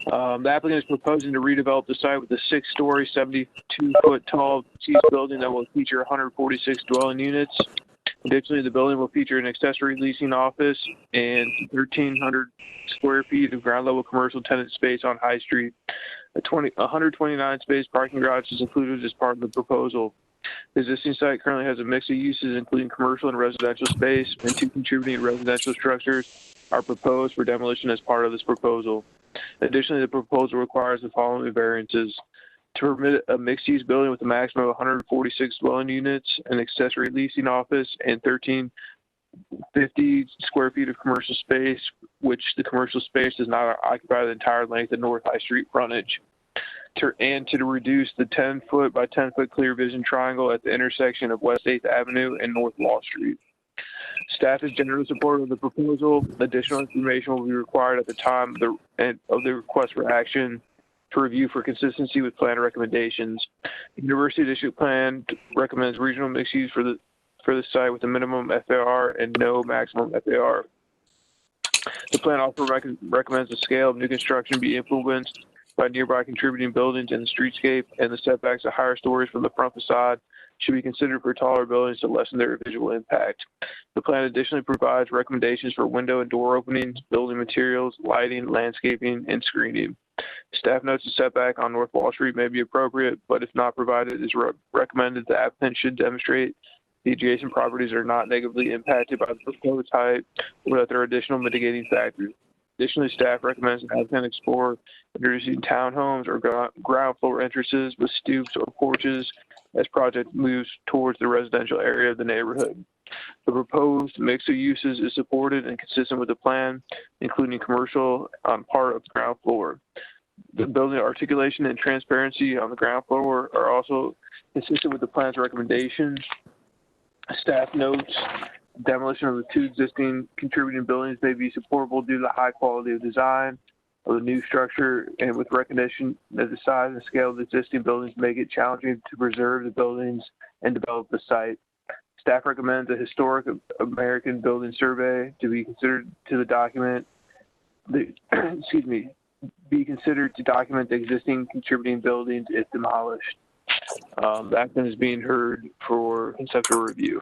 The applicant is proposing to redevelop the site with a 6-story, 72-foot tall cheese building that will feature 146 dwelling units. Additionally, the building will feature an accessory leasing office and 1,300 square feet of ground level commercial tenant space on High Street. A 129 space parking garage is included as part of the proposal. The existing site currently has a mix of uses, including commercial and residential space, and 2 contributing residential structures are proposed for demolition as part of this proposal. Additionally, the proposal requires the following variances: to permit a mixed-use building with a maximum of 146 dwelling units, an accessory leasing office, and 1,350 square feet of commercial space, which the commercial space does not occupy the entire length of North High Street frontage. To reduce the 10-foot by 10-foot clear vision triangle at the intersection of West 8th Avenue and North Wall Street. Staff is generally supportive of the proposal. Additional information will be required at the time of the request for action to review for consistency with plan recommendations. The University District Plan recommends regional mixed use for the site with a minimum FAR and no maximum FAR. The plan also recommends the scale of new construction be influenced by nearby contributing buildings in the streetscape, and the setbacks of higher stories from the front facade should be considered for taller buildings to lessen their visual impact. The plan additionally provides recommendations for window and door openings, building materials, lighting, landscaping, and screening. Staff notes a setback on North Wall Street may be appropriate, but if not provided, it is recommended the applicant should demonstrate the adjacent properties are not negatively impacted by the proposed height or that there are additional mitigating factors. Additionally, staff recommends an applicant explore introducing townhomes or ground floor entrances with stoops or porches as project moves towards the residential area of the neighborhood. The proposed mix of uses is supported and consistent with the plan, including commercial on part of the ground floor. The building articulation and transparency on the ground floor are also consistent with the plan's recommendations. Staff notes demolition of the two existing contributing buildings may be supportable due to the high quality of design of the new structure, and with recognition that the size and scale of the existing buildings make it challenging to preserve the buildings and develop the site. Staff recommends a historic American building survey to be considered to document the existing contributing buildings if demolished. The applicant is being heard for conceptual review.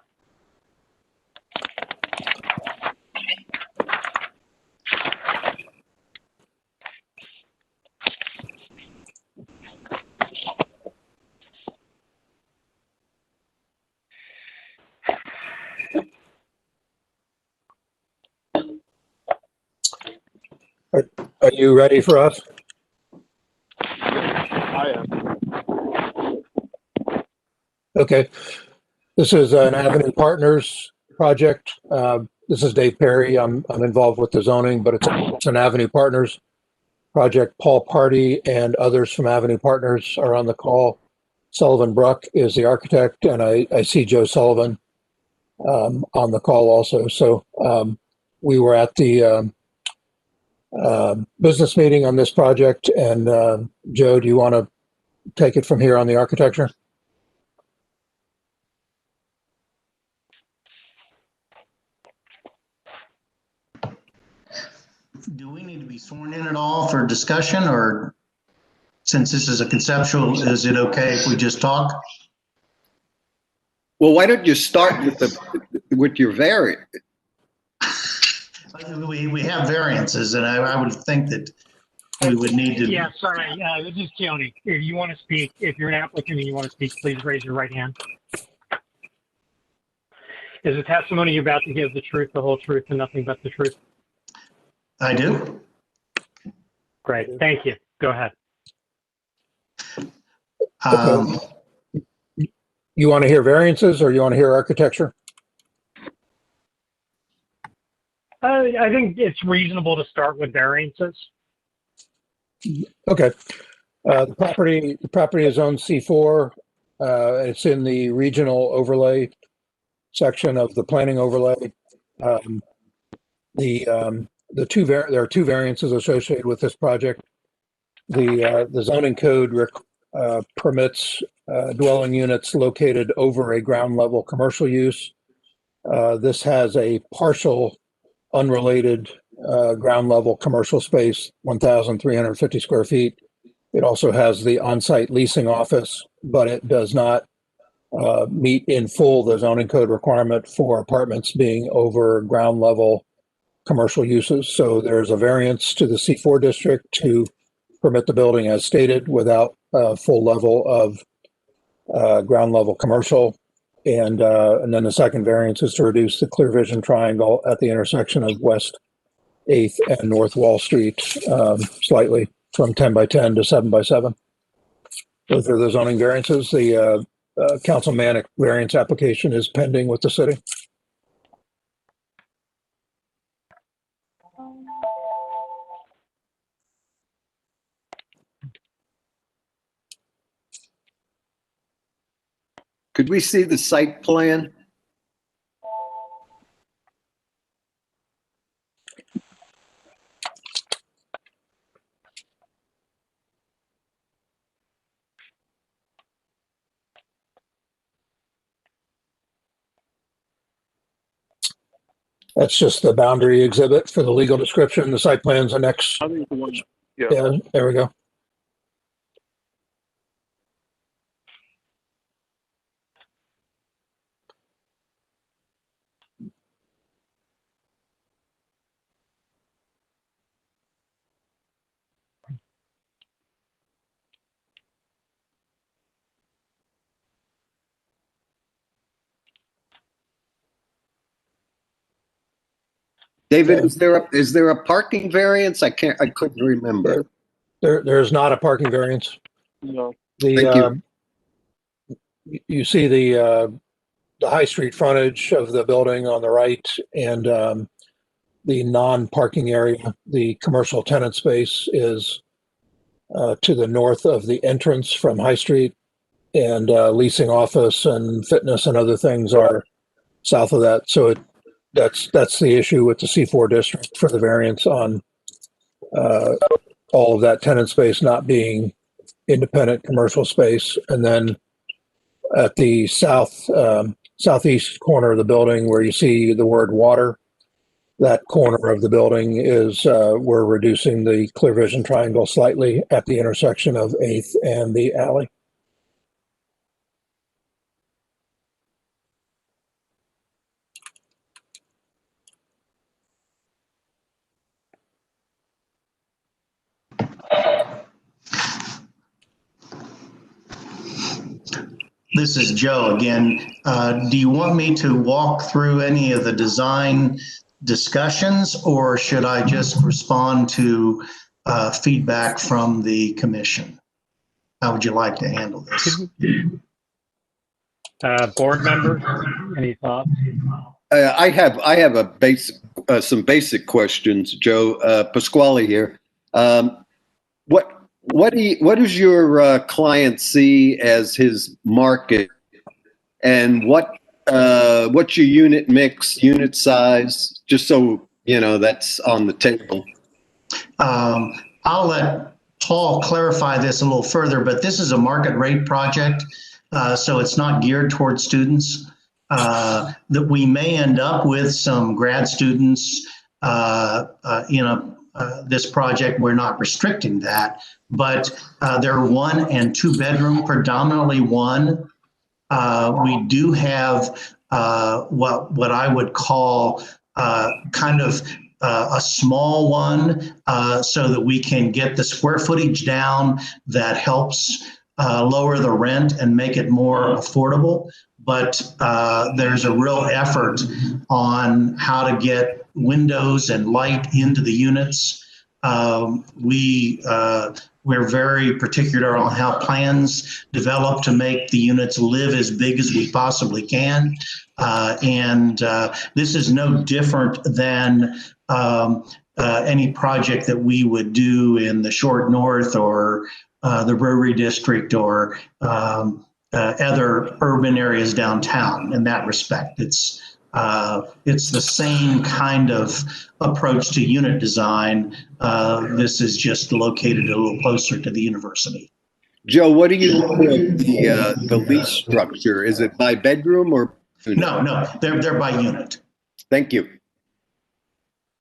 Are you ready for us? I am. Okay. This is an Avenue Partners project. This is Dave Perry. I'm involved with the zoning, but it's an Avenue Partners project. Paul Party and others from Avenue Partners are on the call. Sullivan Bruck is the architect, and I see Joe Sullivan on the call also. So we were at the business meeting on this project, and Joe, do you want to take it from here on the architecture? Do we need to be sworn in at all for discussion, or since this is a conceptual, is it okay if we just talk? Well, why don't you start with your variant? We have variances, and I would think that we would need to. Yeah, sorry. This is Tony. If you want to speak, if you're an applicant and you want to speak, please raise your right hand. Is the testimony you're about to give the truth, the whole truth, and nothing but the truth? I do. Great. Thank you. Go ahead. You want to hear variances or you want to hear architecture? I think it's reasonable to start with variances. Okay. The property is zone C4. It's in the regional overlay section of the planning overlay. There are two variances associated with this project. The zoning code permits dwelling units located over a ground level commercial use. This has a partial unrelated ground level commercial space, 1,350 square feet. It also has the on-site leasing office, but it does not meet in full the zoning code requirement for apartments being over ground level commercial uses. So there's a variance to the C4 district to permit the building as stated without a full level of ground level commercial. And then the second variance is to reduce the clear vision triangle at the intersection of West 8th and North Wall Street slightly from 10 by 10 to 7 by 7. Those are the zoning variances. The Council Manic variance application is pending with the city. Could we see the site plan? That's just the boundary exhibit for the legal description. The site plan's the next. Yeah. Yeah, there we go. David, is there a parking variance? I couldn't remember. There's not a parking variance. No. The, you see the high street frontage of the building on the right and the non-parking area, the commercial tenant space is to the north of the entrance from High Street, and leasing office and fitness and other things are south of that. So that's the issue with the C4 district for the variance on all of that tenant space not being independent commercial space. And then at the southeast corner of the building where you see the word water, that corner of the building is we're reducing the clear vision triangle slightly at the intersection of 8th and the alley. This is Joe again. Do you want me to walk through any of the design discussions, or should I just respond to feedback from the commission? How would you like to handle this? Board members, any thoughts? I have a basic some basic questions, Joe. Pasquale here. What does your client see as his market, and what's your unit mix, unit size, just so you know that's on the table? I'll let Paul clarify this a little further, but this is a market rate project, so it's not geared towards students. That we may end up with some grad students in this project. We're not restricting that, but they're 1 and 2 bedroom, predominantly 1. We do have what I would call kind of a small one, so that we can get the square footage down that helps lower the rent and make it more affordable. But there's a real effort on how to get windows and light into the units. We're very particular on how plans develop to make the units live as big as we possibly can. And this is no different than any project that we would do in the Short North or the Brewery District or other urban areas downtown. In that respect, it's the same kind of approach to unit design. This is just located a little closer to the university. Joe, what do you think the lease structure? Is it by bedroom or? No, they're by unit. Thank you.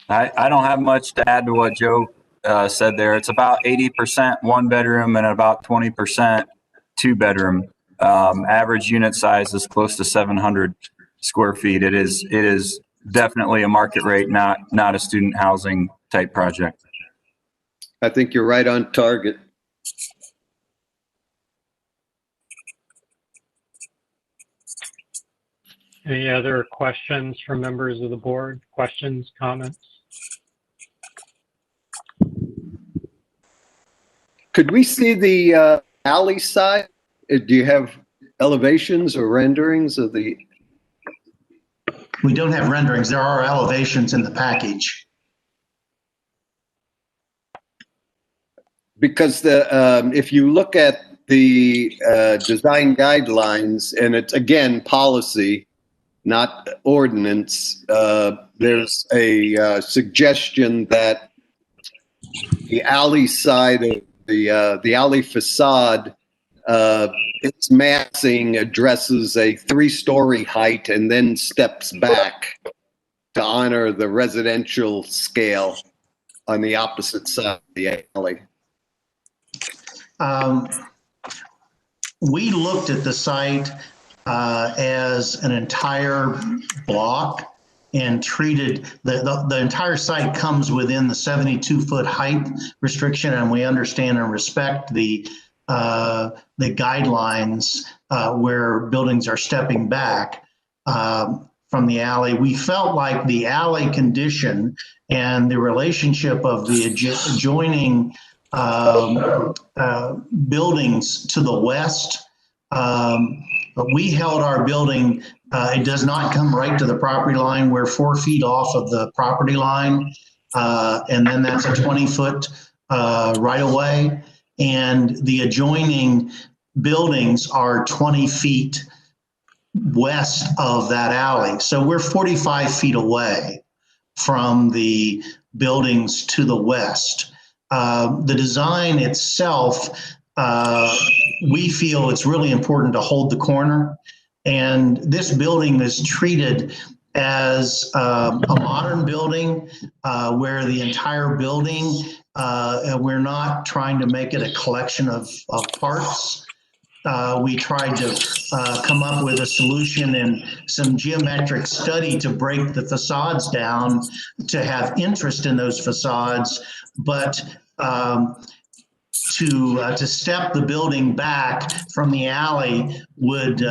I don't have much to add to what Joe said there. It's about 80% 1 bedroom and about 20% 2 bedroom. Average unit size is close to 700 square feet. It is definitely a market rate, not a student housing type project. I think you're right on target. Any other questions from members of the board? Questions, comments? Could we see the alley side? Do you have elevations or renderings of the? We don't have renderings. There are elevations in the package. Because if you look at the design guidelines, and it's again policy, not ordinance, there's a suggestion that the alley side of the alley facade, its massing addresses a 3-story height and then steps back to honor the residential scale on the opposite side of the alley. We looked at the site as an entire block and treated the entire site comes within the 72-foot height restriction, and we understand and respect the guidelines where buildings are stepping back. from the alley. We felt like the alley condition and the relationship of the adjoining buildings to the west. But we held our building, it does not come right to the property line. We're 4 feet off of the property line. And then that's a 20-foot right of way. And the adjoining buildings are 20 feet west of that alley. So we're 45 feet away from the buildings to the west. The design itself, we feel it's really important to hold the corner. And this building is treated as a modern building where the entire building, we're not trying to make it a collection of parts. We tried to come up with a solution and some geometric study to break the facades down to have interest in those facades, but to step the building back from the alley would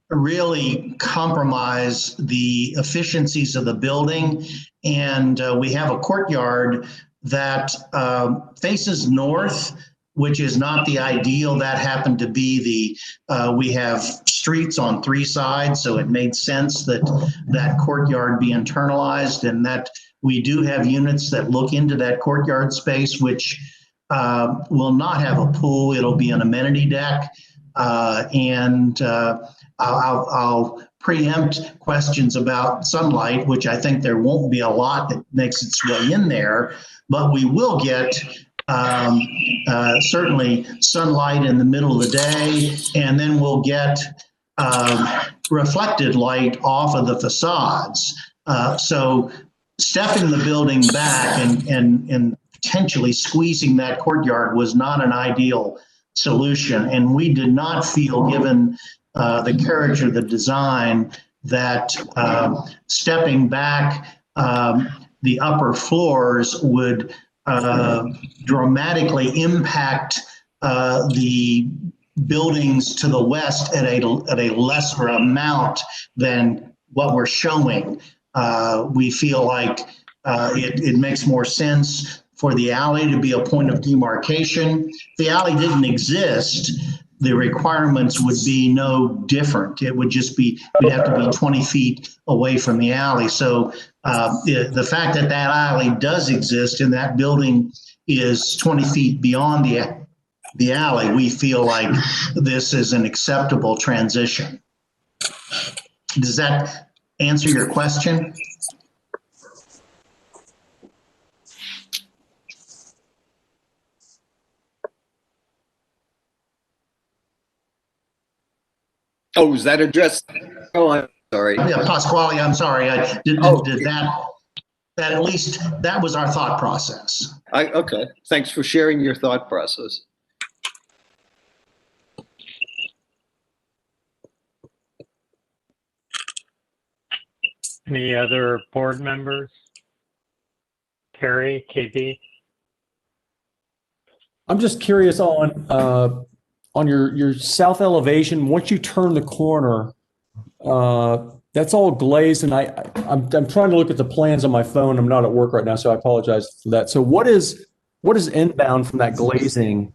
really compromise the efficiencies of the building. And we have a courtyard that faces north, which is not the ideal. That happened to be we have streets on 3 sides, so it made sense that that courtyard be internalized, and that we do have units that look into that courtyard space, which will not have a pool. It'll be an amenity deck. I'll preempt questions about sunlight, which I think there won't be a lot that makes its way in there, but we will get certainly sunlight in the middle of the day, and then we'll get reflected light off of the facades. So stepping the building back and potentially squeezing that courtyard was not an ideal solution. And we did not feel, given the character of the design, that stepping back the upper floors would dramatically impact the buildings to the west at a lesser amount than what we're showing. We feel like it makes more sense for the alley to be a point of demarcation. If the alley didn't exist, the requirements would be no different. It would just be, we'd have to be 20 feet away from the alley. So the fact that that alley does exist and that building is 20 feet beyond the alley, we feel like this is an acceptable transition. Does that answer your question? Oh, is that addressed? Oh, I'm sorry. Yeah, Pasquale, I'm sorry. Did that at least, that was our thought process. Okay. Thanks for sharing your thought process. Any other board members? Carrie, KB? I'm just curious on your south elevation. Once you turn the corner, that's all glazed, and I'm trying to look at the plans on my phone. I'm not at work right now, so I apologize for that. So what is inbound from that glazing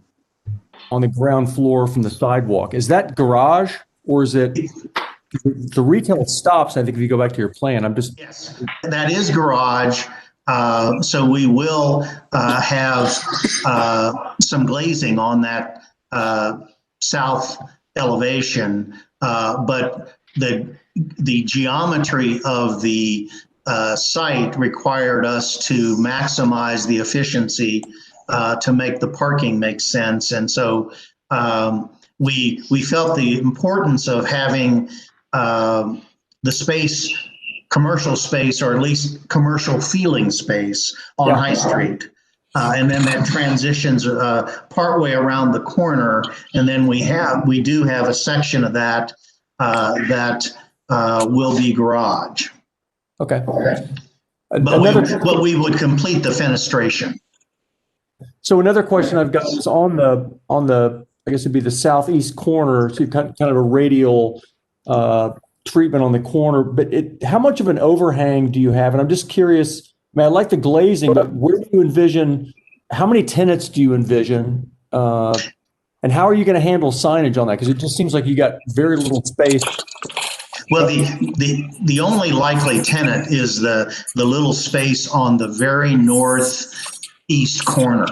on the ground floor from the sidewalk? Is that garage, or is it the retail stops? I think if you go back to your plan, Yes, that is garage. So we will have some glazing on that south elevation, but the geometry of the site required us to maximize the efficiency to make the parking make sense. And so we felt the importance of having the space, commercial space, or at least commercial feeling space on High Street. And then that transitions partway around the corner. And then we do have a section of that that will be garage. Okay. But we would complete the fenestration. So another question I've got is on the I guess it'd be the southeast corner, so kind of a radial treatment on the corner, but how much of an overhang do you have? And I'm just curious, I mean, I like the glazing, but where do you envision, how many tenants do you envision? And how are you going to handle signage on that? Because it just seems like you got very little space. Well, the only likely tenant is the little space on the very northeast corner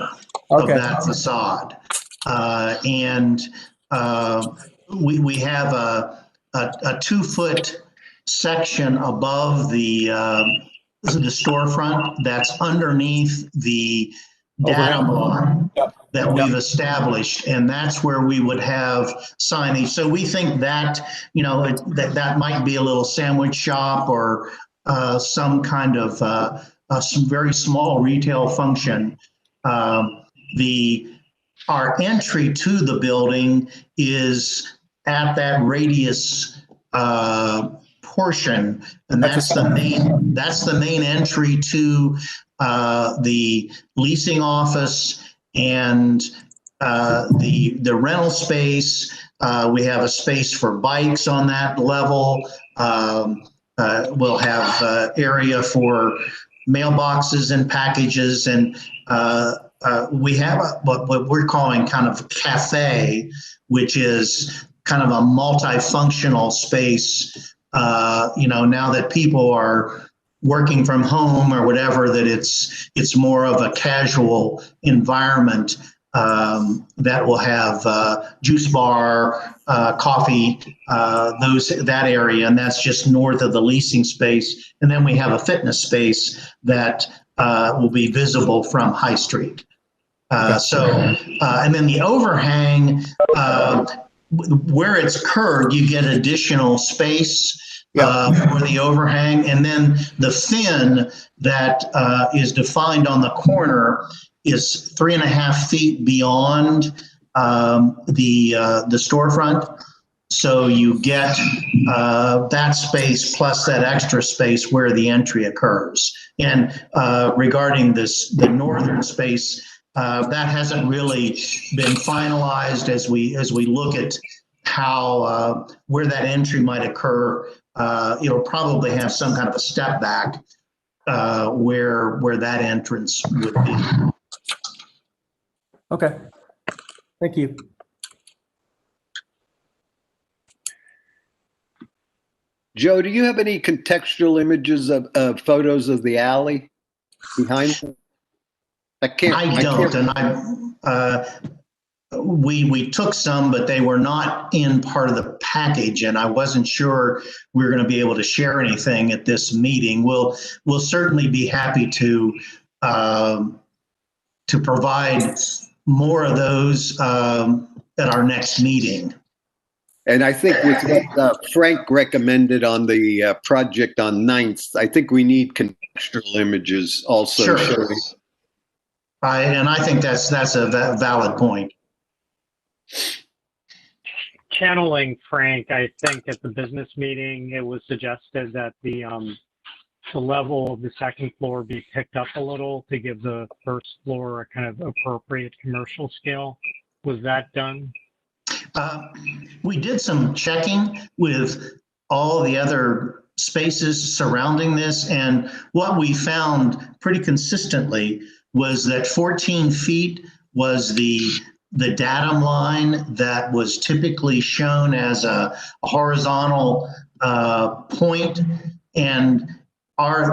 of that facade. We have a 2-foot section above the storefront that's underneath the datum line that we've established, and that's where we would have signage. So we think that, that might be a little sandwich shop or some kind of some very small retail function. Our entry to the building is at that radius portion, and that's the main entry to the leasing office and the rental space. We have a space for bikes on that level. We'll have area for mailboxes and packages, and we have what we're calling kind of a cafe, which is kind of a multifunctional space. Now that people are working from home or whatever, that it's more of a casual environment that will have juice bar, coffee, that area, and that's just north of the leasing space. And then we have a fitness space that will be visible from High Street. And then the overhang, where it's curved, you get additional space for the overhang. And then the fin that is defined on the corner is 3.5 feet beyond the storefront. So you get that space plus that extra space where the entry occurs. And regarding the northern space, that hasn't really been finalized as we look at how where that entry might occur. It'll probably have some kind of a step back where that entrance would be. Okay, thank you. Joe, do you have any contextual images of photos of the alley behind? I don't, and we took some, but they were not in part of the package, and I wasn't sure we were going to be able to share anything at this meeting. We'll certainly be happy to provide more of those at our next meeting. And I think with what Frank recommended on the project on 9th, I think we need contextual images also. Sure. And I think that's a valid point. Channeling Frank, I think at the business meeting, it was suggested that the level of the second floor be picked up a little to give the first floor a kind of appropriate commercial scale. Was that done? We did some checking with all the other spaces surrounding this, and what we found pretty consistently was that 14 feet was the datum line that was typically shown as a horizontal point, and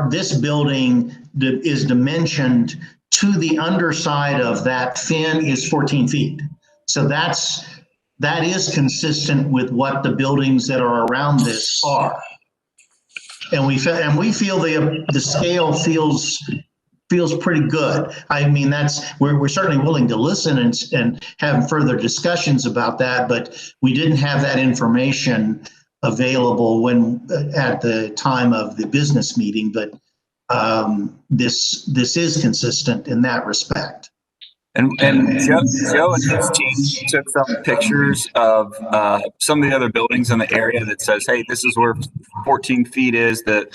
this building is dimensioned to the underside of that fin is 14 feet. So that is consistent with what the buildings that are around this are. And we feel the scale feels pretty good. I mean, we're certainly willing to listen and have further discussions about that, but we didn't have that information available at the time of the business meeting. But this is consistent in that respect. And Joe and his team took some pictures of some of the other buildings in the area that says, hey, this is where 14 feet is, the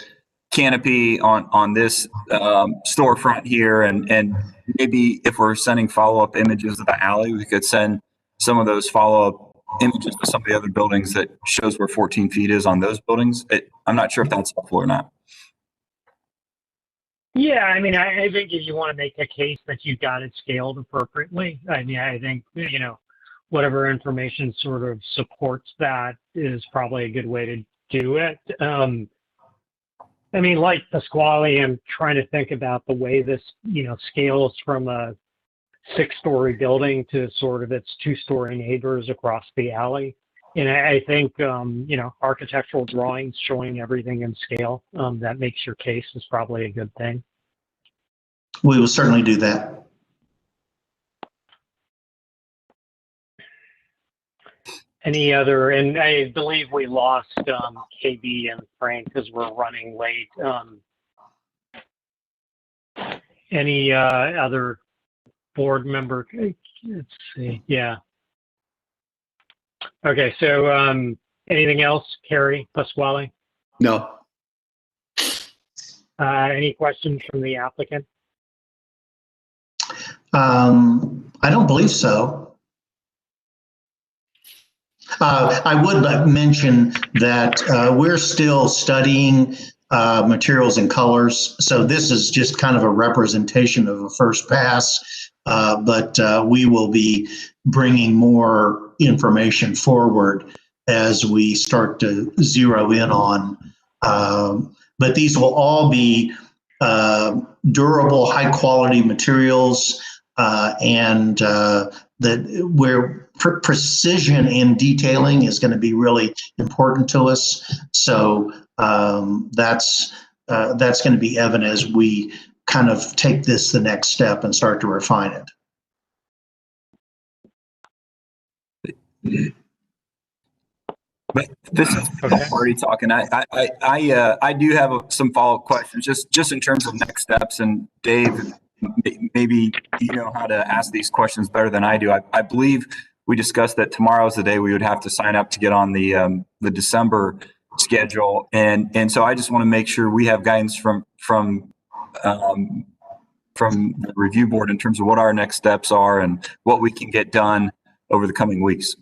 canopy on this storefront here. And maybe if we're sending follow-up images of the alley, we could send some of those follow-up images to some of the other buildings that shows where 14 feet is on those buildings. I'm not sure if that's helpful or not. Yeah, I mean, I think if you want to make a case that you've got it scaled appropriately, I mean, I think, you know, whatever information sort of supports that is probably a good way to do it. I mean, like Pasquale, I'm trying to think about the way this, you know, scales from a 6-story building to sort of its 2-story neighbors across the alley. And I think, you know, architectural drawings showing everything in scale, that makes your case is probably a good thing. We will certainly do that. Any other, and I believe we lost KB and Frank because we're running late. Any other board member? Let's see. Yeah. Okay. So anything else, Carrie, Pasquale? No. Any questions from the applicant? I don't believe so. I would mention that we're still studying materials and colors. So this is just kind of a representation of a first pass, but we will be bringing more information forward as we start to zero in on. But these will all be durable, high quality materials, and that where precision in detailing is going to be really important to us. So that's going to be evident as we kind of take this the next step and start to refine it. But this is already talking. I do have some follow-up questions, just in terms of next steps. And Dave, maybe you know how to ask these questions better than I do. I believe we discussed that tomorrow is the day we would have to sign up to get on the December schedule, and so I just want to make sure we have guidance from the review board in terms of what our next steps are and what we can get done over the coming weeks.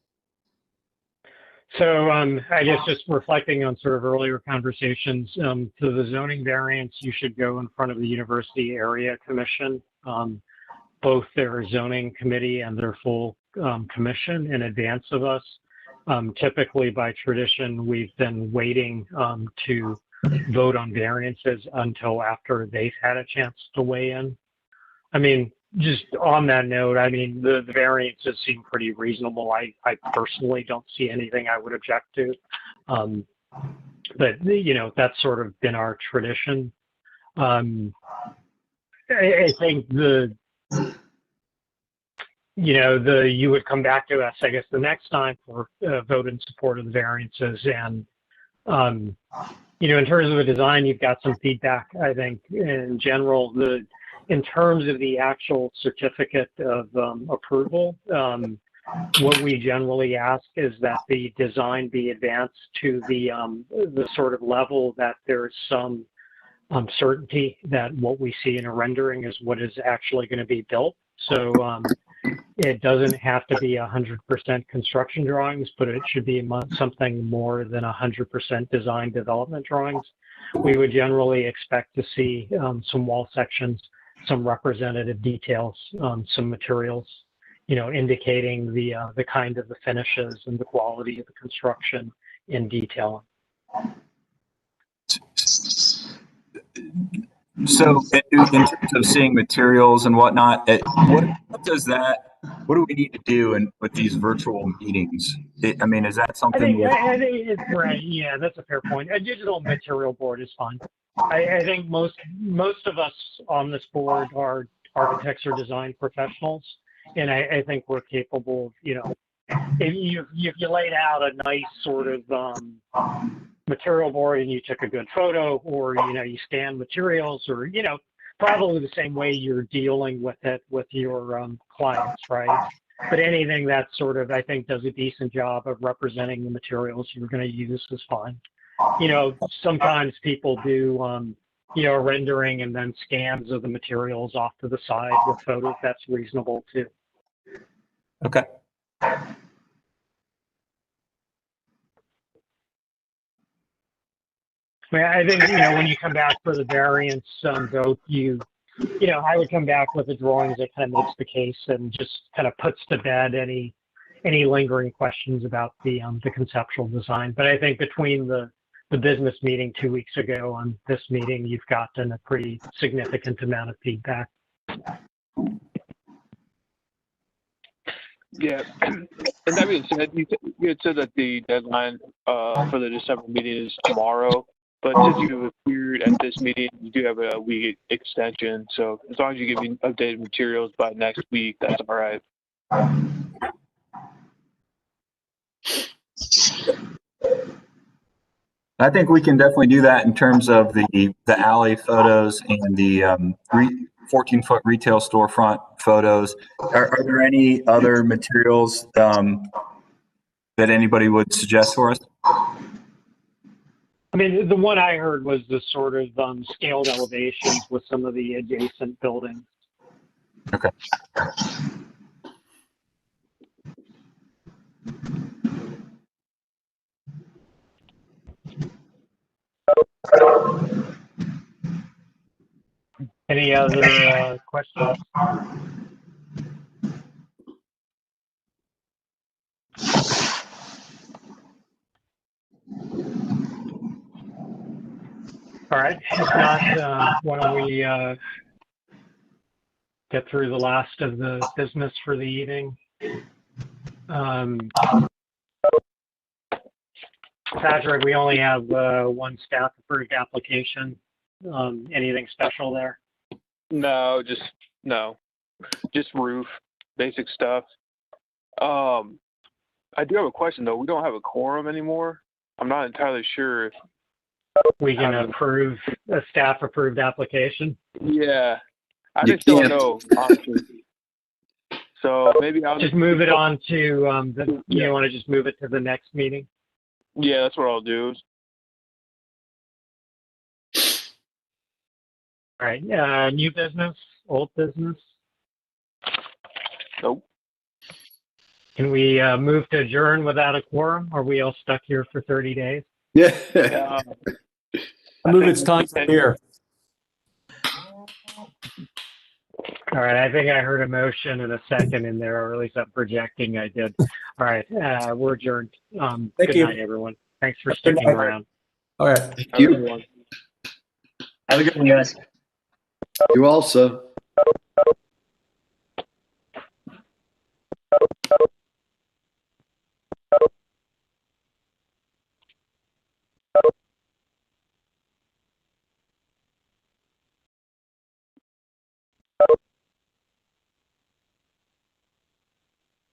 So I guess just reflecting on sort of earlier conversations, to the zoning variance, you should go in front of the University Area Commission, both their zoning committee and their full commission in advance of us. Typically, by tradition, we've been waiting to vote on variances until after they've had a chance to weigh in. I mean, just on that note, I mean, the variances seem pretty reasonable. I personally don't see anything I would object to. But, you know, that's sort of been our tradition. I think you would come back to us, I guess, the next time for vote in support of the variances. And, you know, in terms of the design, you've got some feedback, I think, in general. In terms of the actual certificate of approval, what we generally ask is that the design be advanced to the sort of level that there's some certainty that what we see in a rendering is what is actually going to be built. So it doesn't have to be 100% construction drawings, but it should be something more than 100% design development drawings. We would generally expect to see some wall sections, some representative details, some materials, you know, indicating the kind of the finishes and the quality of the construction in detailing. So in terms of seeing materials and whatnot, what do we need to do with these virtual meetings? I mean, is that something? I think it's right. Yeah, that's a fair point. A digital material board is fine. I think most of us on this board are architects or design professionals, and I think we're capable of, you know, if you laid out a nice sort of material board and you took a good photo, or, you know, you scan materials, or, you know, probably the same way you're dealing with it with your clients, right? But anything that sort of, I think, does a decent job of representing the materials you're going to use is fine. You know, sometimes people do, you know, rendering and then scans of the materials off to the side with photos. That's reasonable too. Okay. I think, when you come back for the variance vote, I would come back with the drawings that kind of makes the case and just kind of puts to bed any lingering questions about the conceptual design. But I think between the business meeting 2 weeks ago and this meeting, you've gotten a pretty significant amount of feedback. Yeah, and that being said, you had said that the deadline for the December meeting is tomorrow, but since you appeared at this meeting, you do have a week extension. So as long as you give me updated materials by next week, that's all right. I think we can definitely do that in terms of the alley photos and the 14-foot retail storefront photos. Are there any other materials that anybody would suggest for us? I mean, the one I heard was the sort of scaled elevations with some of the adjacent buildings. Okay. Any other questions? All right. If not, why don't we get through the last of the business for the evening? Patrick, we only have one staff approved application. Anything special there? No, just roof, basic stuff. I do have a question though. We don't have a quorum anymore. I'm not entirely sure if we can approve a staff approved application. Yeah, I just don't know. Honestly. So maybe I'll just move it on to you want to just move it to the next meeting? Yeah, that's what I'll do. All right. New business, old business? Nope. Can we move to adjourn without a quorum? Are we all stuck here for 30 days? Yeah. I move it's time for beer. All right. I think I heard a motion and a second in there, or at least I'm projecting I did. All right. We're adjourned. Good night, everyone. Thanks for sticking around. All right. Thank you. Have a good one, guys. You also.